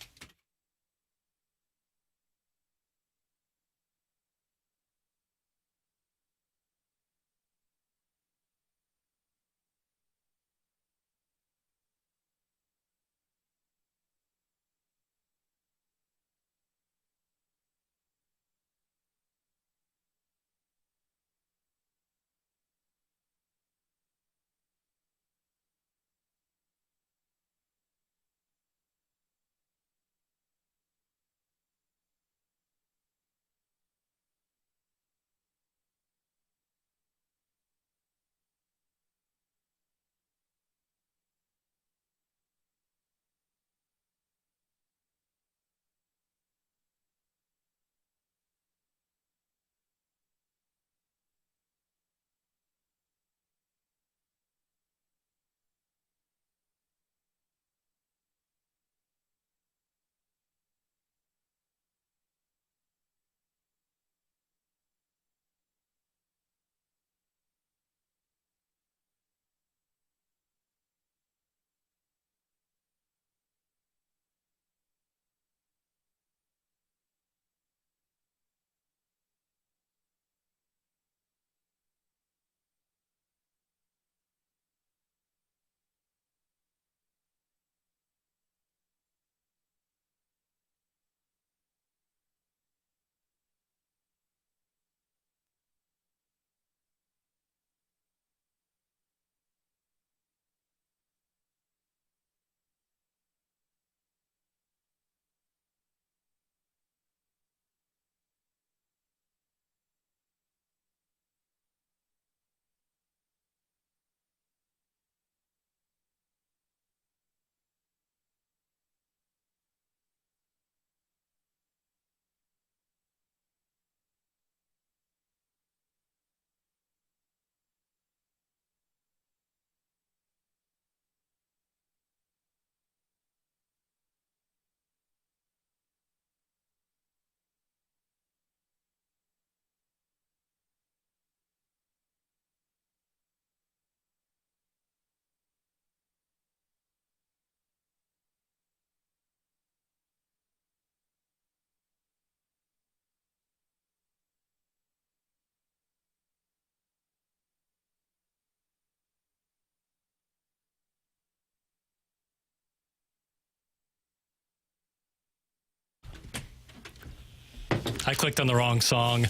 I clicked on the wrong song.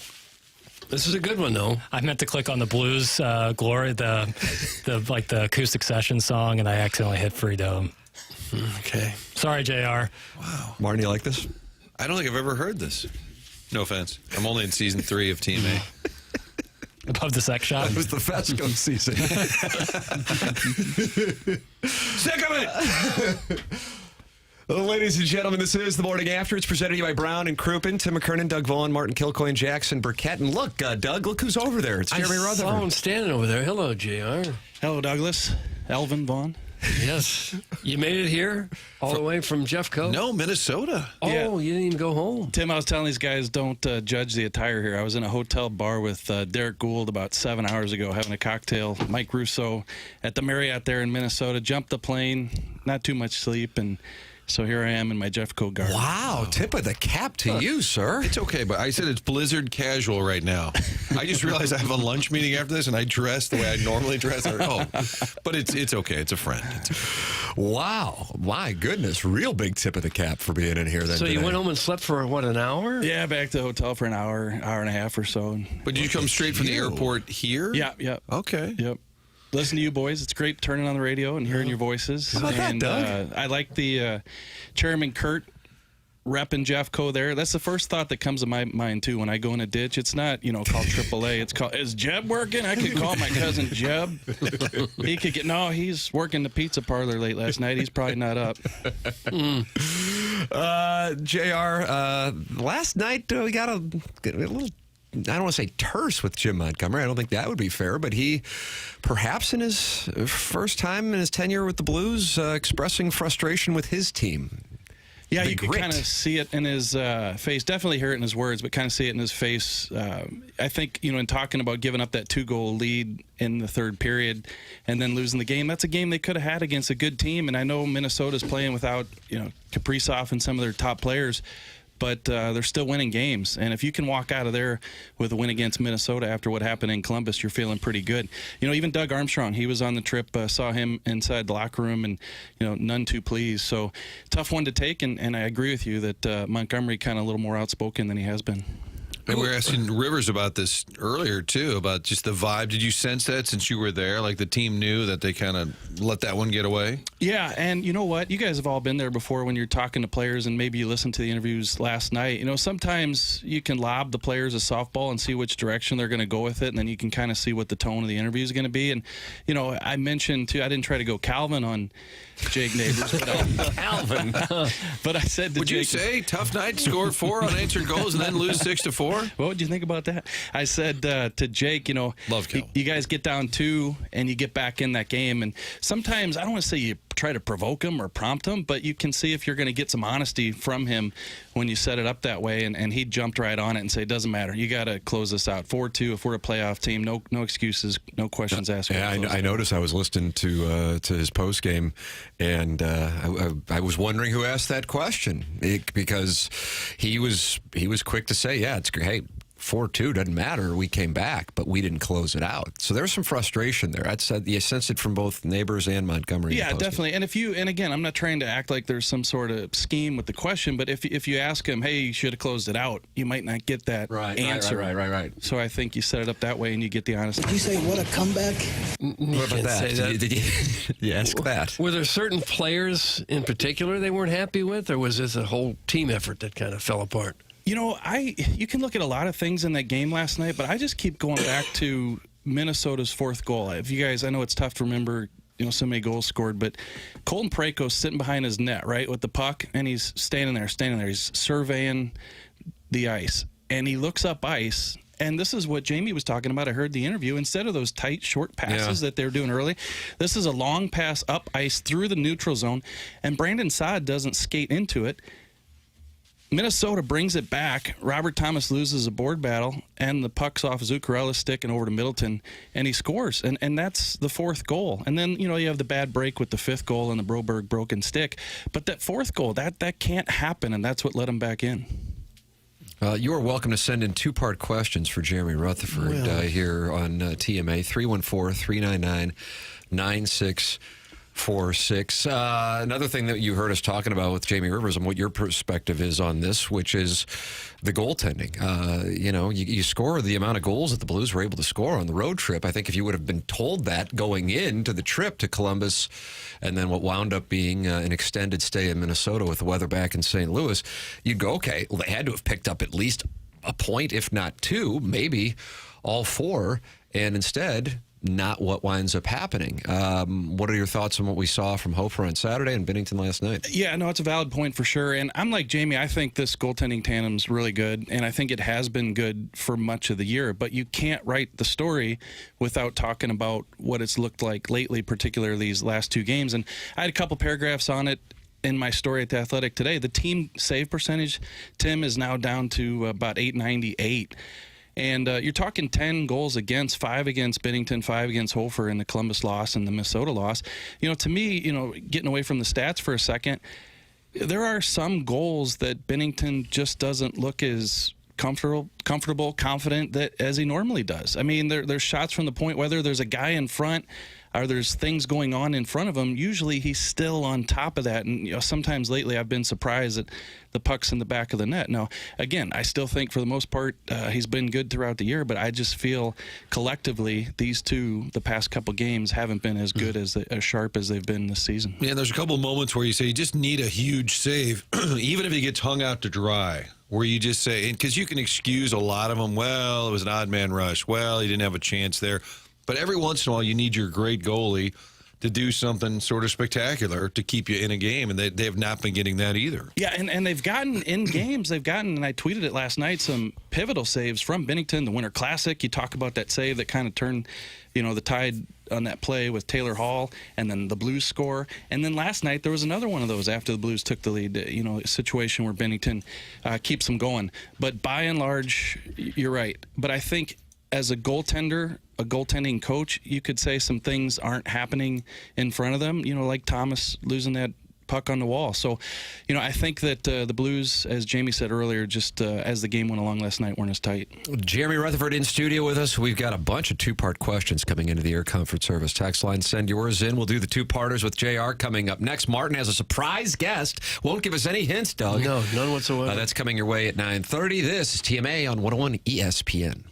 This is a good one, though. I meant to click on the Blues Glory, the acoustic session song, and I accidentally hit Freedom. Okay. Sorry, JR. Wow. Martin, you like this? I don't think I've ever heard this. No offense. I'm only in season 3 of TMA. Above the sex shop? That was the Fesco season. Sick of it! Well, ladies and gentlemen, this is The Morning After. It's presented to you by Brown and Crouppen, Tim McKernan, Doug Vaughn, Martin Kilcoyne, Jackson Burkett. And look, Doug, look who's over there. It's Jeremy Rutherford. I saw him standing over there. Hello, JR. Hello, Douglas. Elvin Vaughn. Yes. You made it here all the way from Jeffco? No, Minnesota. Oh, yeah. You didn't even go home. Tim, I was telling these guys, don't judge the attire here. I was in a hotel bar with Derek Gould about 7 hours ago having a cocktail. Mike Russo at the Marriott there in Minnesota. Jumped the plane, not too much sleep, and so here I am in my Jeffco garden. Wow, tip of the cap to you, sir. It's okay, but I said it's blizzard casual right now. I just realized I have a lunch meeting after this, and I dress the way I normally dress. But it's okay. It's a friend. Wow, my goodness, real big tip of the cap for being in here. Then so you went home and slept for, what, an hour? Yeah, back to the hotel for an hour and a half or so. But did you come straight from the airport here? Yeah. Okay. Yep. Listen to you boys. It's great turning on the radio and hearing your voices. How about that, Doug? I like the Chairman Kurt repping Jeffco there. That's the first thought that comes to my mind, too, when I go in a ditch. It's not, called AAA. It's called, is Jeb working? I could call my cousin Jeb. He could get, no, he's working the pizza parlor late last night. He's probably not up. JR, last night we got a little, I don't want to say terse with Jim Montgomery. I don't think that would be fair, but he, perhaps in his first time in his tenure with the Blues, expressing frustration with his team. Yeah, you can kind of see it in his face. Definitely hear it in his words, but kind of see it in his face. I think, in talking about giving up that 2-goal lead in the third period and then losing the game, that's a game they could have had against a good team. And I know Minnesota's playing without, Kaprizov and some of their top players, but they're still winning games. And if you can walk out of there with a win against Minnesota after what happened in Columbus, you're feeling pretty good. Even Doug Armstrong, he was on the trip, saw him inside the locker room, and, none too pleased. So tough one to take, and I agree with you that Montgomery kind of a little more outspoken than he has been. And we were asking Rivers about this earlier, too, about just the vibe. Did you sense that since you were there? Like the team knew that they kind of let that one get away? Yeah, and you know what? You guys have all been there before when you're talking to players, and maybe you listened to the interviews last night. Sometimes you can lob the players a softball and see which direction they're going to go with it, and then you can kind of see what the tone of the interview is going to be. And, I mentioned, too, I didn't try to go Calvin on Jake Neighbors. But Calvin. But I said to Would Jake, you say tough night, score 4 unanswered goals, and then lose 6-4? What would you think about that? I said to Jake, love Cal. You guys get down 2 and you get back in that game. And sometimes, I don't want to say you try to provoke him or prompt him, but you can see if you're going to get some honesty from him when you set it up that way. And he jumped right on it and said, it doesn't matter. You got to close this out. 4-2, if we're a playoff team, no excuses, no questions asked. Yeah, I noticed. I was listening to his post game, and I was wondering who asked that question because he was quick to say, yeah, it's great. Hey, 4-2 doesn't matter. We came back, but we didn't close it out. So there's some frustration there. I'd said you sensed it from both Neighbors and Montgomery. Yeah, definitely. And again, I'm not trying to act like there's some sort of scheme with the question, but if you ask him, hey, you should have closed it out, you might not get that answer. Right. So I think you set it up that way and you get the honesty. Did you say what a comeback? What about that? Did you ask that? Were there certain players in particular they weren't happy with, or was this a whole team effort that kind of fell apart? You can look at a lot of things in that game last night, but I just keep going back to Minnesota's 4th goal. If you guys, I know it's tough to remember, so many goals scored, but Colton Parayko's sitting behind his net, right, with the puck, and he's standing there. He's surveying the ice, and he looks up ice. And this is what Jamie was talking about. I heard the interview. Instead of those tight, short passes that they were doing early, this is a long pass up ice through the neutral zone, and Brandon Saad doesn't skate into it. Minnesota brings it back. Robert Thomas loses a board battle, and the puck's off Zuccarella's stick and over to Middleton, and he scores. And that's the 4th goal. And then, you have the bad break with the 5th goal and the Broberg broken stick. But that 4th goal, that can't happen, and that's what let him back in. You are welcome to send in 2-part questions for Jeremy Rutherford here on TMA, 314-399-9600. 4-6. Another thing that you heard us talking about with Jamie Rivers and what your perspective is on this, which is the goaltending. You score the amount of goals that the Blues were able to score on the road trip. I think if you would have been told that going into the trip to Columbus and then what wound up being an extended stay in Minnesota with the weather back in St. Louis, you'd go, okay, well, they had to have picked up at least a point, if not two, maybe all four, and instead not what winds up happening. What are your thoughts on what we saw from Hofer on Saturday and Binnington last night? Yeah, no, it's a valid point for sure. And I'm like Jamie, I think this goaltending tandem's really good, and I think it has been good for much of the year. But you can't write the story without talking about what it's looked like lately, particularly these last two games. And I had a couple paragraphs on it in my story at The Athletic today. The team save percentage, Tim, is now down to about .898. And you're talking 10 goals against, 5 against Binnington, 5 against Hofer in the Columbus loss and the Minnesota loss. To me, getting away from the stats for a second, there are some goals that Binnington just doesn't look as comfortable, confident that as he normally does. I mean, there's shots from the point, whether there's a guy in front or there's things going on in front of him, usually he's still on top of that. And sometimes lately I've been surprised that the puck's in the back of the net. Now, again, I still think for the most part he's been good throughout the year, but I just feel collectively these two, the past couple games, haven't been as good as sharp as they've been this season. Yeah, there's a couple of moments where you say you just need a huge save, even if he gets hung out to dry, where you just say, because you can excuse a lot of them, well, it was an odd man rush, well, he didn't have a chance there. But every once in a while, you need your great goalie to do something sort of spectacular to keep you in a game, and they have not been getting that either. Yeah, and they've gotten in games, and I tweeted it last night, some pivotal saves from Binnington, the Winter Classic. You talk about that save that kind of turned, the tide on that play with Taylor Hall, and then the Blues score. And then last night, there was another one of those after the Blues took the lead, a situation where Binnington keeps them going. But by and large, you're right. But I think as a goaltending coach, you could say some things aren't happening in front of them, like Thomas losing that puck on the wall. So, I think that the Blues, as Jamie said earlier, just as the game went along last night, weren't as tight. Jeremy Rutherford in studio with us. We've got a bunch of two-part questions coming into the Air Comfort Service text line. Send yours in. We'll do the two-parters with JR coming up next. Martin has a surprise guest. Won't give us any hints, Doug. No, none whatsoever. That's coming your way at 9:30. This is TMA on 101 ESPN.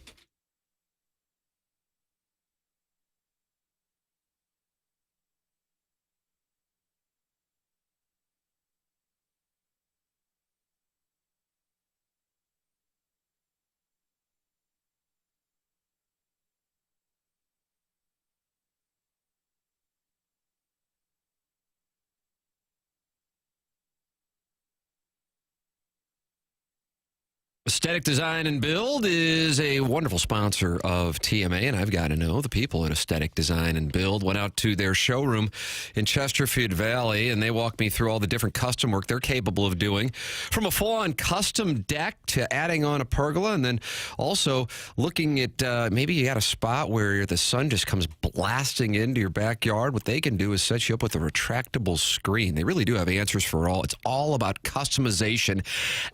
Aesthetic Design and Build is a wonderful sponsor of TMA, and I've got to know the people at Aesthetic Design and Build went out to their showroom in Chesterfield Valley, and they walked me through all the different custom work they're capable of doing, from a full-on custom deck to adding on a pergola, and then also looking at maybe you got a spot where the sun just comes blasting into your backyard. What they can do is set you up with a retractable screen. They really do have answers for all. It's all about customization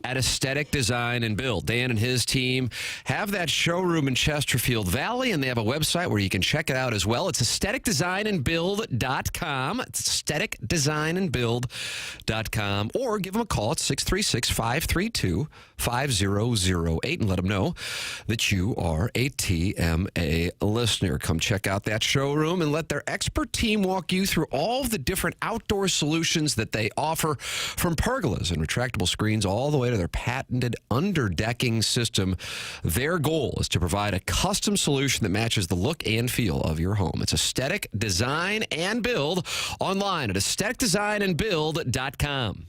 at Aesthetic Design and Build. Dan and his team have that showroom in Chesterfield Valley, and they have a website where you can check it out as well. It's aestheticdesignandbuild.com. It's aestheticdesignandbuild.com, or give them a call at 636-532-5008 and let them know that you are a TMA listener. Come check out that showroom and let their expert team walk you through all of the different outdoor solutions that they offer, from pergolas and retractable screens all the way to their patented underdecking system. Their goal is to provide a custom solution that matches the look and feel of your home. It's Aesthetic Design and Build, online at aestheticdesignandbuild.com.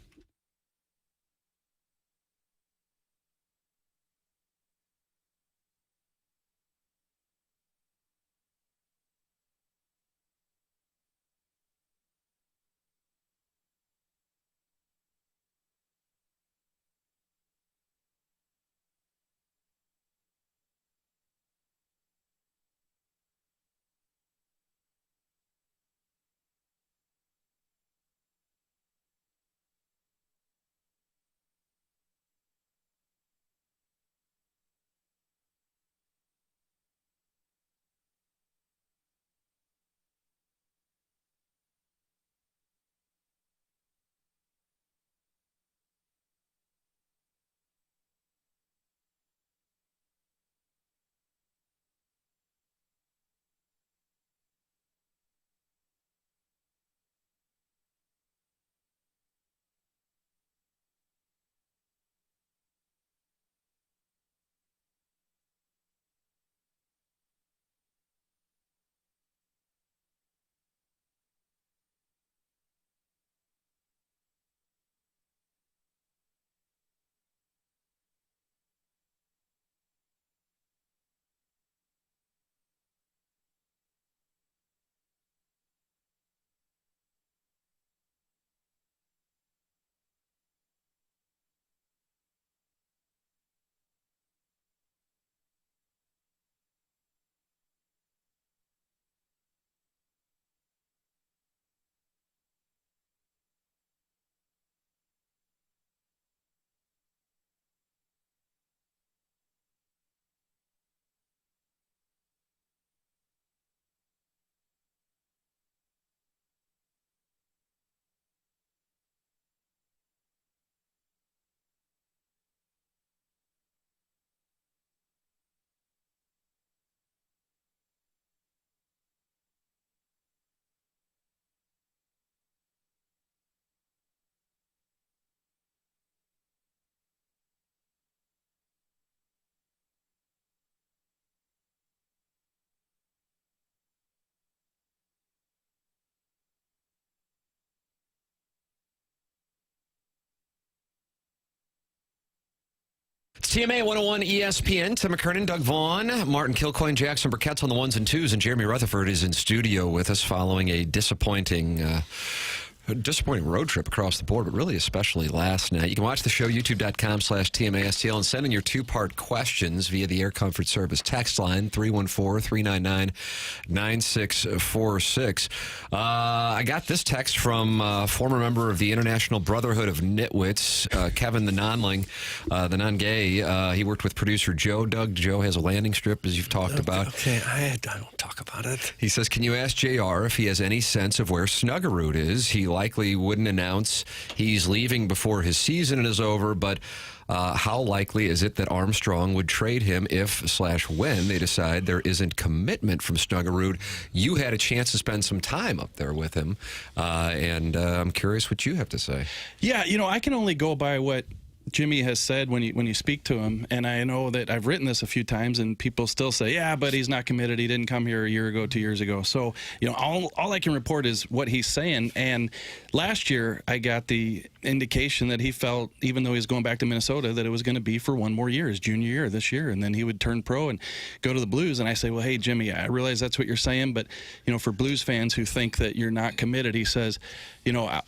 It's TMA 101 ESPN. Tim McKernan, Doug Vaughn, Martin Kilcoyne, Jackson Burkett on the ones and twos, and Jeremy Rutherford is in studio with us following a disappointing road trip across the board, but really especially last night. You can watch the show, youtube.com/TMASTL, and send in your two-part questions via the Air Comfort Service text line, 314-399-9646. I got this text from a former member of the International Brotherhood of Nitwits, Kevin the Non-Ling, the non-gay. He worked with producer Joe. Doug, Joe has a landing strip, as you've talked about. Okay, I don't talk about it. He says, can you ask JR if he has any sense of where Snuggerud is? He likely wouldn't announce he's leaving before his season is over, but how likely is it that Armstrong would trade him if/when they decide there isn't commitment from Snuggerud? You had a chance to spend some time up there with him, and I'm curious what you have to say. Yeah, I can only go by what Jimmy has said when you speak to him, and I know that I've written this a few times, and people still say, yeah, but he's not committed. He didn't come here a year ago, 2 years ago. So, all I can report is what he's saying. And last year, I got the indication that he felt, even though he's going back to Minnesota, that it was going to be for one more year, his junior year this year, and then he would turn pro and go to the Blues. And I say, well, hey, Jimmy, I realize that's what you're saying, but, for Blues fans who think that you're not committed, he says,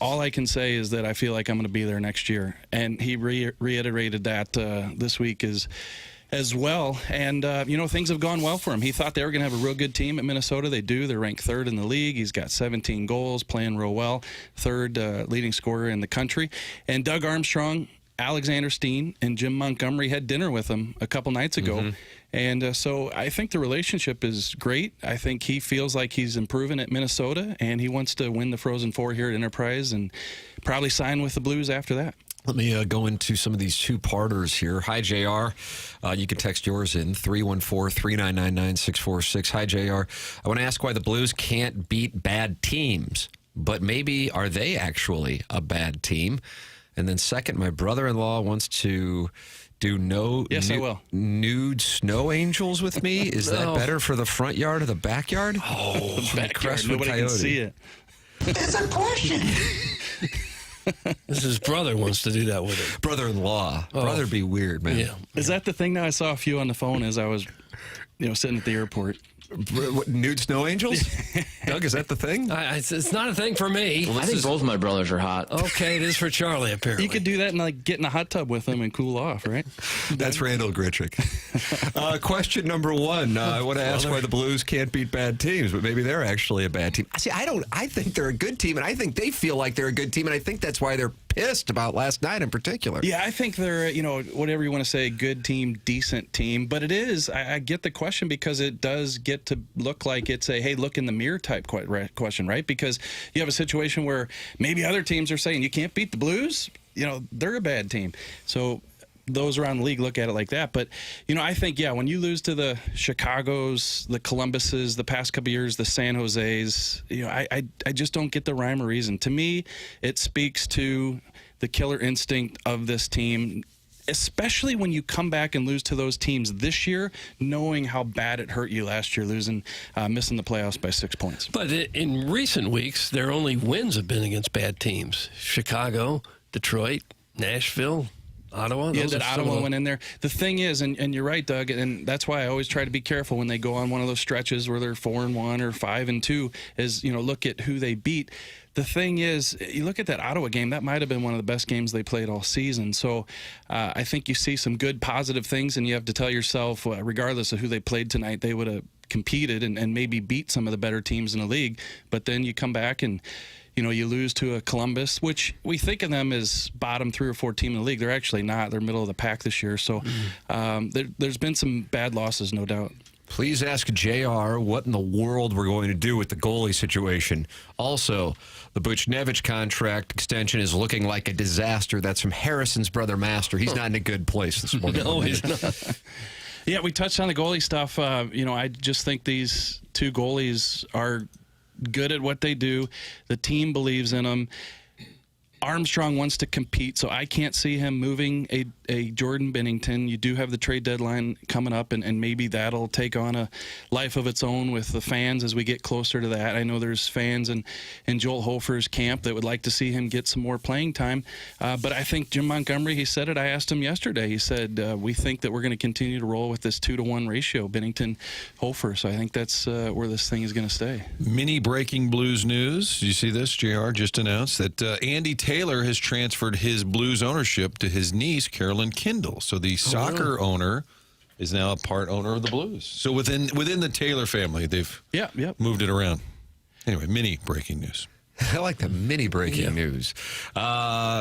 all I can say is that I feel like I'm going to be there next year. And he reiterated that this week as well. And, things have gone well for him. He thought they were going to have a real good team at Minnesota. They do. They're ranked third in the league. He's got 17 goals, playing real well, third leading scorer in the country. And Doug Armstrong, Alexander Steen, and Jim Montgomery had dinner with him a couple nights ago. Mm-hmm. And so I think the relationship is great. I think he feels like he's improving at Minnesota, and he wants to win the Frozen Four here at Enterprise and probably sign with the Blues after that. Let me go into some of these two-parters here. Hi, JR. You can text yours in, 314-399-9646. Hi, JR. I want to ask why the Blues can't beat bad teams, but maybe are they actually a bad team? And then second, my brother-in-law wants to do nude snow angels with me. Is that better for the front yard or the backyard? Oh, the backyard. Nobody can see it. It's a question. This is brother wants to do that with it. Brother-in-law. Oh. Brother'd be weird, man. Yeah. Is that the thing now? I saw a few on the phone as I was, sitting at the airport. What, nude snow angels? Doug, is that the thing? It's not a thing for me. Well, I think both my brothers are hot. Okay, it is for Charlie, apparently. You could do that and get in a hot tub with them and cool off, right? That's Randall Gritchick. Question number one. I want to ask why the Blues can't beat bad teams, but maybe they're actually a bad team. See, I think they're a good team, and I think they feel like they're a good team, and I think that's why they're pissed about last night in particular. Yeah, I think they're, whatever you want to say, good team, decent team. But it is, I get the question because it does get to look like it's a, hey, look in the mirror type question, right? Because you have a situation where maybe other teams are saying, you can't beat the Blues. They're a bad team. So those around the league look at it like that. But, I think, when you lose to the Chicagos, the Columbuses, the past couple years, the San Jose's, I just don't get the rhyme or reason. To me, it speaks to the killer instinct of this team, especially when you come back and lose to those teams this year, knowing how bad it hurt you last year, missing the playoffs by 6 points. But in recent weeks, their only wins have been against bad teams. Chicago, Detroit, Nashville, Ottawa. Yeah, that Ottawa went in there. The thing is, and you're right, Doug, and that's why I always try to be careful when they go on one of those stretches where they're 4-1 or 5-2, is, look at who they beat. The thing is, you look at that Ottawa game, that might have been one of the best games they played all season. So I think you see some good positive things, and you have to tell yourself, regardless of who they played tonight, they would have competed and maybe beat some of the better teams in the league. But then you come back and you lose to a Columbus, which we think of them as bottom 3 or 4 team in the league. They're actually not. They're middle of the pack this year. So there's been some bad losses, no doubt. Please ask JR what in the world we're going to do with the goalie situation. Also, the Buchnevich contract extension is looking like a disaster. That's from Harrison's brother Master. He's not in a good place this morning. No, he's not. Yeah, we touched on the goalie stuff. I just think these two goalies are good at what they do. The team believes in them. Armstrong wants to compete, so I can't see him moving a Jordan Binnington. You do have the trade deadline coming up, and maybe that'll take on a life of its own with the fans as we get closer to that. I know there's fans in Joel Hofer's camp that would like to see him get some more playing time. But I think Jim Montgomery, he said it. I asked him yesterday. He said, we think that we're going to continue to roll with this 2-to-1 ratio, Binnington-Hofer. So I think that's where this thing is going to stay. Mini breaking Blues news. Did you see this? JR just announced that Andy Taylor has transferred his Blues ownership to his niece, Carolyn Kindle. So the soccer owner is now a part owner of the Blues. So within the Taylor family, they've moved it around. Anyway, mini breaking news. I like the mini breaking news. The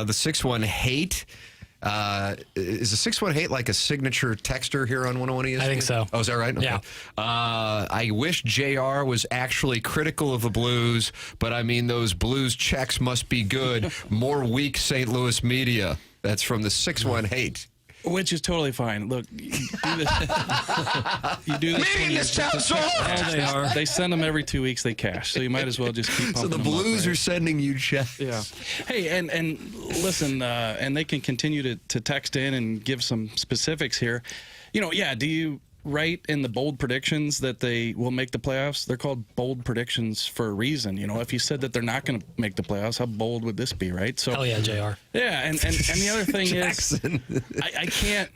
6-1 hate. Is the 6-1 hate like a signature texter here on 101 ESPN? I think so. Oh, is that right? Okay. Yeah. I wish JR was actually critical of the Blues, but I mean, those Blues checks must be good. More weak St. Louis media. That's from the 6-1 hate. Which is totally fine. Look, you do this. You do this. Meeting is they are. They send them every 2 weeks. They cash, so you might as well just keep. So the Blues are sending you checks. Yeah. Hey, and listen, and they can continue to text in and give some specifics here. Do you write in the bold predictions that they will make the playoffs? They're called bold predictions for a reason. If you said that they're not going to make the playoffs, how bold would this be, right? So, hell yeah, JR. Yeah, and the other thing is, I can't,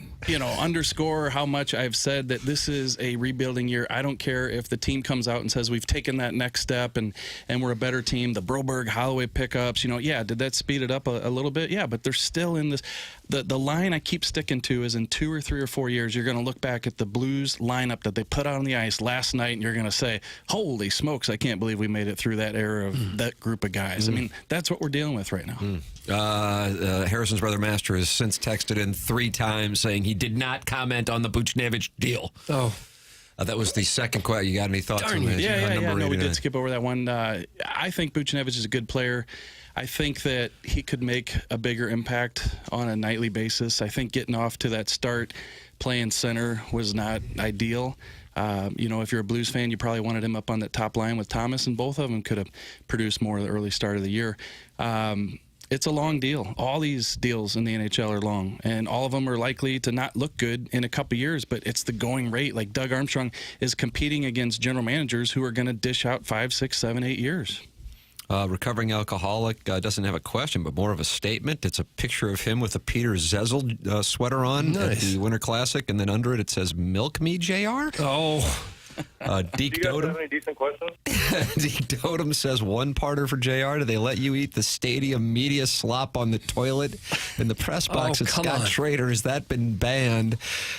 underscore how much I've said that this is a rebuilding year. I don't care if the team comes out and says we've taken that next step and we're a better team. The Broberg, Holloway pickups, did that speed it up a little bit? Yeah, but they're still in this. The line I keep sticking to is in 2 or 3 or 4 years, you're going to look back at the Blues lineup that they put out on the ice last night, and you're going to say, holy smokes, I can't believe we made it through that era of that group of guys. I mean, that's what we're dealing with right now. Harrison's brother Master has since texted in 3 times saying he did not comment on the Buchnevich deal. Oh. That was the second question. You got any thoughts on that? No, we did skip over that one. I think Buchnevich is a good player. I think that he could make a bigger impact on a nightly basis. I think getting off to that start playing center was not ideal. If you're a Blues fan, you probably wanted him up on that top line with Thomas, and both of them could have produced more at the early start of the year. It's a long deal. All these deals in the NHL are long, and all of them are likely to not look good in a couple years, but it's the going rate. Like Doug Armstrong is competing against general managers who are going to dish out 5, 6, 7, 8 years. Recovering alcoholic doesn't have a question, but more of a statement. It's a picture of him with a Peter Zezel sweater on at the Winter Classic, and then under it says "Milk Me, JR." Oh. Deke Do you guys Dotem. have any decent questions? Deke Dotem says, one-parter for JR. Do they let you eat the stadium media slop on the toilet in the press box at Scott Schrader? Has that been banned?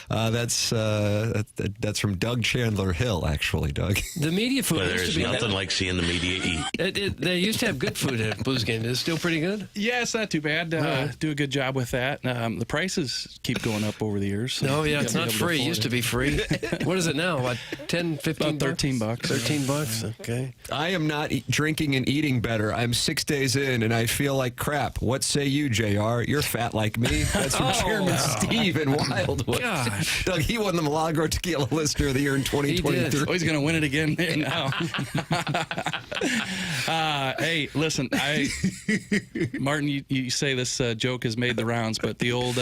That's from Doug Chandler Hill, actually, Doug. The media food Well, used there's to be nothing like seeing the media eat. They used to have good food at Blues games. Is it still pretty good? Yeah, it's not too bad. Do a good job with that. The prices keep going up over the years. No, it's not free. It used to be free. What is it now? What, 10, 15 About $13. $13, okay. I am not drinking and eating better. I'm 6 days in, and I feel like crap. What say you, JR? You're fat like me. That's from Chairman Steve in Wildwood. Gosh. Doug, he won the Milagro Tequila Listener of the Year in 2023. Oh, he's going to win it again now. Hey, listen, Martin, you say this joke has made the rounds, but the old...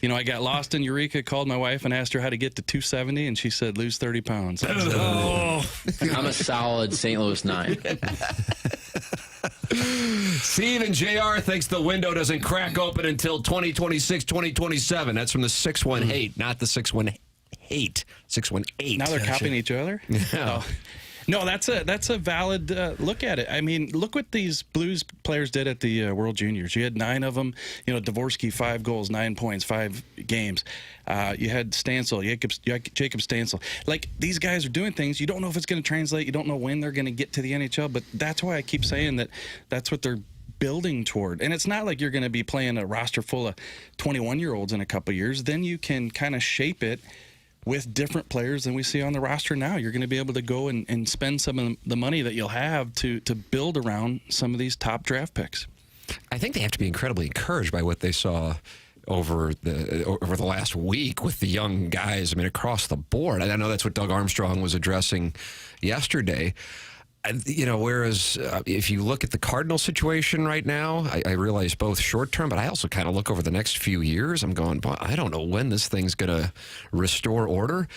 I got lost in Eureka, called my wife and asked her how to get to 270, and she said, lose 30 pounds. I'm a solid St. Louis 9. Steve and JR thinks the window doesn't crack open until 2026, 2027. That's from the 6-1 hate, not the 6-1 hate. 6-1-8. Now they're copying each other? Yeah. No, that's a valid look at it. I mean, look what these Blues players did at the World Juniors. You had 9 of them. Dvorsky, 5 goals, 9 points, 5 games. You had Stansel, Jacob Stansel. Like, these guys are doing things. You don't know if it's going to translate. You don't know when they're going to get to the NHL. But that's why I keep saying that's what they're building toward. And it's not like you're going to be playing a roster full of 21-year-olds in a couple years. Then you can kind of shape it with different players than we see on the roster now. You're going to be able to go and spend some of the money that you'll have to build around some of these top draft picks. I think they have to be incredibly encouraged by what they saw over the last week with the young guys. I mean, across the board. I know that's what Doug Armstrong was addressing yesterday. Whereas if you look at the Cardinal situation right now, I realize both short term, but I also kind of look over the next few years. I'm going, I don't know when this thing's going to restore order.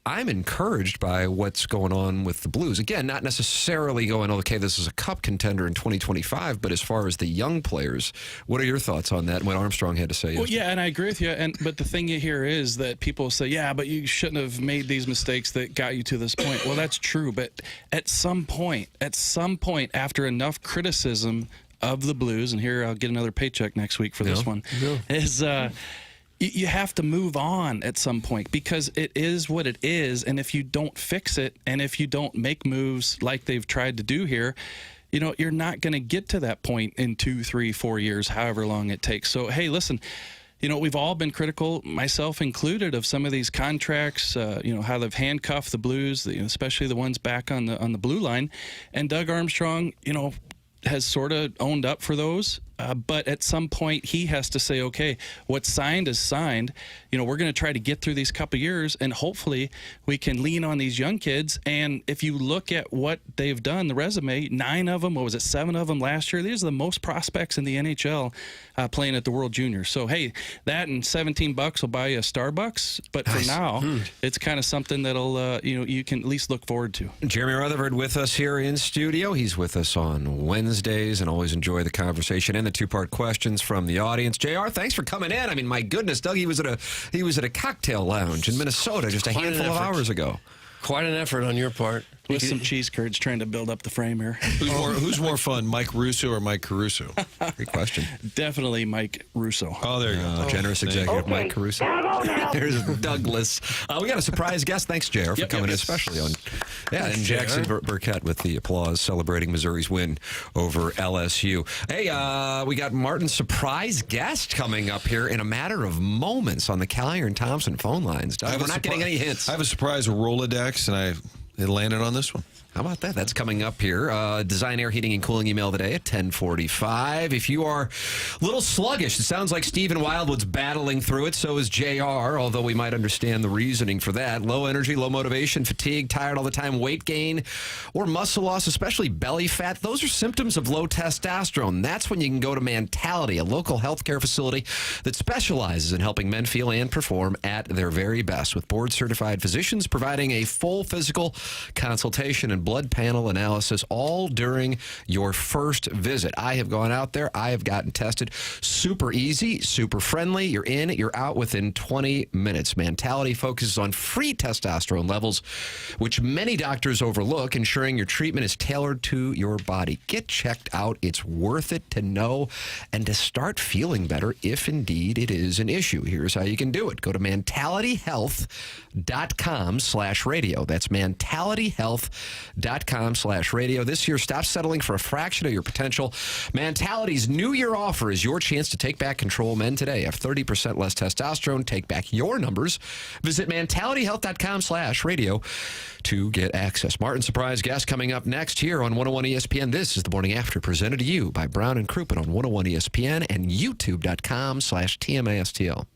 I'm encouraged by what's going on with the Blues. Again, not necessarily going, okay, this is a cup contender in 2025, but as far as the young players, what are your thoughts on that and what Armstrong had to say? Well, yeah, and I agree with you. But the thing here is that people say, yeah, but you shouldn't have made these mistakes that got you to this point. Well, that's true. But at some point, after enough criticism of the Blues, and here I'll get another paycheck next week for this one, is you have to move on at some point because it is what it is. And if you don't fix it and if you don't make moves like they've tried to do here, you're not going to get to that point in 2, 3, 4 years, however long it takes. So, hey, listen, we've all been critical, myself included, of some of these contracts, how they've handcuffed the Blues, especially the ones back on the blue line. And Doug Armstrong, has sort of owned up for those. But at some point, he has to say, okay, what's signed is signed. We're going to try to get through these couple years, and hopefully we can lean on these young kids. And if you look at what they've done, the resume, 9 of them, 7 of them last year, these are the most prospects in the NHL playing at the World Juniors. So, hey, that and $17 will buy you a Starbucks. But for now, it's kind of something that'll, you can at least look forward to. Jeremy Rutherford with us here in studio. He's with us on Wednesdays and always enjoy the conversation and the 2-part questions from the audience. JR, thanks for coming in. I mean, my goodness, Doug, he was at a cocktail lounge in Minnesota just a handful of hours ago. Quite an effort on your part. With some cheese curds trying to build up the frame here. Who's more fun, Mike Russo or Mike Caruso? Great question. Definitely Mike Russo. Oh, there you go. Generous executive Mike Caruso. There's Douglas. We got a surprise guest. Thanks, JR, for coming in, especially on. Yeah, and Jackson Burkett with the applause celebrating Missouri's win over LSU. Hey, we got Martin's surprise guest coming up here in a matter of moments on the Callier and Thompson phone lines. We're not getting any hints. I have a surprise Rolodex, and it landed on this one. How about that? That's coming up here. Design Air Heating and Cooling email today at 10:45. If you are a little sluggish, it sounds like Stephen Wildwood's battling through it. So is JR, although we might understand the reasoning for that. Low energy, low motivation, fatigue, tired all the time, weight gain, or muscle loss, especially belly fat. Those are symptoms of low testosterone. That's when you can go to Mentality, a local healthcare facility that specializes in helping men feel and perform at their very best, with board-certified physicians providing a full physical consultation and blood panel analysis all during your first visit. I have gone out there. I have gotten tested. Super easy, super friendly. You're in, you're out within 20 minutes. Mentality focuses on free testosterone levels, which many doctors overlook, ensuring your treatment is tailored to your body. Get checked out. It's worth it to know and to start feeling better if indeed it is an issue. Here's how you can do it. Go to mentalityhealth.com/radio. That's mentalityhealth.com/radio. This year, stop settling for a fraction of your potential. Mentality's New Year offer is your chance to take back control. Men today have 30% less testosterone. Take back your numbers. Visit mentalityhealth.com/radio to get access. Martin surprise guest coming up next here on 101 ESPN. This is the Morning After, presented to you by Brown and Crouppen on 101 ESPN and youtube.com/TMASTL.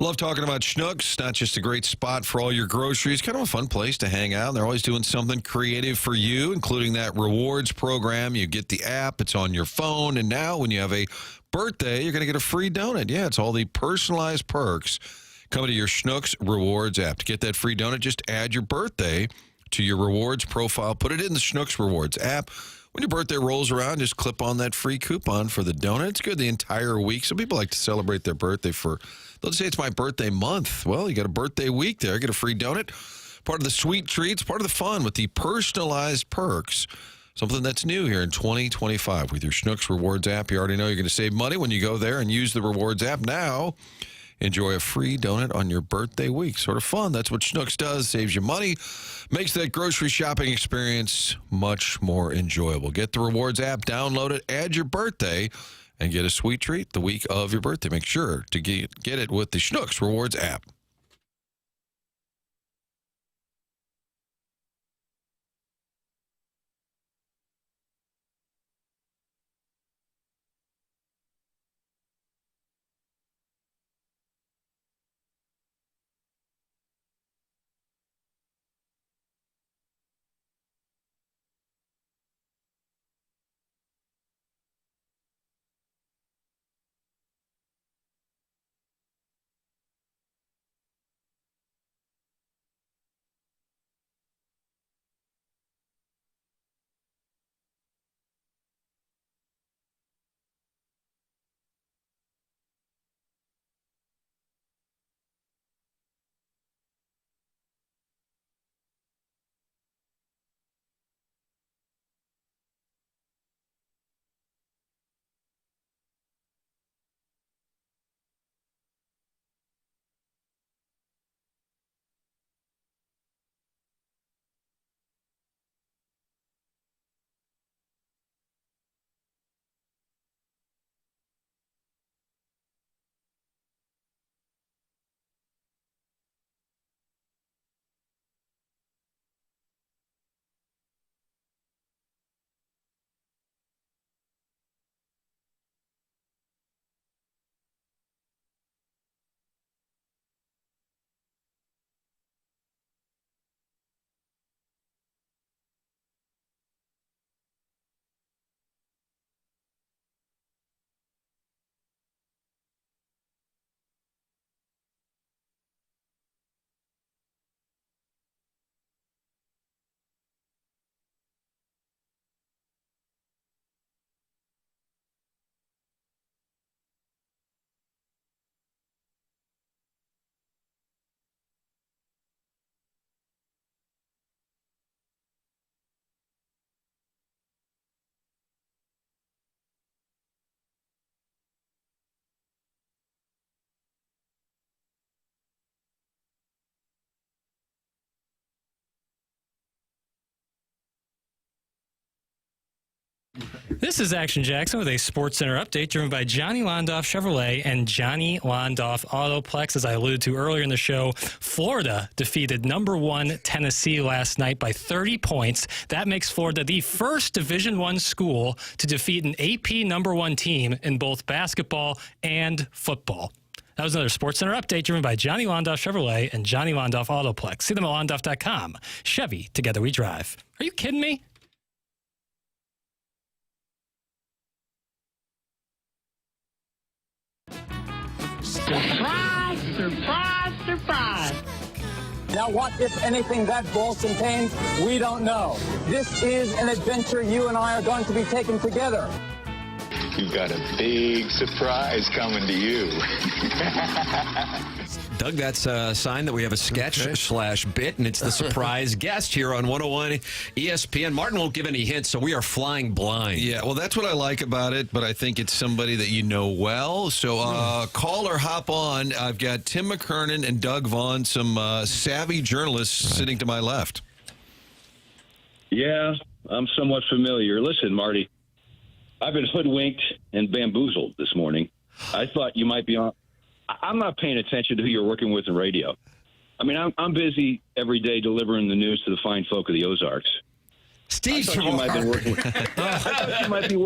Love talking about Schnucks. Not just a great spot for all your groceries, kind of a fun place to hang out. They're always doing something creative for you, including that rewards program. You get the app, it's on your phone, and now when you have a birthday, you're going to get a free donut. Yeah, it's all the personalized perks coming to your Schnucks Rewards app. To get that free donut, just add your birthday to your rewards profile. Put it in the Schnucks Rewards app. When your birthday rolls around, just clip on that free coupon for the donut. It's good the entire week. Some people like to celebrate their birthday they'll say it's my birthday month. Well, you got a birthday week there. Get a free donut. Part of the sweet treats, part of the fun with the personalized perks. Something that's new here in 2025 with your Schnucks Rewards app. You already know you're going to save money when you go there and use the Rewards app. Now, enjoy a free donut on your birthday week. Sort of fun. That's what Schnucks does. Saves you money. Makes that grocery shopping experience much more enjoyable. Get the Rewards app, download it, add your birthday, and get a sweet treat the week of your birthday. Make sure to get it with the Schnucks Rewards app. This is Action Jackson with a Sports Center update driven by Johnny Londoff Chevrolet and Johnny Londoff Autoplex. As I alluded to earlier in the show, Florida defeated number 1 Tennessee last night by 30 points. That makes Florida the first Division I school to defeat an AP number 1 team in both basketball and football. That was another Sports Center update driven by Johnny Londoff Chevrolet and Johnny Londoff Autoplex. See them at londoff.com. Chevy, together we drive. Are you kidding me? Surprise, surprise, surprise. Now what, if anything, that ball contains, we don't know. This is an adventure you and I are going to be taking together. You've got a big surprise coming to you. Doug, that's a sign that we have a sketch/bit, and it's the surprise guest here on 101 ESPN. Martin won't give any hints, so we are flying blind. Yeah, well, that's what I like about it, but I think it's somebody that you know well. So call or hop on. I've got Tim McKernan and Doug Vaughn, some savvy journalists sitting to my left. Yeah, I'm somewhat familiar. Listen, Marty, I've been hoodwinked and bamboozled this morning. I thought you might be on. I'm not paying attention to who you're working with in radio. I mean, I'm busy every day delivering the news to the fine folk of the Ozarks. Steve, I thought you might be working. I thought you might be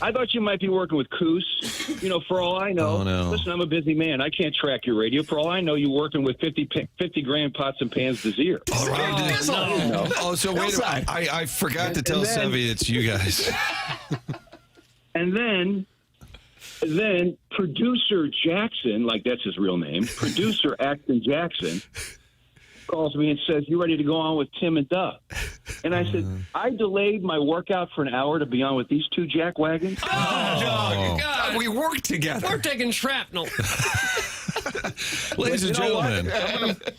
I thought you might be working with Coos. You know, for all I know. Oh, no. Listen, I'm a busy man. I can't track your radio. For all I know, you're working with 50 grand pots and pans Desir. Oh, no. Oh, so wait a minute. I forgot to tell Sevy it's you guys. And then producer Jackson, like that's his real name, producer Axton Jackson, calls me and says, "You ready to go on with Tim and Doug?" And I said, "I delayed my workout for an hour to be on with these two jackwagons." Oh, God. We worked together. We're taking shrapnel. Ladies and gentlemen,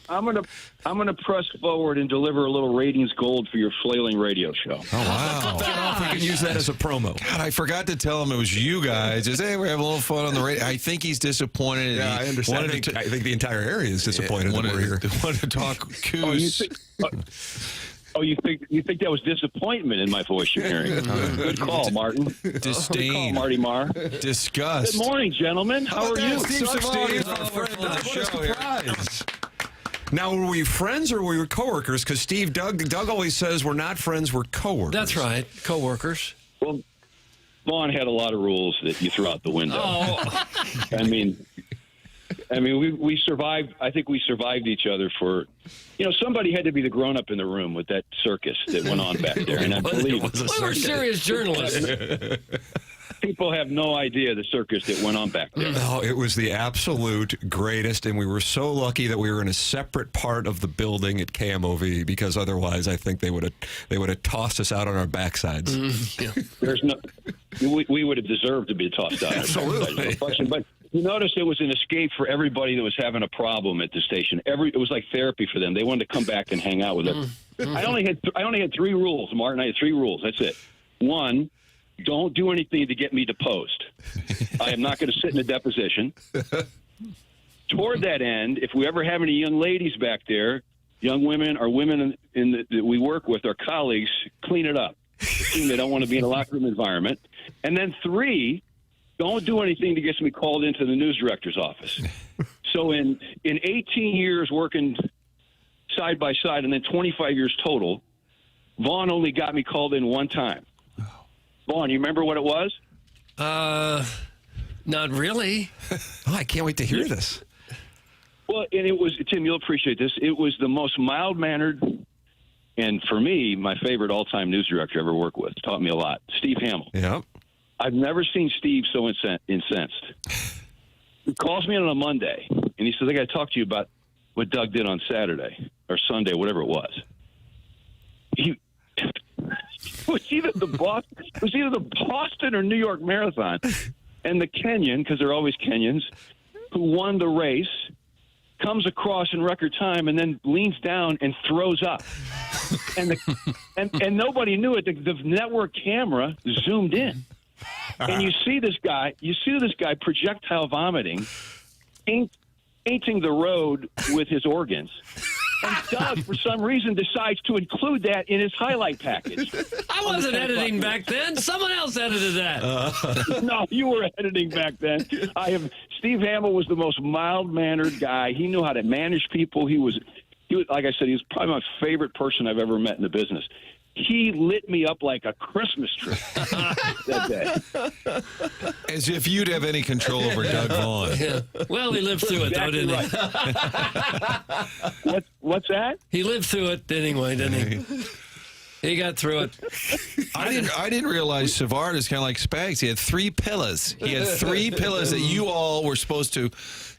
I'm gonna press forward and deliver a little ratings gold for your flailing radio show. Oh, wow. We can use that as a promo. God, I forgot to tell him it was you guys. Just, hey, we're having a little fun on the radio. I think he's disappointed. Yeah, I understand. I think the entire area is disappointed that we're here. Wanted to talk Coos. You think that was disappointment in my voice you're hearing? Good call, Martin. Disdain. Good call, Marty Marr. Disgust. Good morning, gentlemen. How are you? Steve Savard. What a surprise. Now, were we friends or were we coworkers? Because Doug always says we're not friends, we're coworkers. That's right, coworkers. Well, Vaughn had a lot of rules that you threw out the window. Oh. I mean, we survived. I think we survived each other for, somebody had to be the grown up in the room with that circus that went on back there, and I believe it was a circus. We're serious journalists. People have no idea the circus that went on back there. No, it was the absolute greatest, and we were so lucky that we were in a separate part of the building at KMOV, because otherwise, I think they would have tossed us out on our backsides. There's no, we would have deserved to be tossed out. Absolutely. But you notice it was an escape for everybody that was having a problem at the station. It was like therapy for them. They wanted to come back and hang out with us. I only had 3 rules, Martin. I had 3 rules. That's it. 1. Don't do anything to get me deposed. I am not going to sit in a deposition. Toward that end, if we ever have any young ladies back there, young women or women that we work with, our colleagues, clean it up. They don't want to be in a locker room environment. And then 3, don't do anything that gets me called into the news director's office. So in 18 years working side by side, and then 25 years total, Vaughn only got me called in 1 time. Vaughn, you remember what it was? Not really. Oh, I can't wait to hear this. Well, and it was, Tim, you'll appreciate this. It was the most mild-mannered, and for me, my favorite all-time news director I ever worked with. Taught me a lot. Steve Hamill. Yeah. I've never seen Steve so incensed. He calls me on a Monday, and he says, "I got to talk to you about what Doug did on Saturday or Sunday, whatever it was." It was either the Boston or New York Marathon, and the Kenyan, because they're always Kenyans, who won the race, comes across in record time and then leans down and throws up, and nobody knew it. The network camera zoomed in, and you see this guy projectile vomiting, painting the road with his organs. And Doug, for some reason, decides to include that in his highlight package. I wasn't editing back then. Someone else edited that. No, you were editing back then. Steve Hamill was the most mild-mannered guy. He knew how to manage people. He was, like I said, he was probably my favorite person I've ever met in the business. He lit me up like a Christmas tree that day. As if you'd have any control over Doug Vaughn. Yeah. Well, he lived through it, though, didn't he? What's that? He lived through it anyway, didn't he? He got through it. I didn't realize Savard is kind of like Spags. He had 3 pillars. He had 3 pillars that you all were supposed to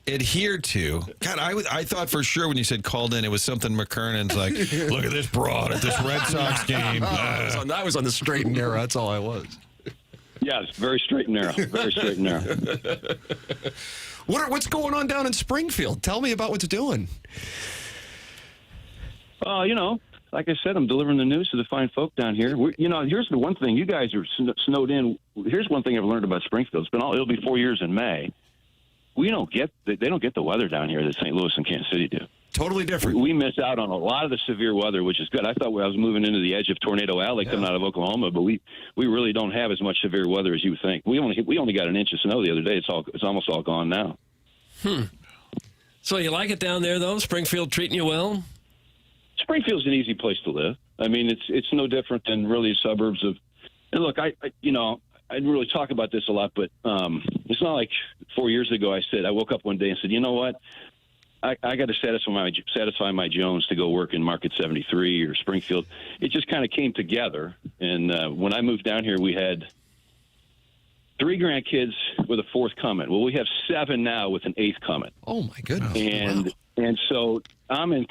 adhere to. God, I thought for sure when you said called in, it was something McKernan's like, look at this broad at this Red Sox game. I was on the straight and narrow. That's all I was. Yes, very straight and narrow. Very straight and narrow. What's going on down in Springfield? Tell me about what's doing. Like I said, I'm delivering the news to the fine folk down here. Here's the one thing. You guys are snowed in. Here's one thing I've learned about Springfield. It'll be 4 years in May. They don't get the weather down here that St. Louis and Kansas City do. Totally different. We miss out on a lot of the severe weather, which is good. I thought I was moving into the edge of Tornado Alley coming out of Oklahoma, but we really don't have as much severe weather as you would think. We only got an inch of snow the other day. It's almost all gone now. So you like it down there, though? Springfield treating you well? Springfield's an easy place to live. I mean, it's no different than really suburbs of. And look, didn't really talk about this a lot, but it's not like 4 years ago I woke up one day and said, you know what? I got to satisfy my Jones to go work in Market 73 or Springfield. It just kind of came together. And when I moved down here, we had 3 grandkids with a 4th coming. Well, we have 7 now with an 8th coming. Oh my goodness! And so I'm in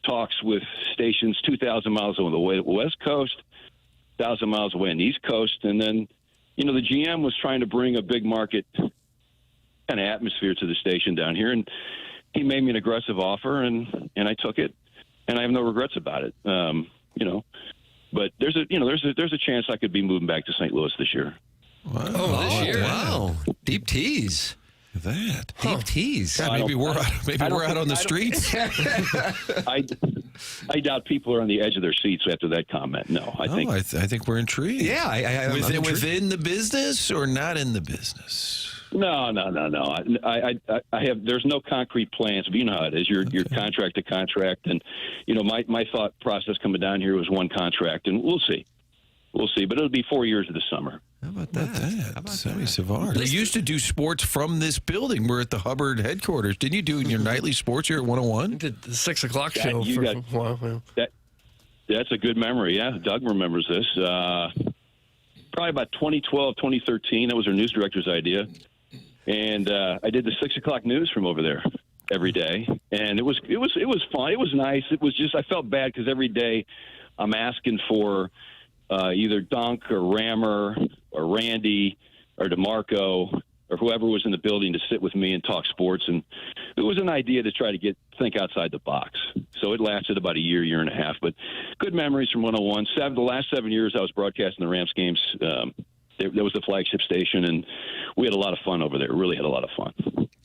talks with stations 2,000 miles away on the West Coast, 1,000 miles away on the East Coast, and then the GM was trying to bring a big market kind of atmosphere to the station down here, and he made me an aggressive offer, and I took it, and I have no regrets about it. But there's a chance I could be moving back to St. Louis this year. Wow. Oh, this year! Wow, deep tease. That deep tease. Yeah, maybe we're out on the streets. I doubt people are on the edge of their seats after that comment. No, I think we're intrigued. Yeah, I'm intrigued. Within the business or not in the business? No. I have. There's no concrete plans. But you know how it is. You're contract to contract, and my thought process coming down here was one contract, and we'll see. But it'll be 4 years of the summer. How about that? Sammy Savard. They used to do sports from this building. We're at the Hubbard headquarters. Didn't you do your nightly sports here at 101? Did the 6 o'clock show for a while. That's a good memory. Yeah, Doug remembers this. Probably about 2012, 2013. That was our news director's idea. And I did the 6 o'clock news from over there every day, and it was fun. It was nice. It was just I felt bad because every day I'm asking for either Dunk or Rammer or Randy or DeMarco or whoever was in the building to sit with me and talk sports, and it was an idea to try to think outside the box. So it lasted about a year and a half, but good memories from 101. The last 7 years I was broadcasting the Rams games. There was the flagship station, and we had a lot of fun over there. Really had a lot of fun.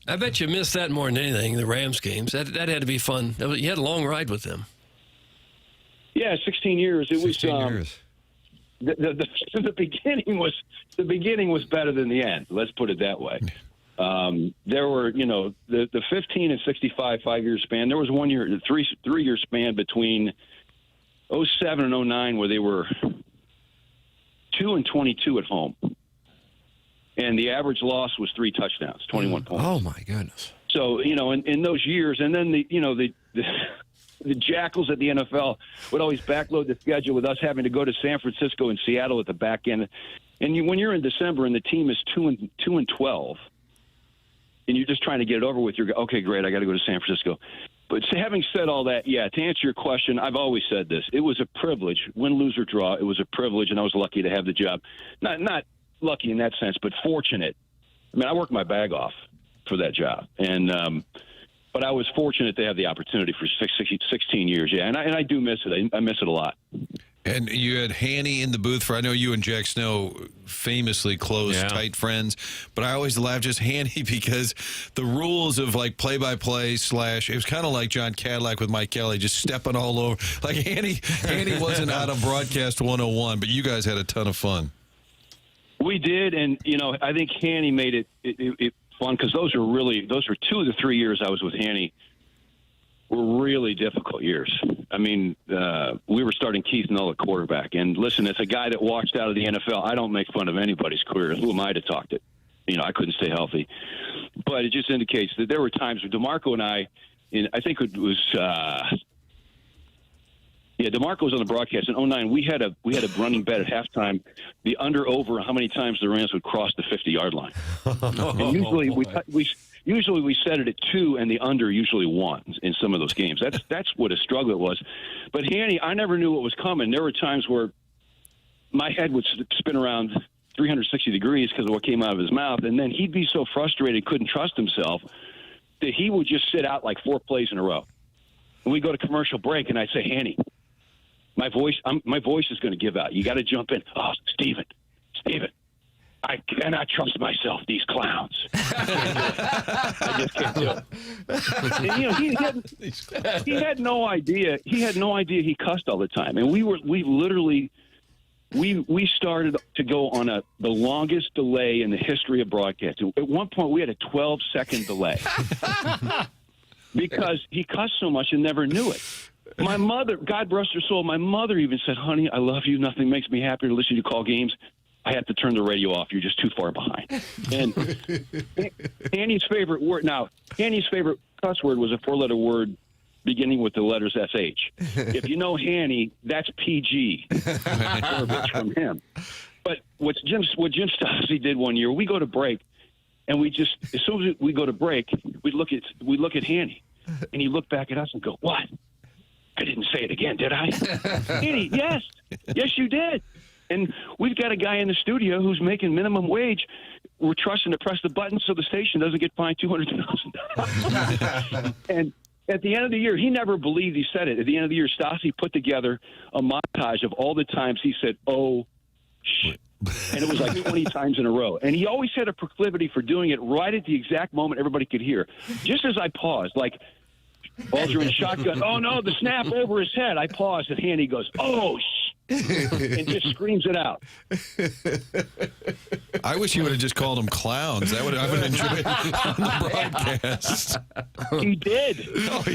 I bet you missed that more than anything, the Rams games. That had to be fun. You had a long ride with them. Yeah, 16 years. It 16 years. The beginning was better than the end. Let's put it that way. There were, the 15 and 65 5-year span. There was 1 year, 3-year span between 07 and 09 where they were 2-22 at home, and the average loss was 3 touchdowns, 21 points. Oh my goodness! So in those years, and then the jackals at the NFL would always backload the schedule with us having to go to San Francisco and Seattle at the back end. And when you're in December and the team is 2-12, and you're just trying to get it over with, you're okay, great, I got to go to San Francisco. But having said all that, yeah, to answer your question, I've always said this. It was a privilege. Win, lose, or draw, it was a privilege, and I was lucky to have the job. Not lucky in that sense, but fortunate. I mean, I worked my bag off for that job. But I was fortunate to have the opportunity for 16 years, yeah. And I do miss it. I miss it a lot. And you had Hanny in the booth I know you and Jack Snow famously close, tight friends. But I always laugh just Hanny because the rules of like play-by-play / it was kind of like John Cadillac with Mike Kelly just stepping all over. Like Hanny wasn't out of broadcast 101, but you guys had a ton of fun. We did, and I think Hanny made it fun because those are 2 of the 3 years I was with Hanny were really difficult years. I mean, we were starting Keith Null at quarterback. And listen, as a guy that walked out of the NFL, I don't make fun of anybody's career. Who am I to talk to? I couldn't stay healthy. But it just indicates that there were times with DeMarco and I think it was DeMarco was on the broadcast in 09. We had a running bet at halftime, the under-over how many times the Rams would cross the 50-yard line. And usually we set it at 2, and the under usually won in some of those games. That's what a struggle it was. But Hanny, I never knew what was coming. There were times where my head would spin around 360 degrees because of what came out of his mouth, and then he'd be so frustrated, couldn't trust himself, that he would just sit out like 4 plays in a row. And we'd go to commercial break, and I'd say, Hanny, my voice is going to give out. You got to jump in. Oh, Steven, I cannot trust myself. These clowns. I just can't do it. And, he had no idea. He had no idea he cussed all the time. And we started to go on the longest delay in the history of broadcasting. At one point, we had a 12-second delay because he cussed so much and never knew it. My mother, God rest her soul, my mother even said, honey, I love you. Nothing makes me happier to listen to you call games. I have to turn the radio off. You're just too far behind. And Annie's favorite word, now, Annie's favorite cuss word was a 4-letter word beginning with the letters SH. If you know Hanny, that's PG. Verbiage from him. But what Jim Stassi did one year, we go to break, and we just, as soon as we go to break, we look at Hanny, and he looked back at us and go, what? I didn't say it again, did I? Hanny, yes, you did. And we've got a guy in the studio who's making minimum wage. We're trusting to press the button so the station doesn't get fined $200,000. And at the end of the year, he never believed he said it. At the end of the year, Stassi put together a montage of all the times he said, oh, shit. And it was like 20 times in a row. And he always had a proclivity for doing it right at the exact moment everybody could hear. Just as I paused, like, balls are in shotgun. Oh, no, the snap over his head. I paused, and Hanny goes, oh, shit. And just screams it out. I wish you would have just called them clowns. I would have enjoyed it on the broadcast. He did.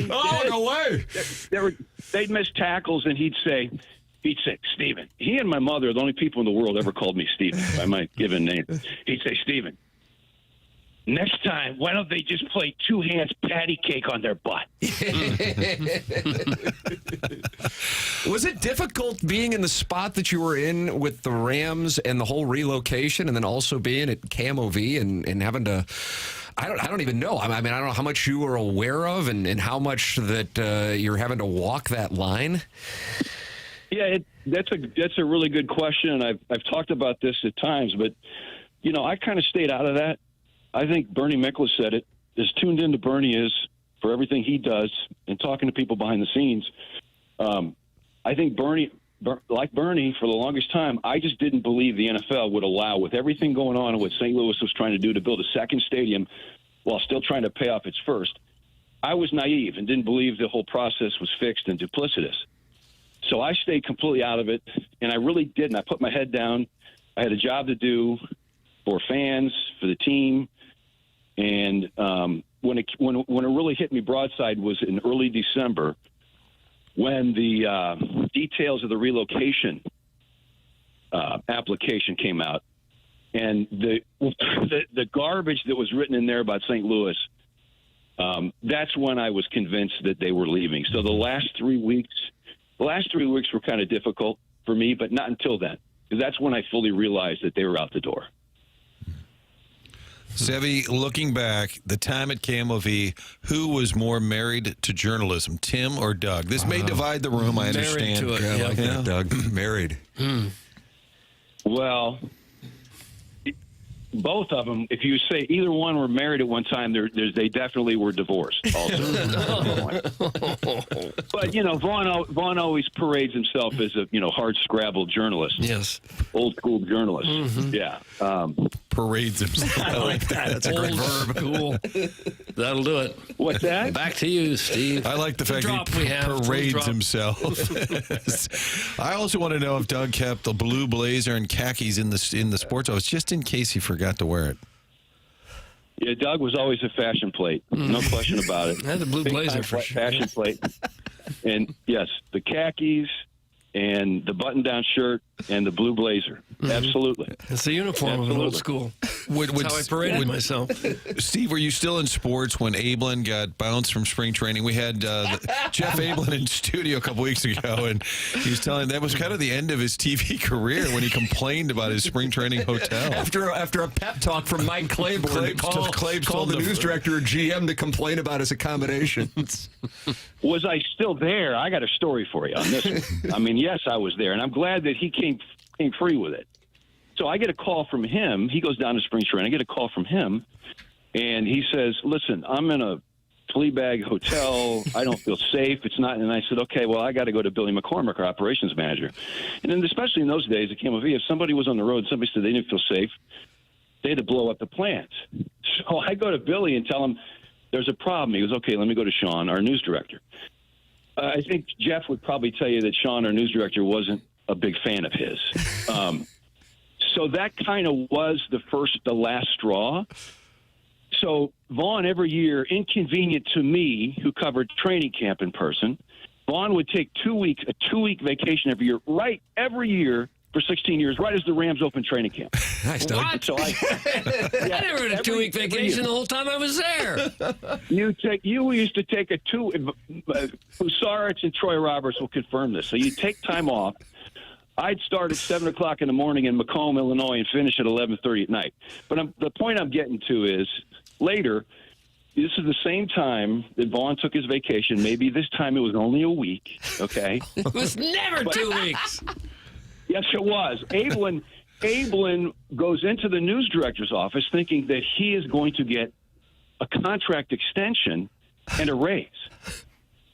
No way. They'd miss tackles, and he'd say, Stephen. He and my mother are the only people in the world ever called me Stephen by my given name. He'd say, Stephen, next time, why don't they just play two hands patty cake on their butt? Was it difficult being in the spot that you were in with the Rams and the whole relocation, and then also being at KMOV and having to? I don't even know. I mean, I don't know how much you were aware of and how much that you're having to walk that line. Yeah, that's a really good question, and I've talked about this at times, but I kind of stayed out of that. I think Bernie Miklasz said it. As tuned into Bernie is for everything he does and talking to people behind the scenes. I think Bernie, like Bernie, for the longest time, I just didn't believe the NFL would allow, with everything going on and what St. Louis was trying to do to build a second stadium while still trying to pay off its first. I was naive and didn't believe the whole process was fixed and duplicitous. So I stayed completely out of it, and I really didn't. I put my head down. I had a job to do for fans, for the team. And when it really hit me broadside was in early December when the details of the relocation application came out, and the garbage that was written in there about St. Louis. That's when I was convinced that they were leaving. So the last 3 weeks were kind of difficult for me, but not until then, because that's when I fully realized that they were out the door. Sevy, looking back, the time at KMOV, who was more married to journalism, Tim or Doug? This may divide the room, I understand. Married to it. Yeah, I like that, Doug. Married. Well, both of them, if you say either one were married at one time, they definitely were divorced also. But, Vaughn always parades himself as a, hard-scrabble journalist. Yes. Old-school journalist. Mm-hmm. Yeah. Parades himself. I like that. That's a great verb. Cool. That'll do it. What's that? Back to you, Steve. I like the fact that he parades himself. I also want to know if Doug kept the blue blazer and khakis in the sports office, just in case he forgot to wear it. Yeah, Doug was always a fashion plate. No question about it. I had the blue blazer for sure. Fashion plate. And, yes, the khakis and the button-down shirt and the blue blazer. Mm-hmm. Absolutely. It's the uniform of an old school. That's how I paraded myself. Steve, were you still in sports when Ablin got bounced from spring training? We had Jeff Ablin in studio a couple weeks ago, and he was telling that was kind of the end of his TV career when he complained about his spring training hotel. After a pep talk from Mike Claiborne, called the news director or GM to complain about his accommodations. Was I still there? I got a story for you on this one. I mean, yes, I was there, and I'm glad that he came free with it. So I get a call from him. He goes down to spring training. I get a call from him, and he says, listen, I'm in a flea bag hotel. I don't feel safe. It's not. And I said, okay, well, I got to go to Billy McCormick, our operations manager. And then especially in those days at KMOV, if somebody was on the road, somebody said they didn't feel safe, they had to blow up the plant. So I go to Billy and tell him there's a problem. He goes, okay, let me go to Sean, our news director. I think Jeff would probably tell you that Sean, our news director, wasn't a big fan of his. So that kind of was the last straw. So Vaughn, every year, inconvenient to me, who covered training camp in person, Vaughn would take a 2-week vacation every year for 16 years, right as the Rams opened training camp. Nice, Doug. What? So I never had a 2-week vacation the whole time I was there. You used to take Husarich and Troy Roberts will confirm this. So you take time off. I'd start at 7 o'clock in the morning in Macomb, Illinois, and finish at 11:30 at night. But the point I'm getting to is later. This is the same time that Vaughn took his vacation. Maybe this time it was only a week. Okay, it was never 2 weeks. Yes, it was. Ablin goes into the news director's office thinking that he is going to get a contract extension and a raise.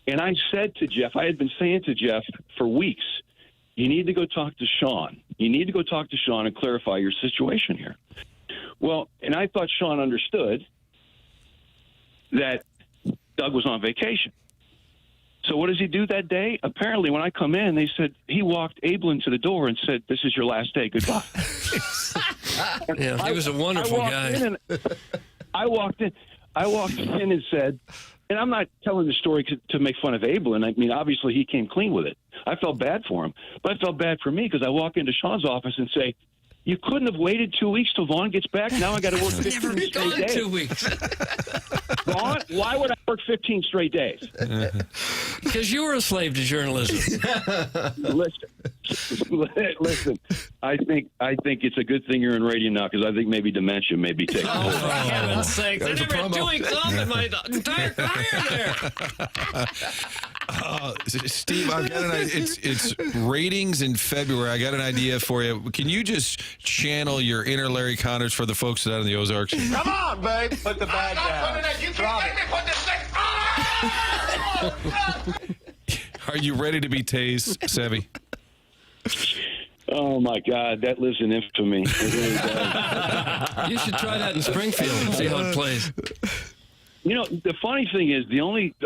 And I said to Jeff, I had been saying to Jeff for weeks, you need to go talk to Sean. You need to go talk to Sean and clarify your situation here. Well, and I thought Sean understood that Doug was on vacation. So what does he do that day? Apparently, when I come in, they said he walked Ablin to the door and said, "This is your last day. Goodbye." Yeah, he was a wonderful guy. I walked in and said, and I'm not telling the story to make fun of Ablin. I mean, obviously, he came clean with it. I felt bad for him, but I felt bad for me because I walk into Sean's office and say, "You couldn't have waited 2 weeks till Vaughn gets back. Now I got to work 15 straight days." 2 weeks. Vaughn, why would I work 15 straight days? Because you were a slave to journalism. Listen. I think it's a good thing you're in radio now because I think maybe dementia may be taking hold. For heaven's sake! I never had 2 weeks off in my entire career there. Steve, I've got it's ratings in February. I got an idea for you. Can you just channel your inner Larry Connors for the folks out in the Ozarks? Come on, babe. Put the bag down. You can't make me put this thing. Are you ready to be tased, Sevy? Oh, my God. That lives in infamy. It really does. You should try that in Springfield and see how it plays. You know, the funny thing is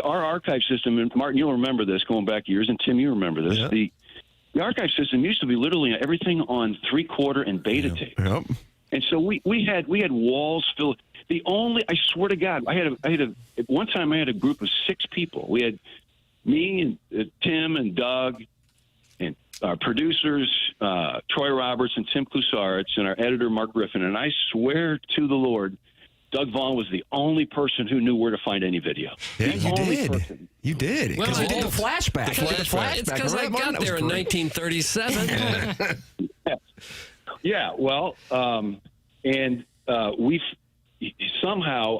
our archive system, and Martin, you'll remember this going back years, and Tim, you remember this. Yeah. The archive system used to be literally everything on 3/4 and beta tape. Yep. And so we had walls filled. I swear to God, at one time I had a group of 6 people. We had me and Tim and Doug and our producers, Troy Roberts and Tim Klusarich, and our editor, Mark Griffin. And I swear to the Lord, Doug Vaughn was the only person who knew where to find any video. Yeah, you did. You did. Well, I did the flashback. It's because I got there in 1937. Yeah, well, and we somehow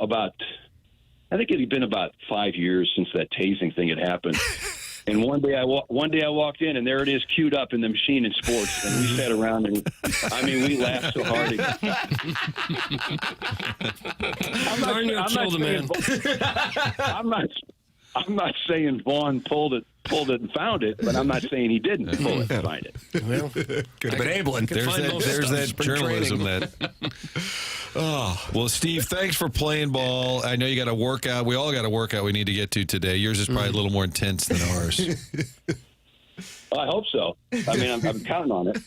I think it had been about 5 years since that tasing thing had happened. And one day I walked in, and there it is, queued up in the machine in sports, and we sat around, and we laughed so hard. I'm not saying Vaughn pulled it and found it, but I'm not saying he didn't pull it and find it. Well, could have been Ablin. There's that journalism that. Oh, well, Steve, thanks for playing ball. I know you got a workout. We all got a workout we need to get to today. Yours is probably a little more intense than ours. I hope so. I mean, I'm counting on it.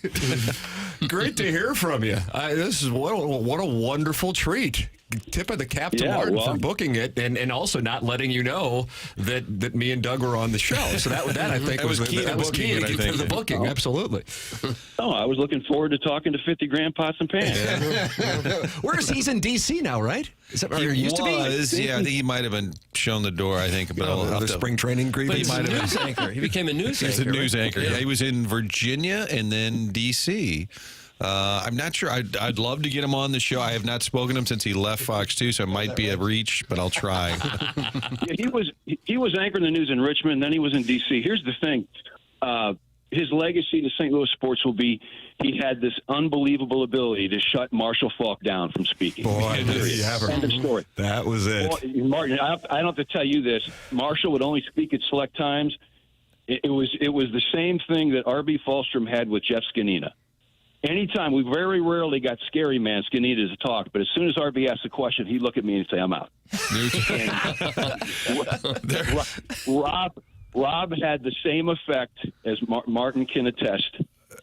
Great to hear from you. This is what a wonderful treat. Tip of the cap to Martin for booking it and also not letting you know that me and Doug were on the show. So that I think was key to the booking. Absolutely. Oh, I was looking forward to talking to 50 grand pots and pans. Yeah. He's in D.C. now, right? Is that where he used to be? Yeah, I think he might have been shown the door, I think. But the spring training grievance. He might have been anchor. He became a news anchor. He's a news anchor. Yeah, he was in Virginia and then D.C. I'm not sure. I'd love to get him on the show. I have not spoken to him since he left Fox 2, so it might be a reach, but I'll try. Yeah, he was anchoring the news in Richmond, then he was in D.C. Here's the thing. His legacy to St. Louis sports will be he had this unbelievable ability to shut Marshall Faulk down from speaking. Boy, end of story. That was it. Well, Martin, I don't have to tell you this. Marshall would only speak at select times. It was the same thing that R.B. Falstrom had with Jeff Scanina. Anytime, we very rarely got scary man Scanina to talk, but as soon as RB asked a question, he'd look at me and say, "I'm out." Rob had the same effect as Martin can attest,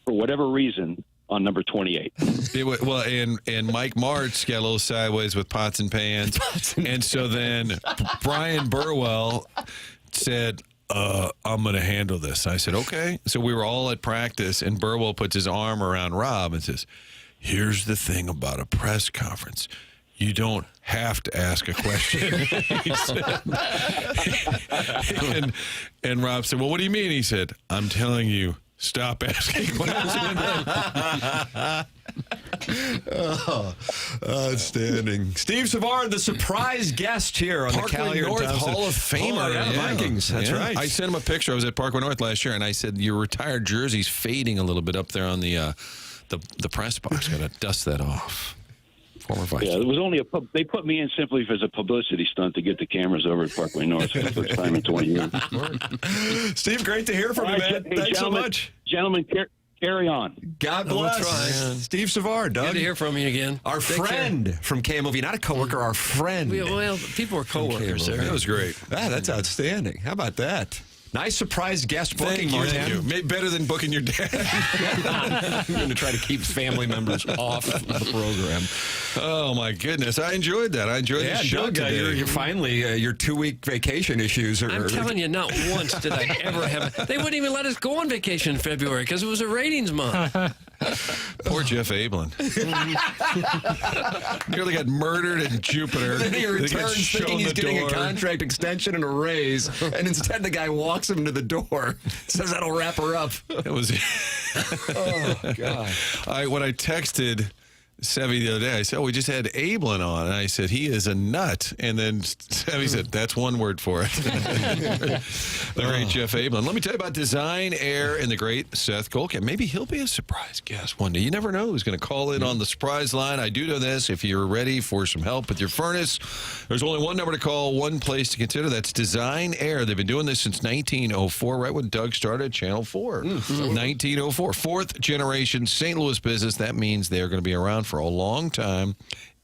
for whatever reason, on number 28. And Mike Martz got a little sideways with pots and pans. And so then Brian Burwell said, I'm going to handle this. I said, okay. So we were all at practice, and Burwell puts his arm around Rob and says, here's the thing about a press conference. You don't have to ask a question. He said. and Rob said, well, what do you mean? He said, I'm telling you, stop asking questions. Oh, outstanding. Steve Savard, the surprise guest here on Parkway the North Thompson Hall of Famer. Vikings. That's right. I sent him a picture. I was at Parkway North last year, and I said, your retired jersey's fading a little bit up there on the press box. Got to dust that off. Former Vice. Yeah, it was only they put me in simply as a publicity stunt to get the cameras over at Parkway North for the first time in 20 years. Steve, great to hear from you, man. Thanks so much. Gentlemen, carry on. God bless. Steve Savard, Doug. Good to hear from you again. Our friend from KMOV, not a coworker, our friend. Well, people are coworkers there. That was great. That's outstanding. How about that? Nice surprise guest booking, Thank you. Made better than booking your dad. I'm going to try to keep family members off the program. Oh, my goodness. I enjoyed that. I enjoyed the show Doug, today. you're finally, your 2-week vacation issues are... I'm telling you, not once did I ever have... They wouldn't even let us go on vacation in February because it was a ratings month. Poor Jeff Ablin. Nearly got murdered in Jupiter. Then he returns thinking he's getting a contract extension and a raise, and instead the guy walks him to the door, says that'll wrap her up. It was... Oh, God. When I texted Sevy the other day, I said, we just had Ablin on. And I said, he is a nut. And then Sevy said, that's one word for it. The great Jeff Ablin. Let me tell you about Design Air and the great Seth Golkin. Maybe he'll be a surprise guest one day. You never know who's going to call in on the surprise line. I do know this. If you're ready for some help with your furnace, there's only one number to call, one place to consider. That's Design Air. They've been doing this since 1904, right when Doug started at Channel 4. 1904. Fourth generation St. Louis business. That means they're going to be around for a long time.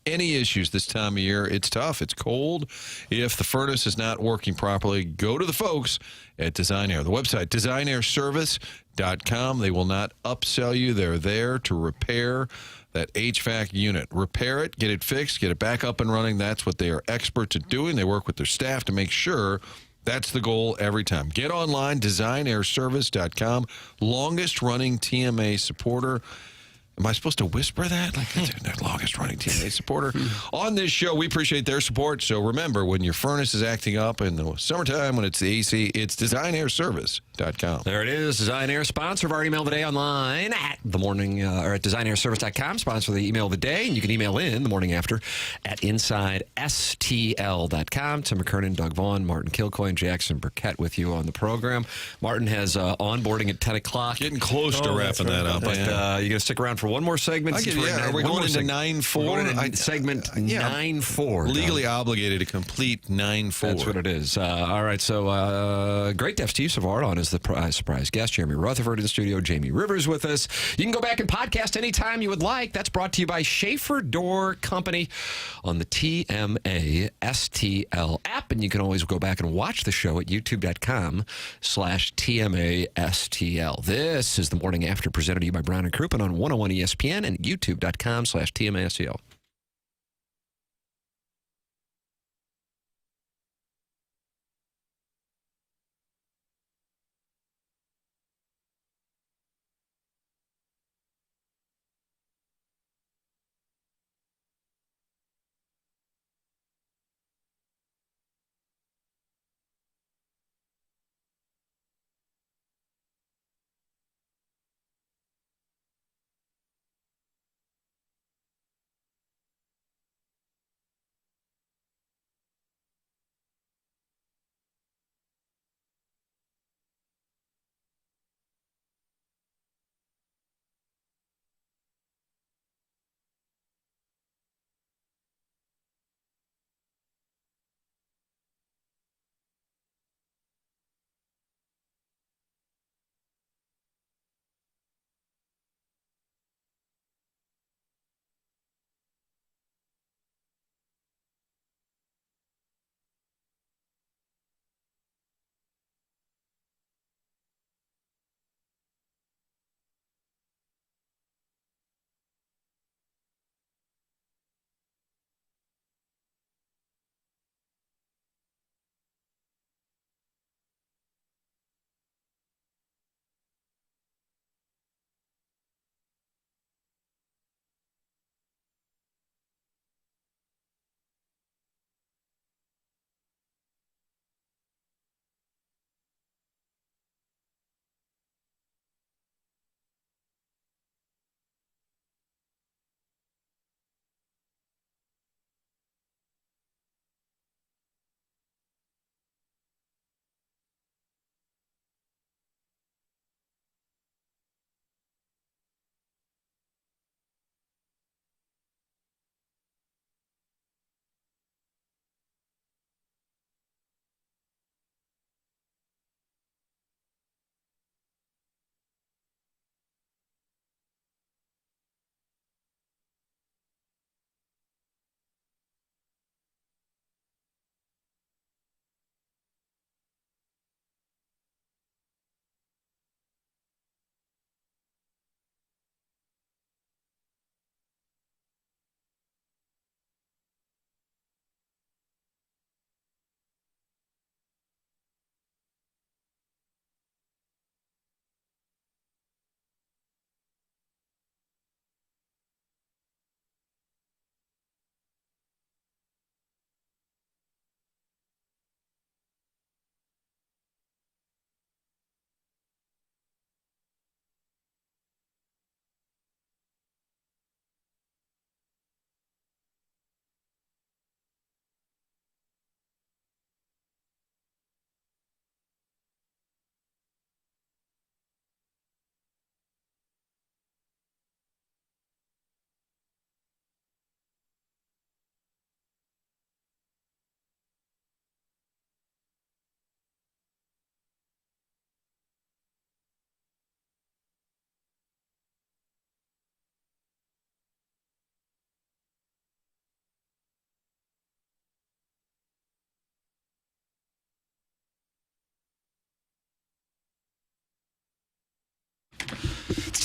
Any issues this time of year, it's tough. It's cold. If the furnace is not working properly, go to the folks at Design Air. The website, designairservice.com. They will not upsell you. They're there to repair that HVAC unit. Repair it, get it fixed, get it back up and running. That's what they are experts at doing. They work with their staff to make sure that's the goal every time. Get online, designairservice.com. Longest running TMA supporter. Am I supposed to whisper that? Like their longest running TMA supporter. On this show, we appreciate their support. So remember, when your furnace is acting up in the summertime, when it's the AC, it's designairservice.com. There it is. Design Air, sponsor of our email of the day online at the morning or at designairservice.com, sponsor of the email of the day. And you can email in the morning after at InsideSTL.com. Tim McKernan, Doug Vaughn, Martin Kilcoyne, Jackson Burkett with you on the program. Martin has onboarding at 10 o'clock. Getting close to wrapping that up. But you're going to stick around for one more segment? Are we going into 9-4? Segment 9-4. Legally obligated to complete 9-4. That's what it is. All right, so great to have Steve Savard on as the surprise guest. Jeremy Rutherford in the studio. Jamie Rivers with us. You can go back and podcast anytime you would like. That's brought to you by Schaefer Door Company on the TMA STL app. And you can always go back and watch the show at youtube.com/TMA STL. This is the Morning After, presented to you by Brown and Crouppen on 101 ESPN and youtube.com/TMA STL.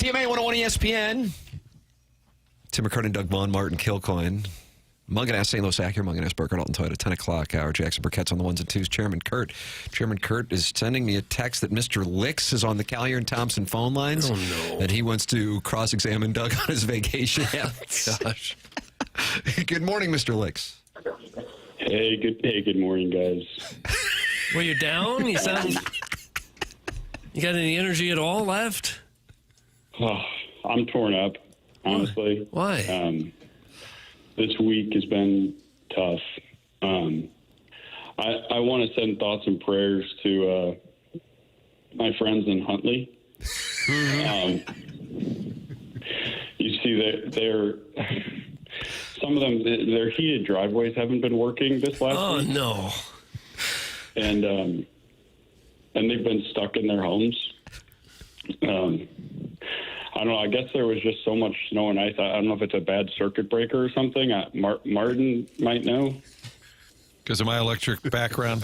CMA 101 ESPN. Tim McKernan, Doug Vaughn, Martin Kilcoyne. Munganess, St. Louis Acura, Munganess, Burkett, Alton Toyota, 10 o'clock hour. Jackson Burkett's on the ones and twos. Chairman Kurt is sending me a text that Mr. Licks is on the Collier and Thompson phone lines. Oh, no. That he wants to cross-examine Doug on his vacation. Gosh. Good morning, Mr. Licks. Hey, good morning, guys. Were you down? You sound... You got any energy at all left? Oh, I'm torn up, honestly. Why? This week has been tough. I want to send thoughts and prayers to my friends in Huntley. You see, they're some of them, their heated driveways haven't been working this last week. Oh, no. And they've been stuck in their homes. I don't know. I guess there was just so much snow and ice. I don't know if it's a bad circuit breaker or something. Martin might know. Because of my electrical background.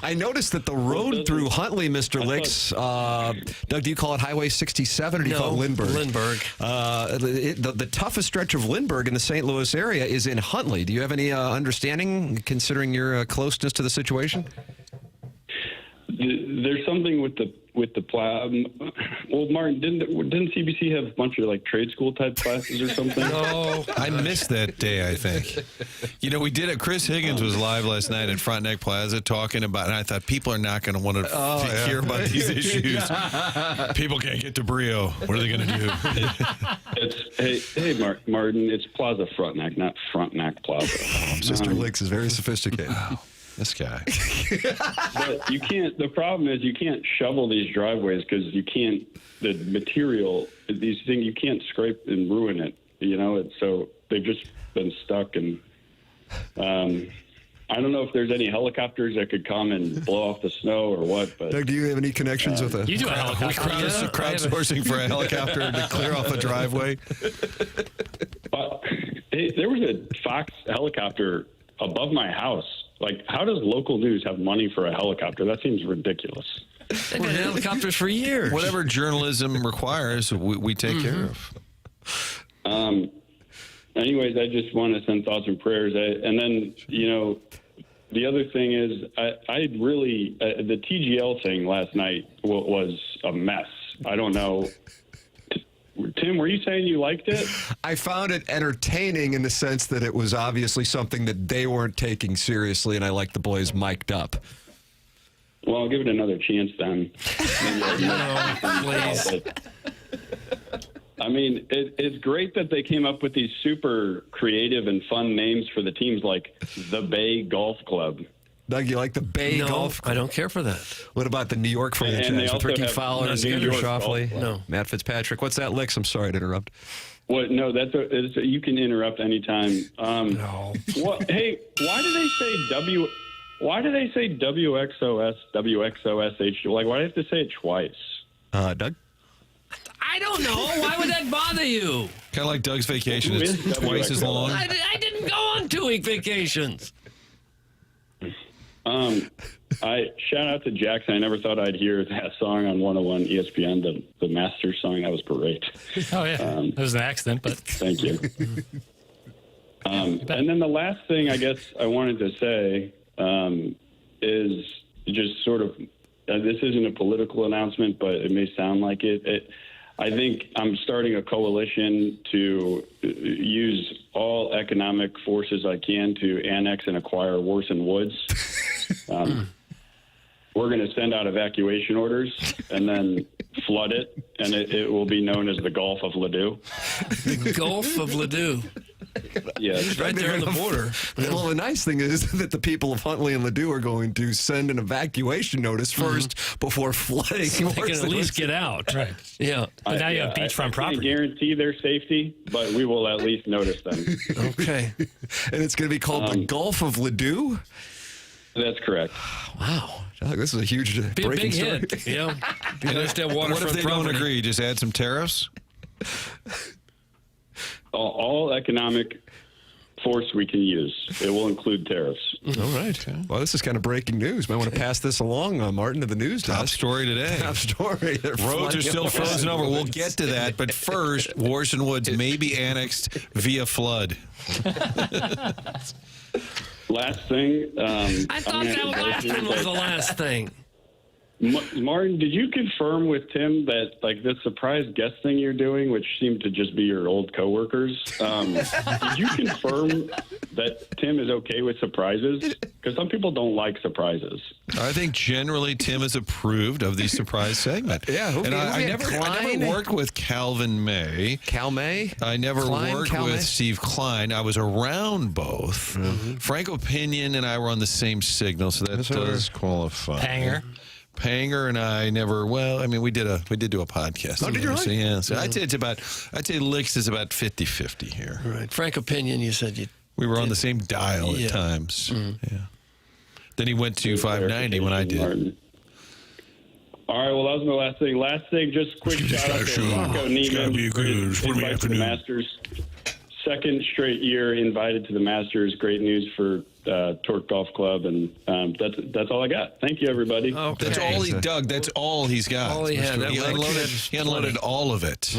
I noticed that the road through Huntley, Mr. Licks, Doug, do you call it Highway 67 or do you call it Lindbergh? Lindbergh. The toughest stretch of Lindbergh in the St. Louis area is in Huntley. Do you have any understanding, considering your closeness to the situation? There's something with the plow. Well, Martin, didn't CBC have a bunch of like trade school type classes or something? No, I missed that day. I think. You know, we did it. Chris Higgins was live last night at Frontenac Plaza talking about, and I thought people are not going to want to hear about these issues. People can't get to Brio. What are they going to do? Hey, Martin, it's Plaza Frontenac, not Frontenac Plaza. Mr. Licks is very sophisticated. Wow. This guy. But you can't. The problem is you can't shovel these driveways because you can't. The material, these things, you can't scrape and ruin it. You know, so they've just been stuck. And I don't know if there's any helicopters that could come and blow off the snow or what. But Doug, do you have any connections with You do a helicopter. Crowdsourcing for a helicopter to clear off a driveway. There was a Fox helicopter above my house. Like, how does local news have money for a helicopter? That seems ridiculous. They've had helicopters for years. Whatever journalism requires, we take care of. Anyways, I just want to send thoughts and prayers. And then, you know, the other thing is I really the TGL thing last night was a mess. I don't know. Tim, were you saying you liked it? I found it entertaining in the sense that it was obviously something that they weren't taking seriously, and I liked the boys mic'd up. Well, I'll give it another chance then. Please. I mean, it's great that they came up with these super creative and fun names for the teams, like the Bay Golf Club. Doug, you like the Bay Golf Club? I don't care for that. What about the New York franchise with Ricky Fowler, Xander Schauffele? No. Matt Fitzpatrick. What's that, Licks? I'm sorry to interrupt. What? No, you can interrupt anytime. No. What? Hey, why do they say Why do they say WXOS, WXOSH? Like, why do they have to say it twice? Doug? I don't know. Why would that bother you? Kind of like Doug's vacation. It's twice as long. I didn't go on 2-week vacations. Shout out to Jackson. I never thought I'd hear that song on 101 ESPN, the Masters song. That was great. Oh, yeah. It was an accident, but. Thank you. And then the last thing I guess I wanted to say is just sort of, this isn't a political announcement, but it may sound like it. I think I'm starting a coalition to use all economic forces I can to annex and acquire Worson Woods. We're going to send out evacuation orders and then flood it, and it will be known as the Gulf of Ladue. The Gulf of Ladue. Yeah, it's right there on the border. Well, the nice thing is that the people of Huntley and Ladue are going to send an evacuation notice first before flooding. So they can at least get out. Right. Yeah. But now you have beachfront property. I can't guarantee their safety, but we will at least notice them. Okay. And it's going to be called the Gulf of Ladue? That's correct. Wow. This is a huge breaking big story. hit. Yeah. Be nice to have waterfront what if they property. don't agree? Just add some tariffs? All economic force we can use. It will include tariffs. All right. Well, this is kind of breaking news. Might want to pass this along, Martin, to the news desk. Top story today. Top story. Roads are still frozen over. We'll get to that. But first, Warson Woods may be annexed via flood. Last thing. I thought that last one was the last thing. Martin, did you confirm with Tim that, like, this surprise guest thing you're doing, which seemed to just be your old coworkers, did you confirm that Tim is okay with surprises? Because some people don't like surprises. I think generally Tim is approved of the surprise segment. Yeah, I never worked with Calvin May. Cal May? I never worked Cal with May? Steve Klein. I was around both. Frank Opinion and I were on the same signal, so that does qualify. Panger and I never. Well, I mean, we did do a podcast. Oh, did you really? So, yeah. So I'd say Licks is about 50-50 here. Right. Frank Opinion, you said we were on the same dial at times. Yeah. Then he went to 590 when I did. Martin. All right. Well, that was my last thing. Last thing, just quick shout out to Rocco Neiman. Invited to the Masters. Second straight year invited to the Masters. Great news for Torque Golf Club, and that's all I got. Thank you, everybody. Okay. That's all he dug. That's all he's got. All he had. He unloaded all of it.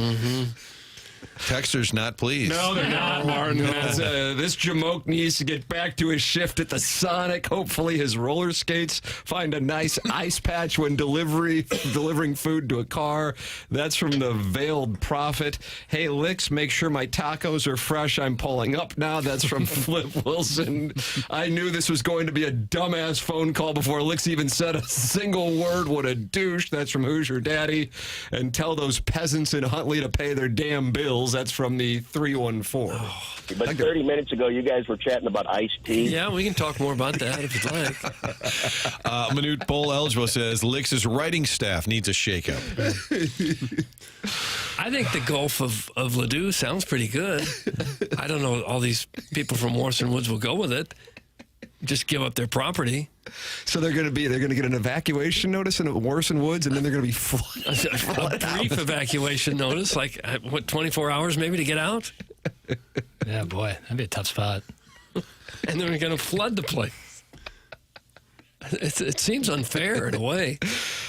Texter's not pleased. No, they're not, Martin. This Jamoke needs to get back to his shift at the Sonic. Hopefully his roller skates find a nice ice patch when delivering food to a car. That's from the Veiled Prophet. Hey, Licks, make sure my tacos are fresh. I'm pulling up now. That's from Flip Wilson. I knew this was going to be a dumbass phone call before Licks even said a single word. What a douche. That's from Who's Your Daddy? And tell those peasants in Huntley to pay their damn bills. That's from the 314. But 30 minutes ago, you guys were chatting about iced tea. Yeah, we can talk more about that if you'd like. Manute Bowl Eligible says Licks' writing staff needs a shakeup. I think the Gulf of Ladue sounds pretty good. I don't know. All these people from Warson Woods will go with it. Just give up their property. So they're going to get an evacuation notice in Warson Woods, and then they're going to be flooded a brief evacuation notice, like 24 hours maybe to get out. Yeah, boy, that'd be a tough spot. And they're going to flood the place. It seems unfair in a way.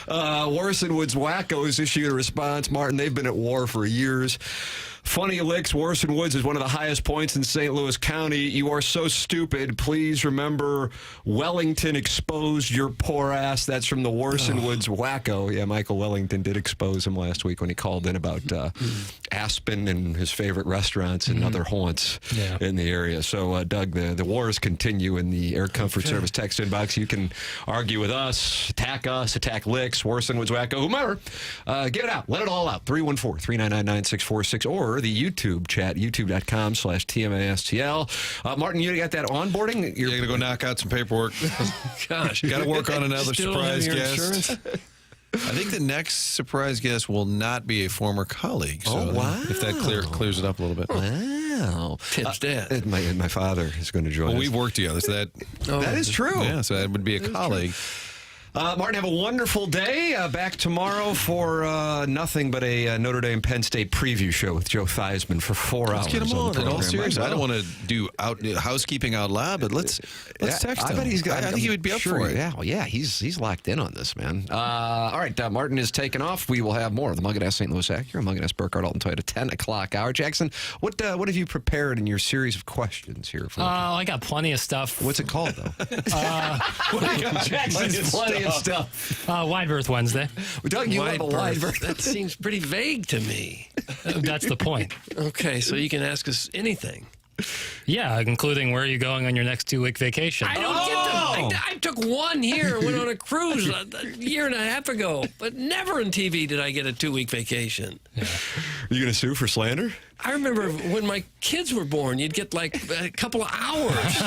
Warson Woods wackos issued a response. Martin, they've been at war for years. Funny Licks, Warson Woods is one of the highest points in St. Louis County. You are so stupid. Please remember Wellington exposed your poor ass. That's from the Warson Woods wacko. Yeah, Michael Wellington did expose him last week when he called in about Aspen and his favorite restaurants and other haunts in the area. So, Doug, the wars continue in the Air Comfort Service text inbox. You can argue with us, attack Licks, Warson Woods wacko, whomever. Get it out. Let it all out. 314-399-9646 or the YouTube chat, youtube.com/TMASTL. Martin, you got that onboarding? You're going to go knock out some paperwork. Gosh. Got to work on another Still surprise have your guest. insurance? I think the next surprise guest will not be a former colleague. So wow. If that clears it up a little bit. Wow. Tim's dad. My father is going to join us. Well, we've worked together, so that is true. Yeah, so that would be a colleague. Martin, have a wonderful day. Back tomorrow for nothing but a Notre Dame Penn State preview show with Joe Theismann for 4 hours. Let's get him on. the In all program. seriousness, I don't want to do housekeeping out loud, but let's text him. I bet he's got. I think he would be up for it. Yeah, he's locked in on this, man. All right, Martin is taken off. We will have more of the Munganess St. Louis Acura, Munganess Burkhardt Alton Toyota 10 o'clock hour. Jackson, what have you prepared in your series of questions here? For I got plenty of stuff. What's it called though? Jackson's plenty of stuff. Wide Berth Wednesday. Doug, you have a wide berth. That seems pretty vague to me. That's the point. Okay, so you can ask us anything. Yeah, including where are you going on your next 2-week vacation? I don't get them. I took one here, went on a cruise a year and a half ago, but never in TV did I get a 2-week vacation. Yeah. Are you going to sue for slander? I remember when my kids were born, you'd get like a couple of hours.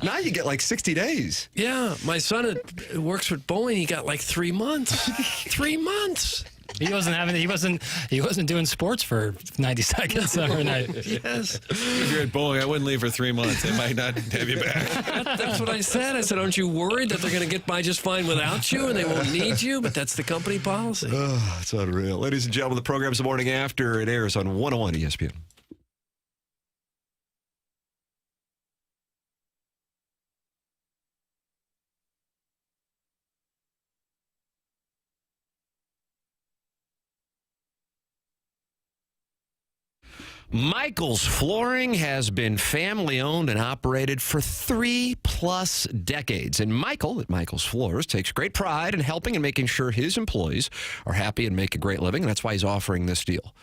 Now you get like 60 days. Yeah, my son works with Boeing. He got like 3 months. 3 months. He wasn't doing sports for 90 seconds every night. Yes. If you're at Boeing, I wouldn't leave for 3 months. They might not have you back. That's what I said. I said, aren't you worried that they're going to get by just fine without you and they won't need you? But that's the company policy. Oh, it's unreal. Ladies and gentlemen, the program's The Morning After. It airs on 101 ESPN. Michael's Flooring has been family-owned and operated for 3+ decades. And Michael at Michael's Floors takes great pride in helping and making sure his employees are happy and make a great living. And that's why he's offering this deal.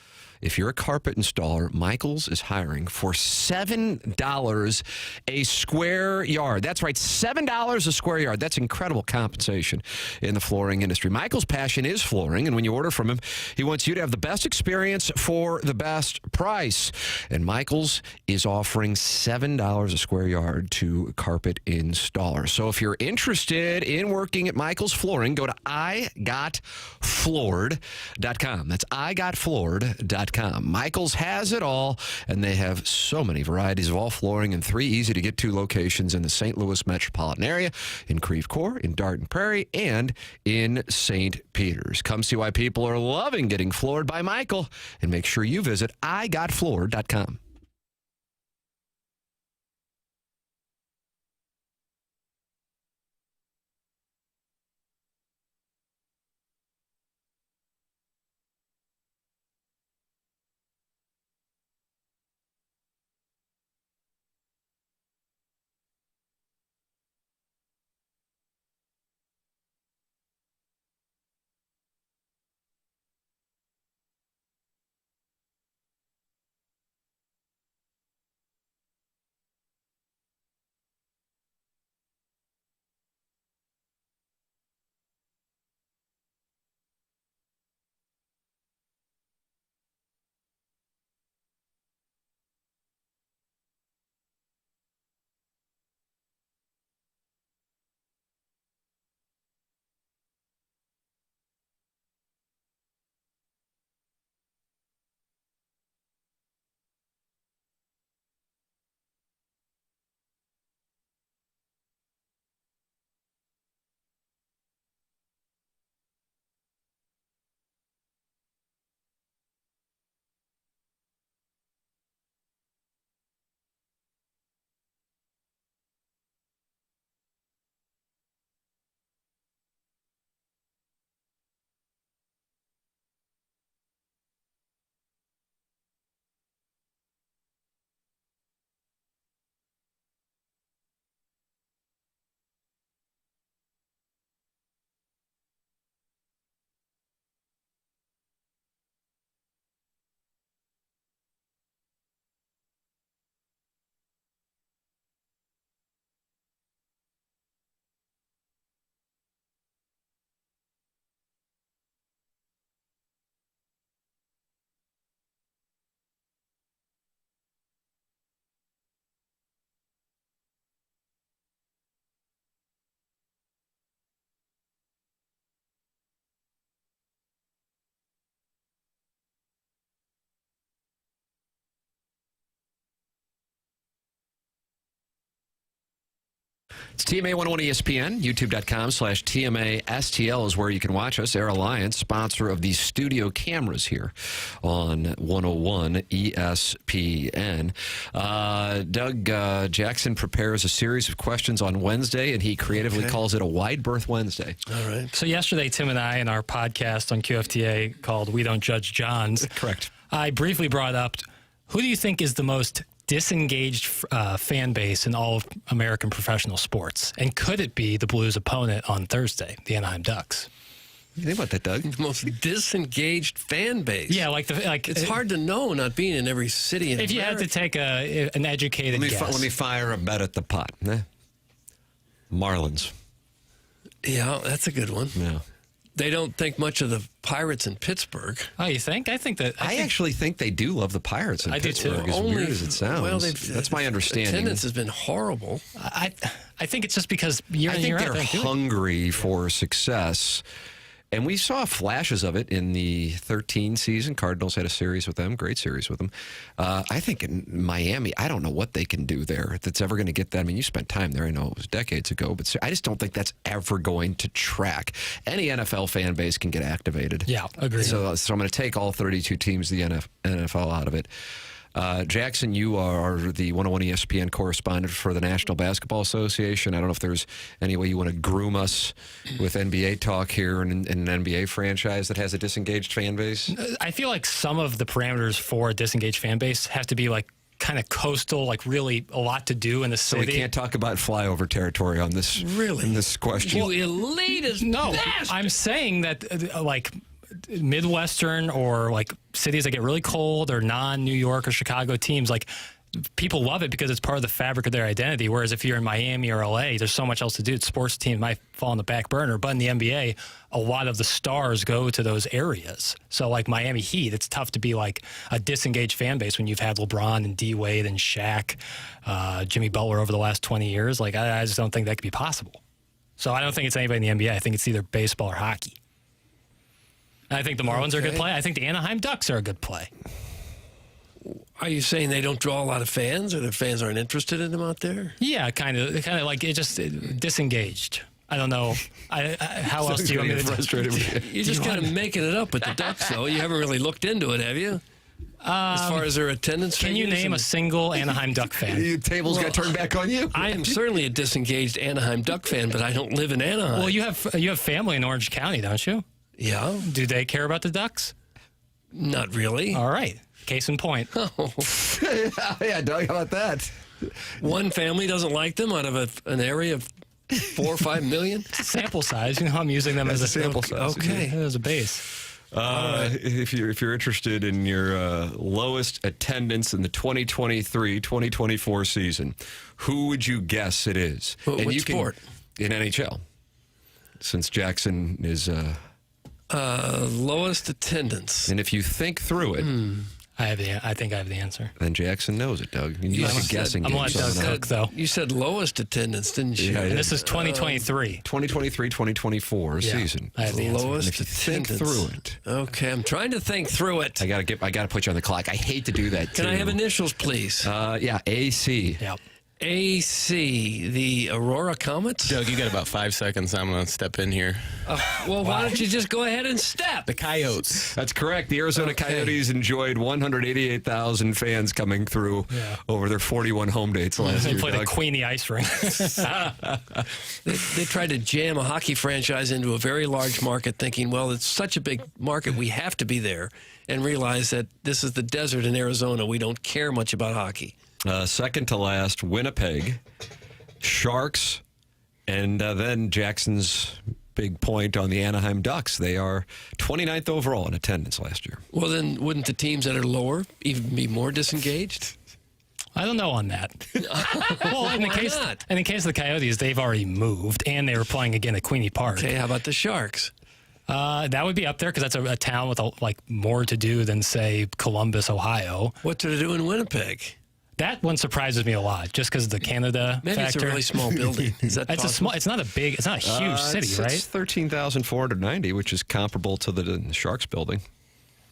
If you're a carpet installer, Michael's is hiring for $7 a square yard. That's right, $7 a square yard. That's incredible compensation in the flooring industry. Michael's passion is flooring, and when you order from him, he wants you to have the best experience for the best price. And Michael's is offering $7 a square yard to carpet installers. So if you're interested in working at Michael's Flooring, go to igotfloored.com. That's igotfloored.com. Michael's has it all, and they have so many varieties of all flooring in 3 easy-to-get-to locations in the St. Louis metropolitan area, in Creve Coeur, in Dart Prairie, and in St. Peters. Come see why people are loving getting floored by Michael, and make sure you visit igotfloored.com. It's TMA 101 ESPN, youtube.com/TMA STL is where you can watch us. Air Alliance, sponsor of the studio cameras here on 101 ESPN. Doug Jackson prepares a series of questions on Wednesday, and he creatively calls it a Wide Berth Wednesday. All right. So yesterday, Tim and I, in our podcast on QFTA called We Don't Judge Johns. Correct. I briefly brought up, who do you think is the most disengaged fan base in all of American professional sports? And could it be the Blues' opponent on Thursday, the Anaheim Ducks? You think about that, Doug? The most disengaged fan base. Yeah, it's hard to know, not being in every city in If you had to take an educated guess. Let me fire a bet at the pot. Marlins. Yeah, that's a good one. Yeah. They don't think much of the Pirates in Pittsburgh. Oh, you think? I actually think they do love the Pirates in Pittsburgh, as weird as it sounds. Well, that's my understanding. Attendance has been horrible. I think it's just because year in, year out, they're hungry for success. And we saw flashes of it in the 2013 season. Cardinals had a series with them, great series with them. I think in Miami, I don't know what they can do there that's ever going to get that. I mean, you spent time there. I know it was decades ago, but I just don't think that's ever going to track. Any NFL fan base can get activated. Yeah, agreed. So I'm going to take all 32 teams of the NFL out of it. Jackson, you are the 101 ESPN correspondent for the National Basketball Association. I don't know if there's any way you want to groom us with NBA talk here in an NBA franchise that has a disengaged fan base. I feel like some of the parameters for a disengaged fan base have to be like kind of coastal, like really a lot to do in the city. So we can't talk about flyover territory on this. Really? In this question. You elitist bastard. I'm saying that like Midwestern or like cities that get really cold or non-New York or Chicago teams, like people love it because it's part of the fabric of their identity. Whereas if you're in Miami or LA, there's so much else to do. Sports teams might fall on the back burner, but in the NBA, a lot of the stars go to those areas. So like Miami Heat, it's tough to be like a disengaged fan base when you've had LeBron and D Wade and Shaq, Jimmy Butler over the last 20 years. Like I just don't think that could be possible. So I don't think it's anybody in the NBA. I think it's either baseball or hockey. I think the Marlins are a good play. I think the Anaheim Ducks are a good play. Are you saying they don't draw a lot of fans, or the fans aren't interested in them out there? Yeah, kind of like it just disengaged. I don't know. How else do you want me to frustrated with you? You're just kind of making it up with the Ducks, though. You haven't really looked into it, have you? As far as their attendance can you name a single Anaheim Duck fan? Your tables got turned back on you. I am certainly a disengaged Anaheim Duck fan, but I don't live in Anaheim. Well, you have family in Orange County, don't you? Yeah. Do they care about the Ducks? Not really. All right. Case in point. Oh. Yeah, Doug, how about that? One family doesn't like them out of an area of 4 or 5 million? Sample size. You know, I'm using them as a sample size. Okay. As a base. If you're interested in your lowest attendance in the 2023-2024 season, who would you guess it is? What sport? In NHL. Since Jackson is... lowest attendance. And if you think through it... I think I have the answer. Then Jackson knows it, Doug. You have a guessing I'm game. going to let Doug cook, though. You said lowest attendance, didn't you? Yeah, and this is 2023. 2023-2024 season. I have the answer. Lowest And if you think attendance. through it... Okay, I'm trying to think through it. I gotta put you on the clock. I hate to do that, Can I have initials, please? Yeah, AC. Yep. AC, the Aurora Comets? Doug, you got about 5 seconds. I'm going to step in here. Well, why don't you just go ahead and step? The Coyotes. That's correct. The Arizona Coyotes enjoyed 188,000 fans coming through over their 41 home dates last year. They played a Queenie ice rink. They tried to jam a hockey franchise into a very large market, thinking, well, it's such a big market, we have to be there, and realize that this is the desert in Arizona. We don't care much about hockey. Second to last, Winnipeg, Sharks, and then Jackson's big point on the Anaheim Ducks. They are 29th overall in attendance last year. Well, then wouldn't the teams that are lower even be more disengaged? I don't know on that. Well, in the case of the Coyotes, they've already moved, and they were playing again at Queenie Park. Okay, how about the Sharks? That would be up there because that's a town with more to do than, say, Columbus, Ohio. What to do in Winnipeg? That one surprises me a lot, just because of the Canada Maybe factor. it's a really small building. Is that possible? It's not a huge city, right? It's 13,490, which is comparable to the Sharks building.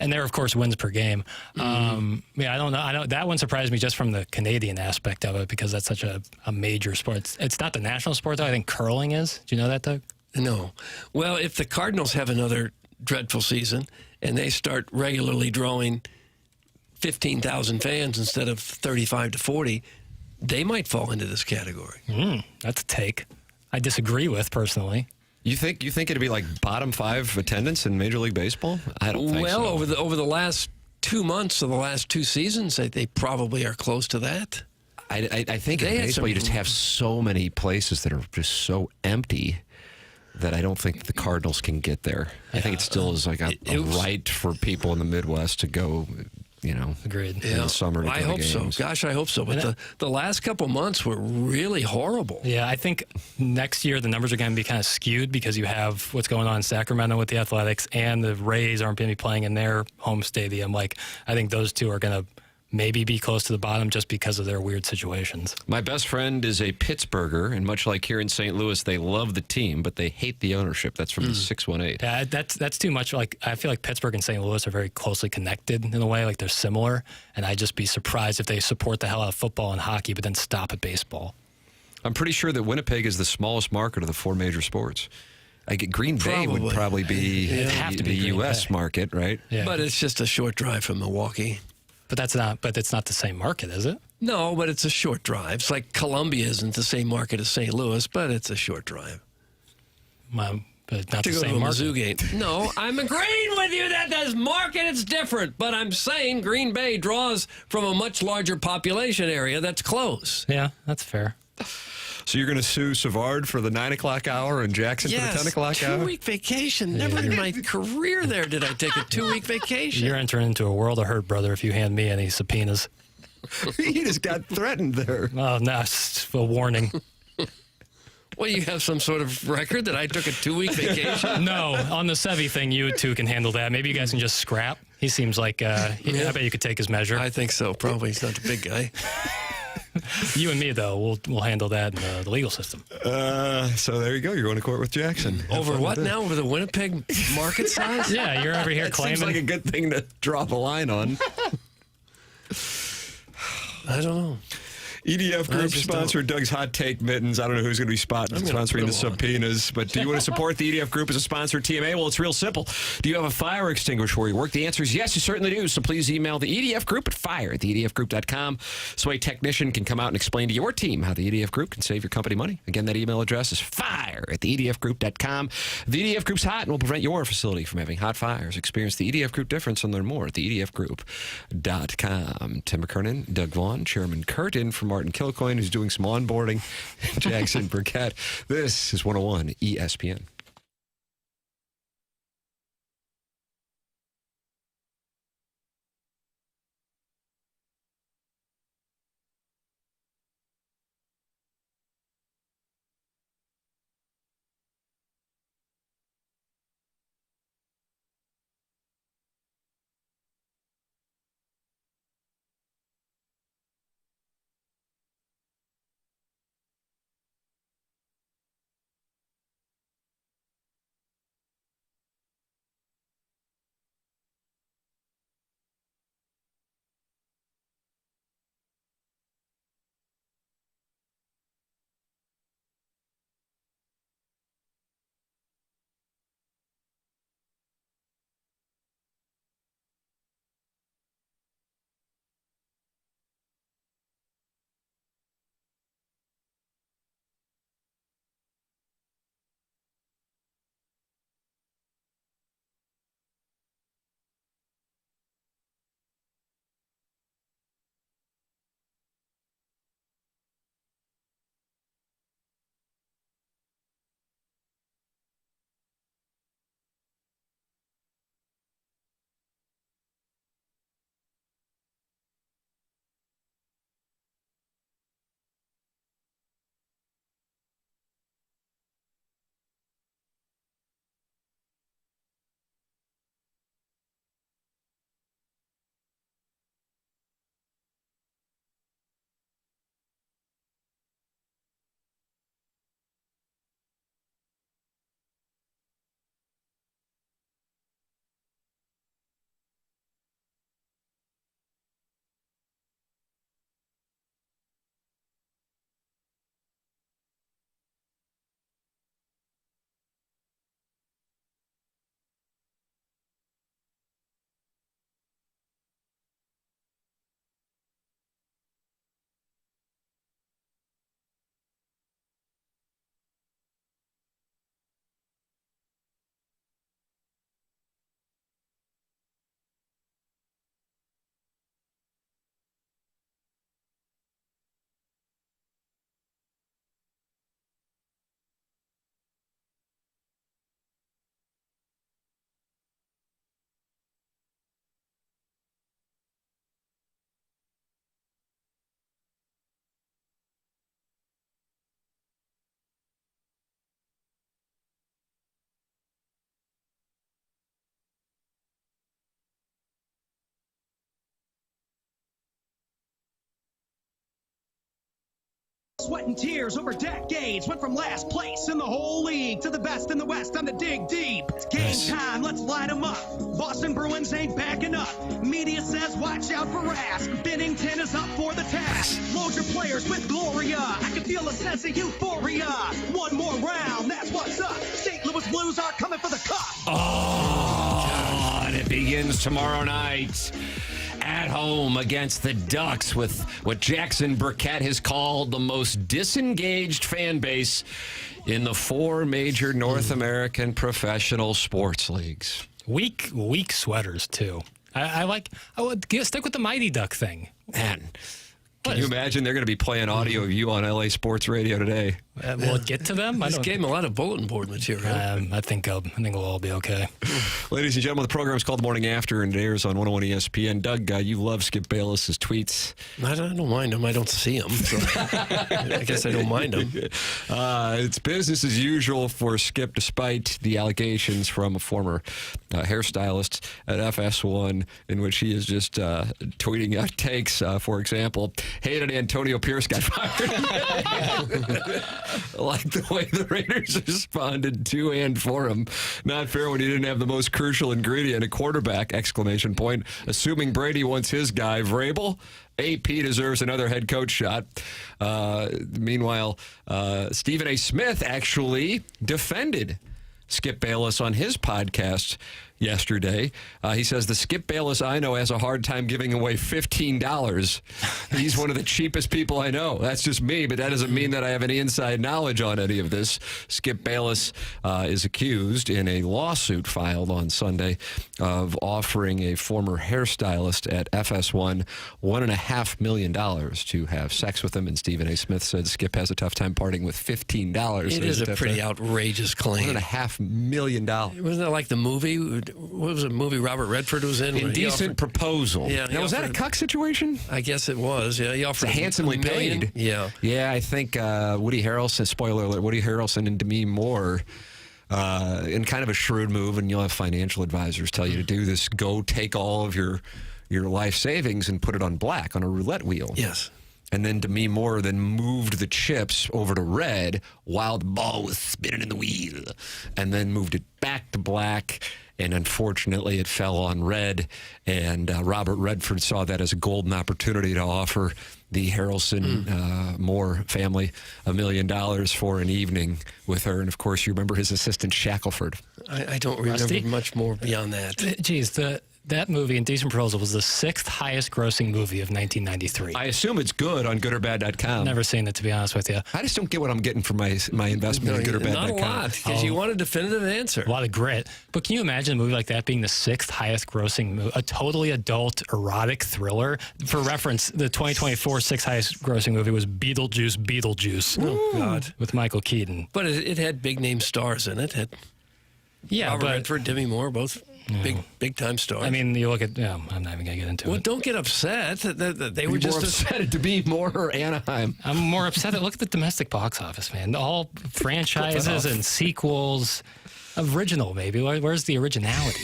And there, of course, wins per game. I don't know. That one surprised me just from the Canadian aspect of it because that's such a major sport. It's not the national sport, though. I think curling is. Do you know that, Doug? No. Well, if the Cardinals have another dreadful season and they start regularly drawing 15,000 fans instead of 35 to 40, they might fall into this category. That's a take I disagree with personally. You think it'd be like bottom 5 attendance in Major League Baseball? I don't think so. Well, over the last 2 months of the last 2 seasons, they probably are close to that. I think in baseball you just have so many places that are just so empty that I don't think the Cardinals can get there. I think it still is like a right for people in the Midwest to go. Agreed. In the summer to go I hope to games. so. Gosh, I hope so. But the last couple months were really horrible. Yeah, I think next year the numbers are going to be kind of skewed because you have what's going on in Sacramento with the Athletics, and the Rays aren't going to be playing in their home stadium. I think those two are going to maybe be close to the bottom just because of their weird situations. My best friend is a Pittsburgher, and much like here in St. Louis, they love the team, but they hate the ownership. That's from the 618. Yeah, that's too much. I feel like Pittsburgh and St. Louis are very closely connected in a way. They're similar, and I'd just be surprised if they support the hell out of football and hockey, but then stop at baseball. I'm pretty sure that Winnipeg is the smallest market of the 4 major sports. Green Bay would probably be the U.S. market, right? Yeah. But it's just a short drive from Milwaukee. But it's not the same market, is it? No, but it's a short drive. It's like Columbia isn't the same market as St. Louis, but it's a short drive. But not to the go same to a market. Mizzou game. No, I'm agreeing with you that this market is different, but I'm saying Green Bay draws from a much larger population area that's close. Yeah, that's fair. So you're going to sue Savard for the 9 o'clock hour and Jackson for the 10 o'clock hour? 2-week vacation. Never in my career there did I take a 2-week vacation. You're entering into a world of hurt, brother, if you hand me any subpoenas. He just got threatened there. Oh, no, it's a warning. Well, you have some sort of record that I took a 2-week vacation? No, on the Sevy thing, you two can handle that. Maybe you guys can just scrap. He seems like, I bet you could take his measure. I think so. Probably. He's not the big guy. You and me, though, we'll handle that in the legal system. So there you go. You're going to court with Jackson. Over what now? Over the Winnipeg market size? Yeah, you're over here claiming. Seems like a good thing to drop a line on. I don't know. EDF Group sponsored Doug's Hot Take Mittens. I don't know who's going to be sponsoring the subpoenas, but do you want to support the EDF Group as a sponsor of TMA? Well, it's real simple. Do you have a fire extinguisher where you work? The answer is yes, you certainly do. So please email the EDF Group at fire@theedfgroup.com so a technician can come out and explain to your team how the EDF Group can save your company money. Again, that email address is fire@theedfgroup.com. The EDF Group's hot and will prevent your facility from having hot fires. Experience the EDF Group difference and learn more at theedfgroup.com. Tim McKernan, Doug Vaughn, Chairman Curtin from Martin Kilcoyne, who's doing some onboarding, Jackson Burkett. This is 101 ESPN. Sweat and tears over decades, went from last place in the whole league to the best in the West. Time to dig deep. It's game time, let's light them up. Boston Bruins ain't backing up. Media says watch out for Rask. Bennington is up for the task. Load your players with Gloria. I can feel a sense of euphoria. One more round, that's what's up. St. Louis Blues are coming for the cup. Oh, and it begins tomorrow night at home against the Ducks with what Jackson Burkett has called the most disengaged fan base in the 4 major North American professional sports leagues. Weak sweaters, too. I would stick with the Mighty Duck thing. Man, can you imagine they're going to be playing audio of you on LA Sports Radio today? Will it get to them? This gave them a lot of bulletin board material. I think we'll all be okay. Ladies and gentlemen, the program is called The Morning After, and it airs on 101 ESPN. Doug, you love Skip Bayless's tweets. I don't mind them. I don't see them. So I guess I don't mind them. It's business as usual for Skip, despite the allegations from a former hairstylist at FS1, in which he is just tweeting out takes. For example, hated Antonio Pierce got fired. Like the way the Raiders responded to and for him. Not fair when he didn't have the most crucial ingredient, a quarterback, exclamation point. Assuming Brady wants his guy, Vrabel. AP deserves another head coach shot. Meanwhile, Stephen A. Smith actually defended Skip Bayless on his podcast yesterday. He says, the Skip Bayless I know has a hard time giving away $15. He's one of the cheapest people I know. That's just me, but that doesn't mean that I have any inside knowledge on any of this. Skip Bayless is accused in a lawsuit filed on Sunday of offering a former hairstylist at FS1 $1.5 million to have sex with him, and Stephen A. Smith said Skip has a tough time parting with $15. It is a pretty outrageous claim. $1.5 million. Wasn't that like the movie? What was the movie Robert Redford was in? Indecent Proposal. Yeah. Now, was that a cuck situation? I guess it was. Yeah, he offered handsomely paid. Yeah. Yeah, I think Woody Harrelson, spoiler alert, Woody Harrelson and Demi Moore, in kind of a shrewd move, and you'll have financial advisors tell you to do this, go take all of your life savings and put it on black on a roulette wheel. Yes. And then Demi Moore then moved the chips over to red while the ball was spinning in the wheel, and then moved it back to black. And unfortunately, it fell on red, and Robert Redford saw that as a golden opportunity to offer the Harrelson Moore family $1 million for an evening with her. And, of course, you remember his assistant, Shackelford. I don't remember much more beyond that. Geez, that movie, Indecent Proposal, was the 6th highest grossing movie of 1993. I assume it's good on goodorbad.com. Never seen it, to be honest with you. I just don't get what I'm getting for my investment in goodorbad.com. Not a lot, because you want a definitive answer. A lot of grit. But can you imagine a movie like that being the 6th highest grossing movie? A totally adult erotic thriller? For reference, the 2024 6th highest grossing movie was Beetlejuice. Oh, God. With Michael Keaton. But it had big name stars in it. Robert Redford, Demi Moore, both big time stars. I mean, you look at. I'm not even gonna get into it. Well, don't get upset. They were just upset at Demi Moore or Anaheim. I'm more upset at look at the domestic box office, man. All franchises and sequels. Original, maybe. Where's the originality?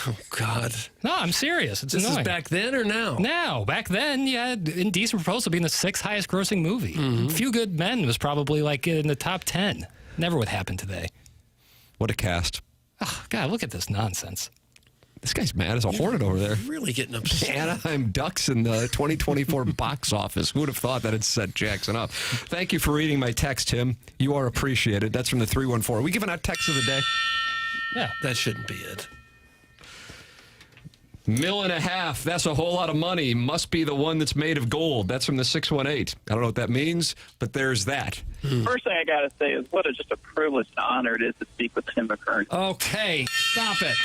Oh, God. No, I'm serious. It's this annoying. Is back then or now? Now. Back then, yeah, Indecent Proposal being the 6th highest grossing movie. Few Good Men was probably like in the top 10. Never would happen today. What a cast. Oh, God, look at this nonsense. This guy's mad as a hornet over there. Really getting upset. Anaheim Ducks in the 2024 box office. Who would have thought that had set Jackson up? Thank you for reading my text, Tim. You are appreciated. That's from the 314. Are we giving out text of the day? Yeah. That shouldn't be it. $1.5 million. That's a whole lot of money. Must be the one that's made of gold. That's from the 618. I don't know what that means, but there's that. First thing I got to say is what just a privilege and honor it is to speak with Tim McKernan. Okay, stop it.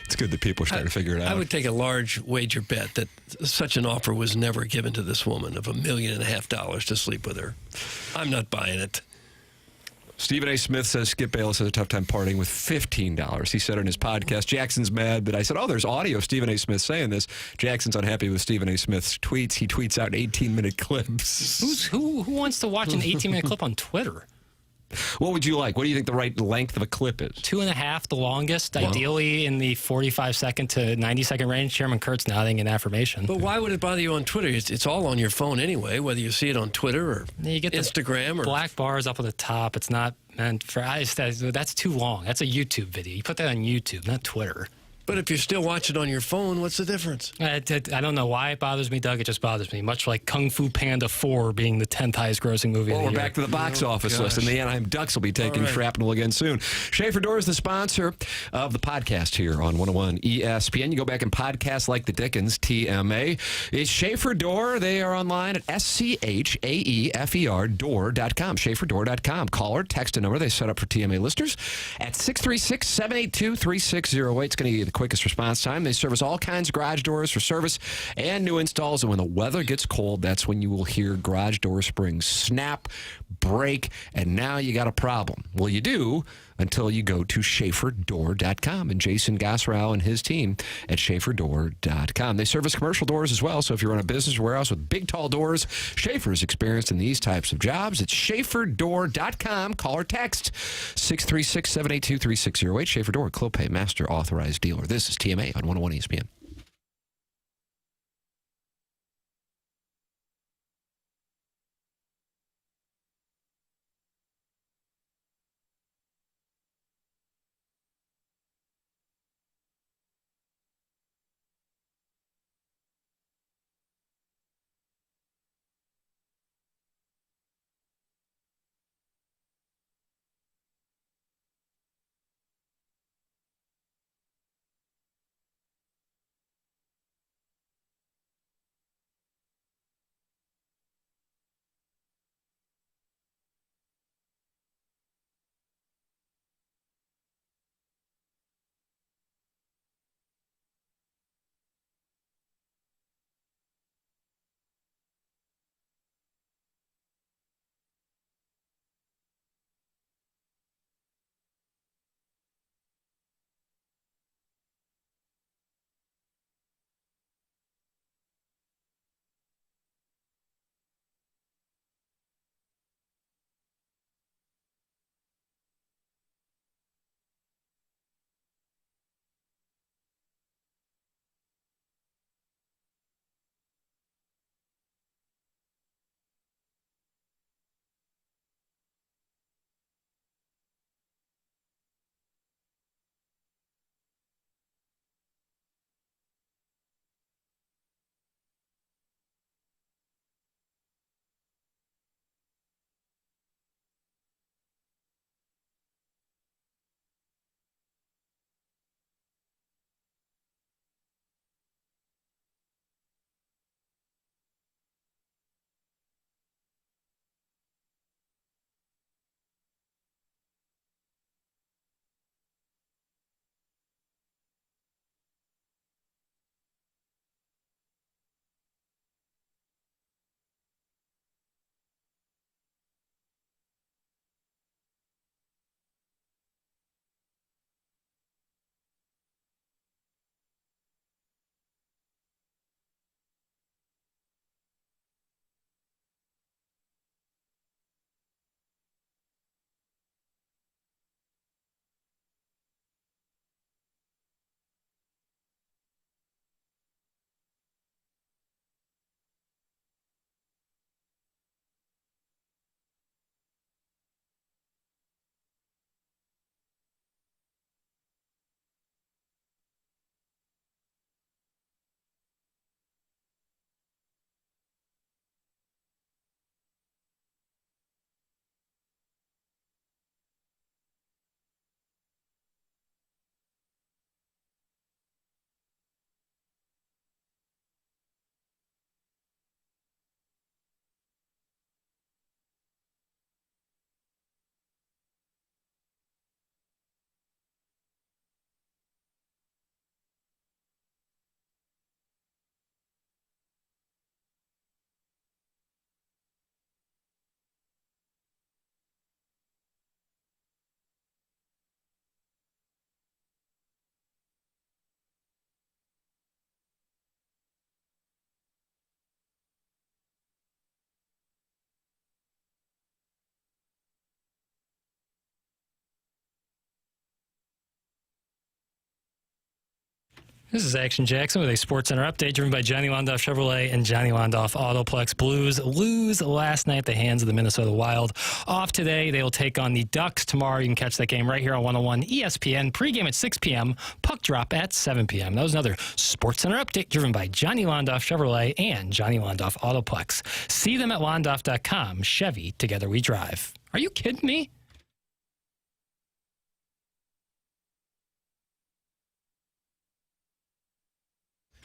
It's good that people are starting to figure it out. I would take a large wager bet that such an offer was never given to this woman of $1.5 million to sleep with her. I'm not buying it. Stephen A. Smith says Skip Bayless has a tough time parting with $15. He said on his podcast, Jackson's mad that I said, there's audio of Stephen A. Smith saying this. Jackson's unhappy with Stephen A. Smith's tweets. He tweets out 18-minute clips. Who wants to watch an 18-minute clip on Twitter? What would you like? What do you think the right length of a clip is? 2.5, the longest, ideally in the 45-second to 90-second range. Chairman Kurtz nodding in affirmation. But why would it bother you on Twitter? It's all on your phone anyway, whether you see it on Twitter or you get Instagram. Or black bars up at the top. It's not meant for... that's too long. That's a YouTube video. You put that on YouTube, not Twitter. But if you're still watching on your phone, what's the difference? I don't know why it bothers me, Doug. It just bothers me. Much like Kung Fu Panda 4 being the 10th highest grossing movie of the Well, we're year. back to the box office list, and the Anaheim Ducks will be taking shrapnel again soon. Schaefer Door is the sponsor of the podcast here on 101 ESPN. You go back and podcast like the Dickens, TMA. It's Schaefer Door. They are online at SCHAEFER.door.com, SchaeferDoor.com. Call or text a number they set up for TMA listeners at 636-782-3608. It's going to give you the quickest response time. They service all kinds of garage doors for service and new installs. And when the weather gets cold, that's when you will hear garage door springs snap, break, and now you got a problem. Well, you do until you go to SchaeferDoor.com and Jason Gosrow and his team at SchaeferDoor.com. They service commercial doors as well, so if you run a business or warehouse with big, tall doors, Schaefer is experienced in these types of jobs. It's SchaeferDoor.com. Call or text 636-782-3608. Schaefer Door, Clopay Master Authorized Dealer. This is TMA on 101 ESPN. This is Action Jackson with a Sports Center update driven by Johnny Londoff Chevrolet and Johnny Londoff Autoplex. Blues lose last night at the hands of the Minnesota Wild. Off today, they will take on the Ducks tomorrow. You can catch that game right here on 101 ESPN. Pregame at 6 p.m., puck drop at 7 p.m. That was another Sports Center update driven by Johnny Londoff Chevrolet and Johnny Londoff Autoplex. See them at londoff.com. Chevy, together we drive. Are you kidding me?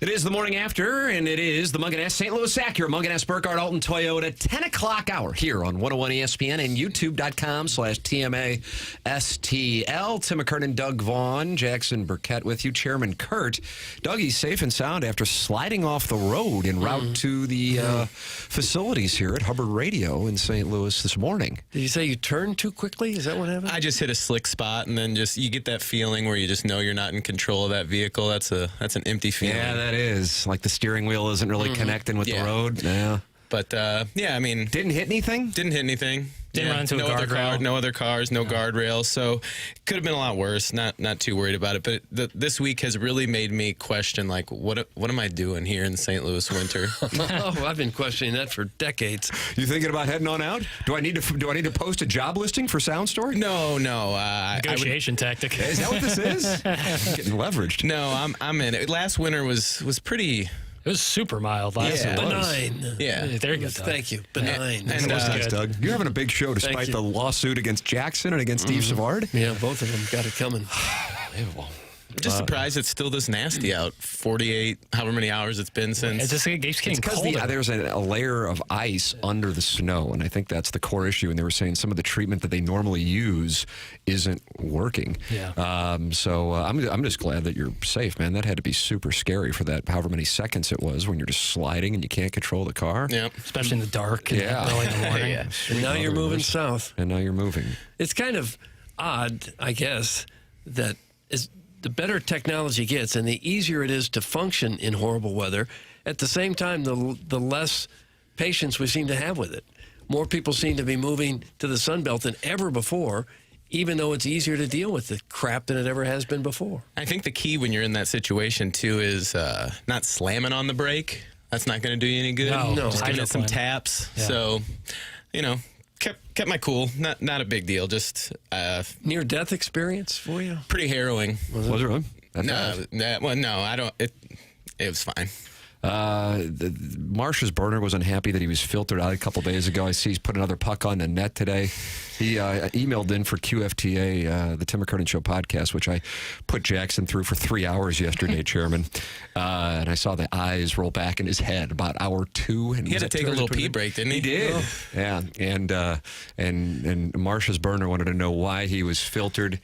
It is the morning after, and it is the Mungan S. St. Louis Acura, Mungan S. Burkhardt Alton Toyota 10 o'clock hour here on 101 ESPN and YouTube.com/TMA STL. Tim McKernan, Doug Vaughn, Jackson Burkett with you. Chairman Kurt. Dougie's safe and sound after sliding off the road en route to the facilities here at Hubbard Radio in St. Louis this morning. Did you say you turned too quickly? Is that what happened? I just hit a slick spot, and then you get that feeling where you just know you're not in control of that vehicle. That's an empty feeling. Yeah, that is. Like the steering wheel isn't really connecting with the road. Yeah. But, I mean... Didn't hit anything? Didn't hit anything. Didn't run into a guardrail. No other cars, no guardrails. So could have been a lot worse. Not too worried about it. But this week has really made me question, like, what am I doing here in the St. Louis winter? Oh, I've been questioning that for decades. You thinking about heading on out? Do I need to post a job listing for Sound Story? No. Negotiation tactic. Is that what this is? Getting leveraged. No, I'm in it. Last winter was pretty... It was super mild last year. Benign. Yeah. There you go, Doug. Thank you. Benign. And nice, Doug. You're having a big show despite the lawsuit against Jackson and against Steve Savard. Yeah, both of them got it coming. Unbelievable. I'm just surprised it's still this nasty out. 48, however many hours it's been since. It keeps getting colder. There's a layer of ice under the snow, and I think that's the core issue. And they were saying some of the treatment that they normally use isn't working. Yeah. So I'm just glad that you're safe, man. That had to be super scary for that however many seconds it was when you're just sliding and you can't control the car. Yeah. Especially in the dark and early in the morning. Yeah. And now you're moving south. And now you're moving. It's kind of odd, I guess, that the better technology gets and the easier it is to function in horrible weather, at the same time, the less patience we seem to have with it. More people seem to be moving to the Sun Belt than ever before, even though it's easier to deal with the crap than it ever has been before. I think the key when you're in that situation, too, is not slamming on the brake. That's not going to do you any good. No. Just giving it some taps. Yeah. So, kept my cool. Not a big deal. Just near-death experience for you? Pretty harrowing. Was it really? No, I don't. It was fine. Marsh's burner was unhappy that he was filtered out a couple days ago. I see he's put another puck on the net today. He emailed in for QFTA, the Tim McKernan Show podcast, which I put Jackson through for 3 hours yesterday, Chairman. And I saw the eyes roll back in his head about hour 2. And he had to take a little pee break, didn't he? He did. Oh. Yeah. And Marsh's burner wanted to know why he was filtered.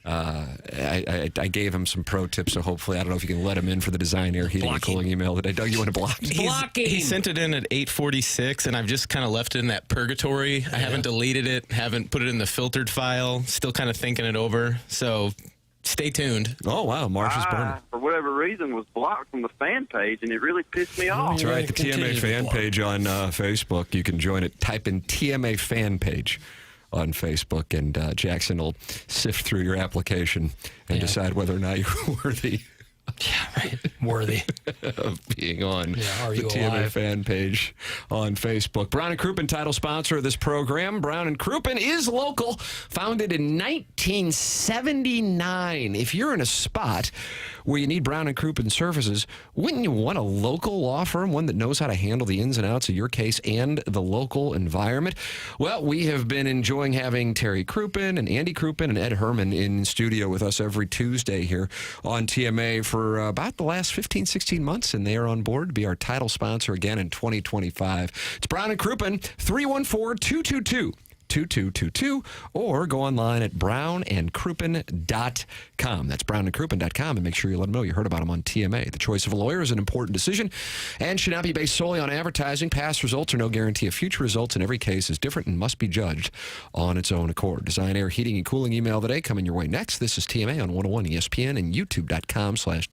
I gave him some pro tips, so hopefully, I don't know if you can let him in for the Design Air Heating and Cooling email today. Doug, you want to block? He sent it in at 8:46, and I've just kind of left it in that purgatory. I haven't deleted it, haven't put it in the filtered file, still kind of thinking it over. So stay tuned. Oh, wow. Marsh's burner. For whatever reason, was blocked from the fan page, and it really pissed me off. That's right. The TMA fan page on Facebook. You can join it. Type in TMA fan page on Facebook, and Jackson will sift through your application and decide whether or not you're worthy. Yeah, right. Worthy of being on the TMA alive? fan page on Facebook. Brown and Crouppen, title sponsor of this program. Brown and Crouppen is local, founded in 1979. If you're in a spot where you need Brown and Crouppen services, wouldn't you want a local law firm, one that knows how to handle the ins and outs of your case and the local environment? Well, we have been enjoying having Terry Crouppen and Andy Crouppen and Ed Herman in studio with us every Tuesday here on TMA for about the last 15, 16 months, and they are on board to be our title sponsor again in 2025. It's Brown and Crouppen, 314-222-2222, or go online at brownandcrouppen.com. That's brownandcrouppen.com, and make sure you let them know you heard about them on TMA. The choice of a lawyer is an important decision and should not be based solely on advertising. Past results are no guarantee of future results, and every case is different and must be judged on its own accord. Design Air Heating and Cooling email today coming your way next. This is TMA on 101 ESPN and youtube.com/TMASTL.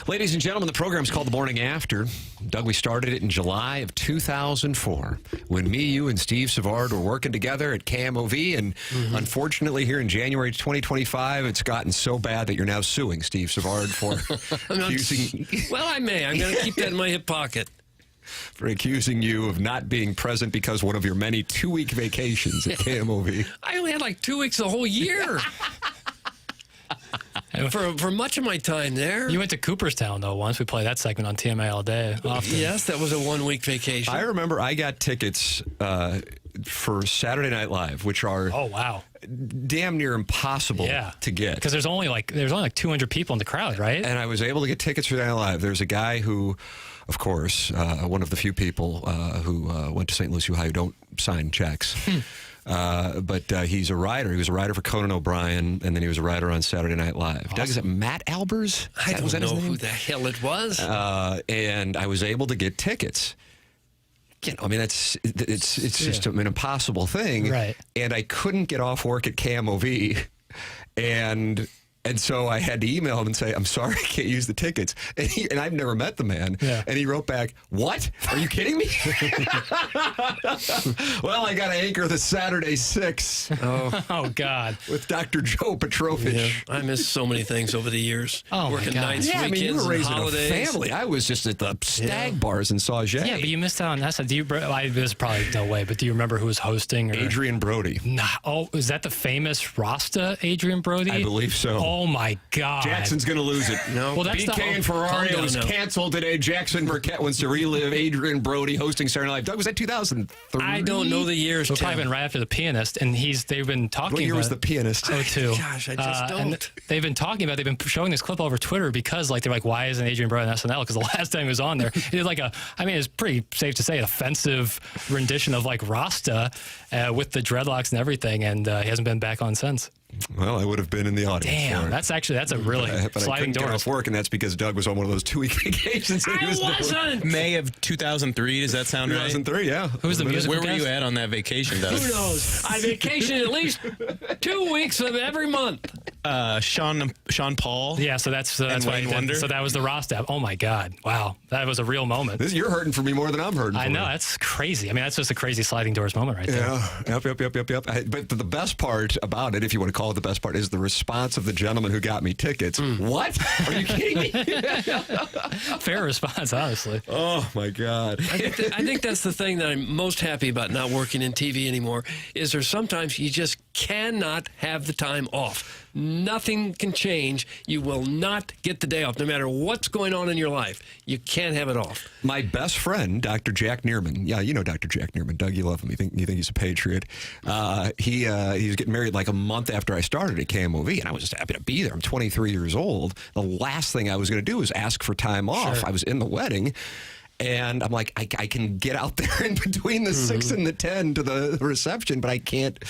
Ladies and gentlemen, the program's called The Morning After. Doug, we started it in July of 2004 when me, you, and Steve Savard were working together at KMOV. And unfortunately, here in January 2025, it's gotten so bad that you're now suing Steve Savard for accusing... Well, I may. I'm going to keep that in my hip pocket. For accusing you of not being present because one of your many 2-week vacations at KMOV. I only had like 2 weeks a whole year. For much of my time there. You went to Cooperstown, though, once. We played that segment on TMA all day. Often. Yes, that was a 1-week vacation. I remember I got tickets for Saturday Night Live, which are damn near impossible to get. Because there's only like 200 people in the crowd, right? And I was able to get tickets for Saturday Night Live. There's a guy who, of course, one of the few people who went to St. Louis High who don't sign checks. But he's a writer. He was a writer for Conan O'Brien, and then he was a writer on Saturday Night Live. Awesome. Doug, is it Matt Albers? I don't know who the hell it was. And I was able to get tickets. You know, I mean, it's just an impossible thing. Right. And I couldn't get off work at KMOV. And so I had to email him and say, I'm sorry, I can't use the tickets. And I've never met the man. Yeah. And he wrote back, what? Are you kidding me? Well, I got to anchor the Saturday 6. Oh, God. With Dr. Joe Petrovich. Yeah, I missed so many things over the years. Oh, working my God. nights, Yeah, I weekends, mean, you were raising holidays. a family. I was just at the stag bars in Sauget. Yeah, but you missed out on that. There's probably no way, but do you remember who was hosting? Adrian Brody. Nah. Oh, is that the famous Rasta Adrian Brody? I believe so. Oh, my God. Jackson's going to lose it. No. Well, that's BK and Ferrari was canceled today. Jackson Burkett wants to relive Adrian Brody hosting Saturday Night Live. Doug, was that 2003? I don't know the years. It's probably been right after The Pianist, and they've been talking. What year about was The Pianist? 2002. Gosh, I just don't. And they've been talking about. They've been showing this clip all over Twitter because, they're like, why isn't Adrian Brody on SNL? Because the last time he was on there, he did it's pretty safe to say, an offensive rendition of Rasta with the dreadlocks and everything, and he hasn't been back on since. Well, I would have been in the audience. Damn, that's a really but sliding I couldn't door. get off work, and that's because Doug was on one of those 2-week vacations. That he was wasn't. May of 2003. Does that sound right? 2003, yeah. Who's the musical Where were guest? you at on that vacation, Doug? Who knows? I vacation at least 2 weeks of every month. Sean Paul. Yeah, so that's why Wayne Wonder. So that was the Rasta. Oh my God! Wow, that was a real moment. You're hurting for me more than I'm hurting for I know, you. that's crazy. I mean, that's just a crazy sliding doors moment right there. Yeah. Yep. But the best part about it, if you want to call it the best part, is the response of the gentleman who got me tickets. What? Are you kidding me? Fair response, honestly. Oh, my God. I think that's the thing that I'm most happy about not working in TV anymore, is there's sometimes you just cannot have the time off. Nothing can change. You will not get the day off, no matter what's going on in your life. You can't have it off. My best friend, Dr. Jack Neerman. Yeah, you know Dr. Jack Neerman. Doug, you love him. You think he's a patriot. He was getting married like a month after I started at KMOV, and I was just happy to be there. I'm 23 years old. The last thing I was going to do was ask for time off. Sure. I was in the wedding. And I'm like, I can get out there in between the 6 and the 10 to the reception, but I can't.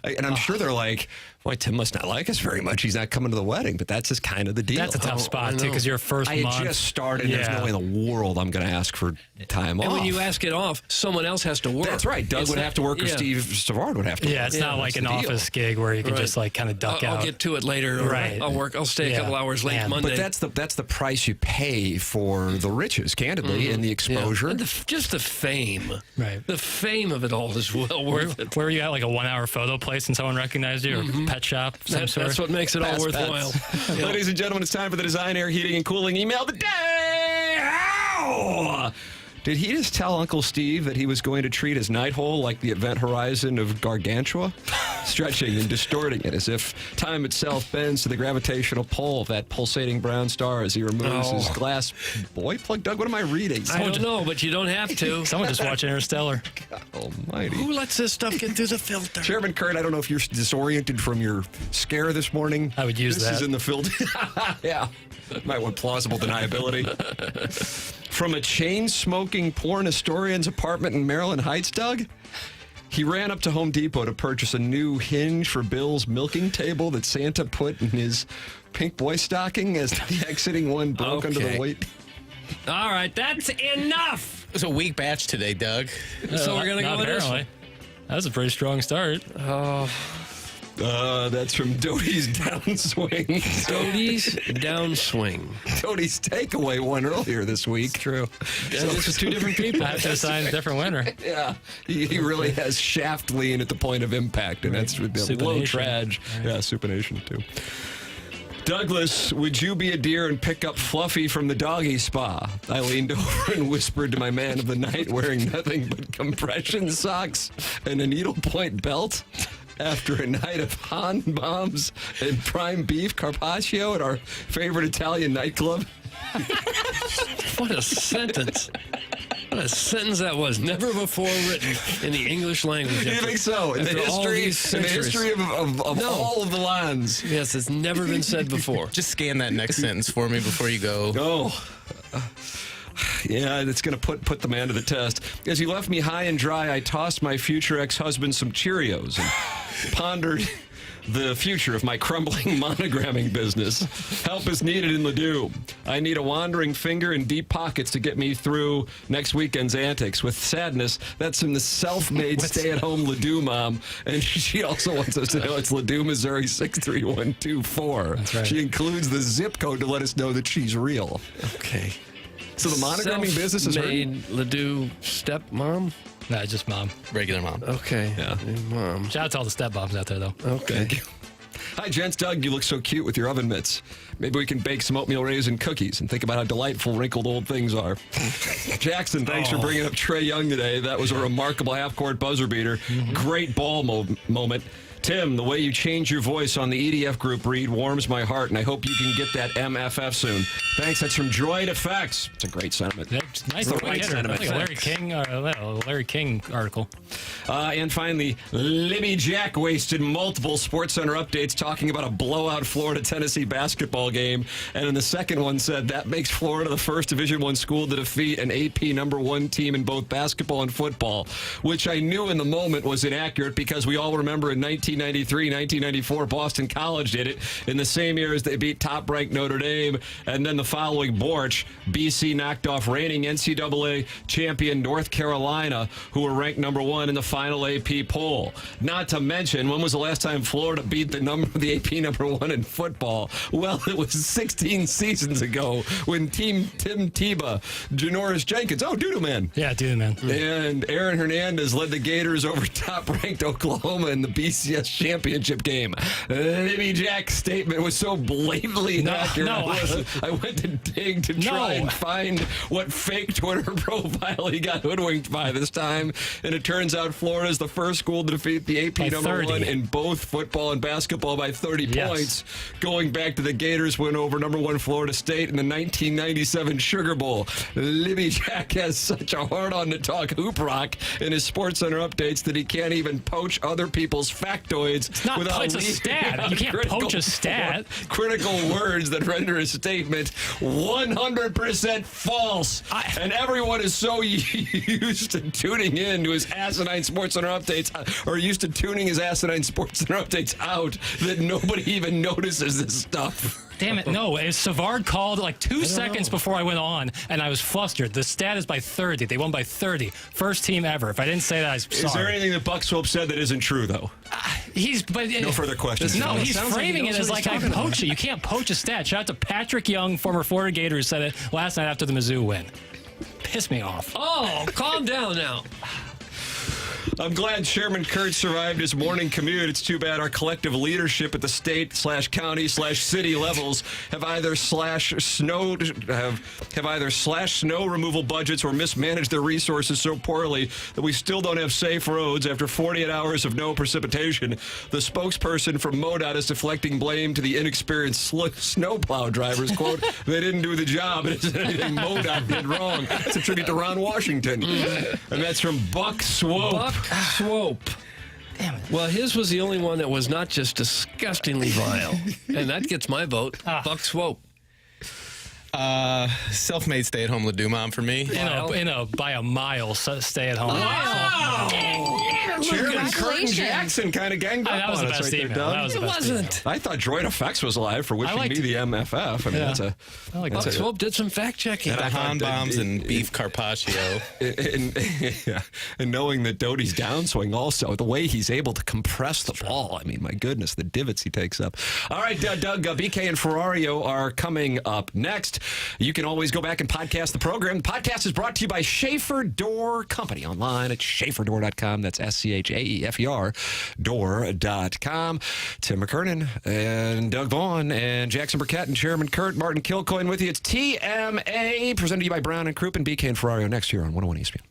And I'm sure they're like, boy, Tim must not like us very much. He's not coming to the wedding. But that's just kind of the deal. That's a tough spot, too, because your first month. I had just started. There's no way in the world I'm going to ask for time off. And when you ask it off, someone else has to work. That's right. Doug would have to work, or Steve Savard would have to work. Yeah, it's not like an office gig where you can just kind of duck out. I'll get to it later. Right. I'll stay a couple hours late Monday. But that's the price you pay for the riches, candidly, and the exposure. And just the fame. Right. The fame of it all is well worth it. Where were you at, like a 1-hour photo place and someone recognized you, or a pet shop? That's what makes it all worthwhile. Ladies and gentlemen, it's time for the Design Air Heating and Cooling email of the day. Ow! Did he just tell Uncle Steve that he was going to treat his night hole like the event horizon of Gargantua? Stretching and distorting it as if time itself bends to the gravitational pull of that pulsating brown star as he removes his glass boy plug. Doug, what am I reading? I don't know, but you don't have to. Someone just watched Interstellar. God almighty. Who lets this stuff get through the filter? Chairman Kurt, I don't know if you're disoriented from your scare this morning. I would use this that. This is in the filter. Yeah. Might want plausible deniability. From a chain-smoking porn historian's apartment in Maryland Heights, Doug, he ran up to Home Depot to purchase a new hinge for Bill's milking table that Santa put in his pink boy stocking as the exiting one broke under the weight. All right, that's enough. It was a weak batch today, Doug. So we're going to go with this. That was a pretty strong start. That's from Doty's Downswing. Doty's Downswing. Doty's Takeaway won earlier this week. True. Yeah, this is two different people. I have to assign a different winner. Yeah, he really has shaft lean at the point of impact, and that's with the low traj. Right. Yeah, supination too. Douglas, would you be a deer and pick up Fluffy from the doggy spa? I leaned over and whispered to my man of the night wearing nothing but compression socks and a needlepoint belt after a night of Han bombs and prime beef carpaccio at our favorite Italian nightclub. What a sentence. What a sentence that was. Never before written in the English language. You think so? In the history of all of the lines. Yes, it's never been said before. Just scan that next sentence for me before you go. Oh. Yeah, it's going to put the man to the test. As he left me high and dry, I tossed my future ex-husband some Cheerios and pondered the future of my crumbling monogramming business. Help is needed in Ladue. I need a wandering finger and deep pockets to get me through next weekend's antics. With sadness, that's from the self-made stay-at-home Ladue mom. And she also wants us to know it's Ladue, Missouri 63124. That's right. She includes the zip code to let us know that she's real. Okay. So the monogramming business is made Ladue stepmom? No, just mom. Regular mom. Okay. Yeah. Mom. Shout out to all the stepmoms out there, though. Okay. Thank you. Hi, gents. Doug, you look so cute with your oven mitts. Maybe we can bake some oatmeal raisin cookies and think about how delightful wrinkled old things are. Jackson, thanks for bringing up Trae Young today. That was a remarkable half-court buzzer beater. Great ball moment. Tim, the way you change your voice on the EDF group read warms my heart, and I hope you can get that MFF soon. Thanks. That's from Droid Effects. It's a great sentiment. Nice Great sentiment. Like a Larry King article. And finally, Libby Jack wasted multiple SportsCenter updates talking about a blowout Florida-Tennessee basketball game, and in the second one said that makes Florida the first Division I school to defeat an AP #1 team in both basketball and football, which I knew in the moment was inaccurate because we all remember in 1993, 1994, Boston College did it in the same year as they beat top-ranked Notre Dame, and then the following March, BC knocked off reigning NCAA champion North Carolina, who were ranked #1 in the final AP poll. Not to mention, when was the last time Florida beat the AP #1 in football? Well, it was 16 seasons ago when Tim Tebow, Janoris Jenkins, Doodoo Man. Yeah, Doodoo Man. And Aaron Hernandez led the Gators over top-ranked Oklahoma in the BCS championship game. Libby Jack's statement was so blatantly inaccurate. I went to dig to try and find what fake Twitter profile he got hoodwinked by this time, and it turns out Florida is the first school to defeat the AP #1 in both football and basketball by 30 points, going back to the Gators win over #1 Florida State in the 1997 Sugar Bowl. Libby Jack has such a hard-on to talk hoop rock in his SportsCenter updates that he can't even poach other people's factoids. It's not it's a stat. You can't poach a stat. Critical words that render his statement 100% false. And everyone is so used to tuning in to his asinine SportsCenter updates, or used to tuning his asinine SportsCenter updates out, that nobody even notices this stuff. Damn it, no. Savard called like 2 seconds before I went on, and I was flustered. The stat is by 30. They won by 30. First team ever. If I didn't say that, I'm sorry. Is there anything that Buck Swope said that isn't true, though? No further questions. No, he's framing it as like I poach it. You can't poach a stat. Shout out to Patrick Young, former Florida Gator, who said it last night after the Mizzou win. Pissed me off. Oh, calm down now. I'm glad Chairman Kurt survived his morning commute. It's too bad our collective leadership at the state/county/city levels have either slashed snow removal budgets or mismanaged their resources so poorly that we still don't have safe roads after 48 hours of no precipitation. The spokesperson from MoDOT is deflecting blame to the inexperienced snowplow drivers. Quote, they didn't do the job. It isn't anything MoDOT did wrong. It's a tribute to Ron Washington. And that's from Buck Swope. Buck Swope. Damn it. Well, his was the only one that was not just disgustingly vile. And that gets my vote. Buck Swope. Self-made stay-at-home Ladue mom for me. By a mile, stay at home. Wow. Chairman Curtin Jackson kind of ganged up that was on the us best right there, email. Doug. That was the best email. I thought Droid Effects was live for wishing me the MFF. I mean, that's a. Buck Swope did some fact checking. The Han bombs and beef carpaccio. And knowing that Doty's downswing also, the way he's able to compress the ball. I mean, my goodness, the divots he takes up. All right, Doug, BK and Ferrario are coming up next. You can always go back and podcast the program. The podcast is brought to you by Schaefer Door Company online at schaeferdoor.com. That's SCHAEFER door.com. Tim McKernan and Doug Vaughn and Jackson Burkett and Chairman Kurt Martin Kilcoyne with you. It's TMA presented to you by Brown and Crouppen, BK and Ferrario next year on 101 ESPN.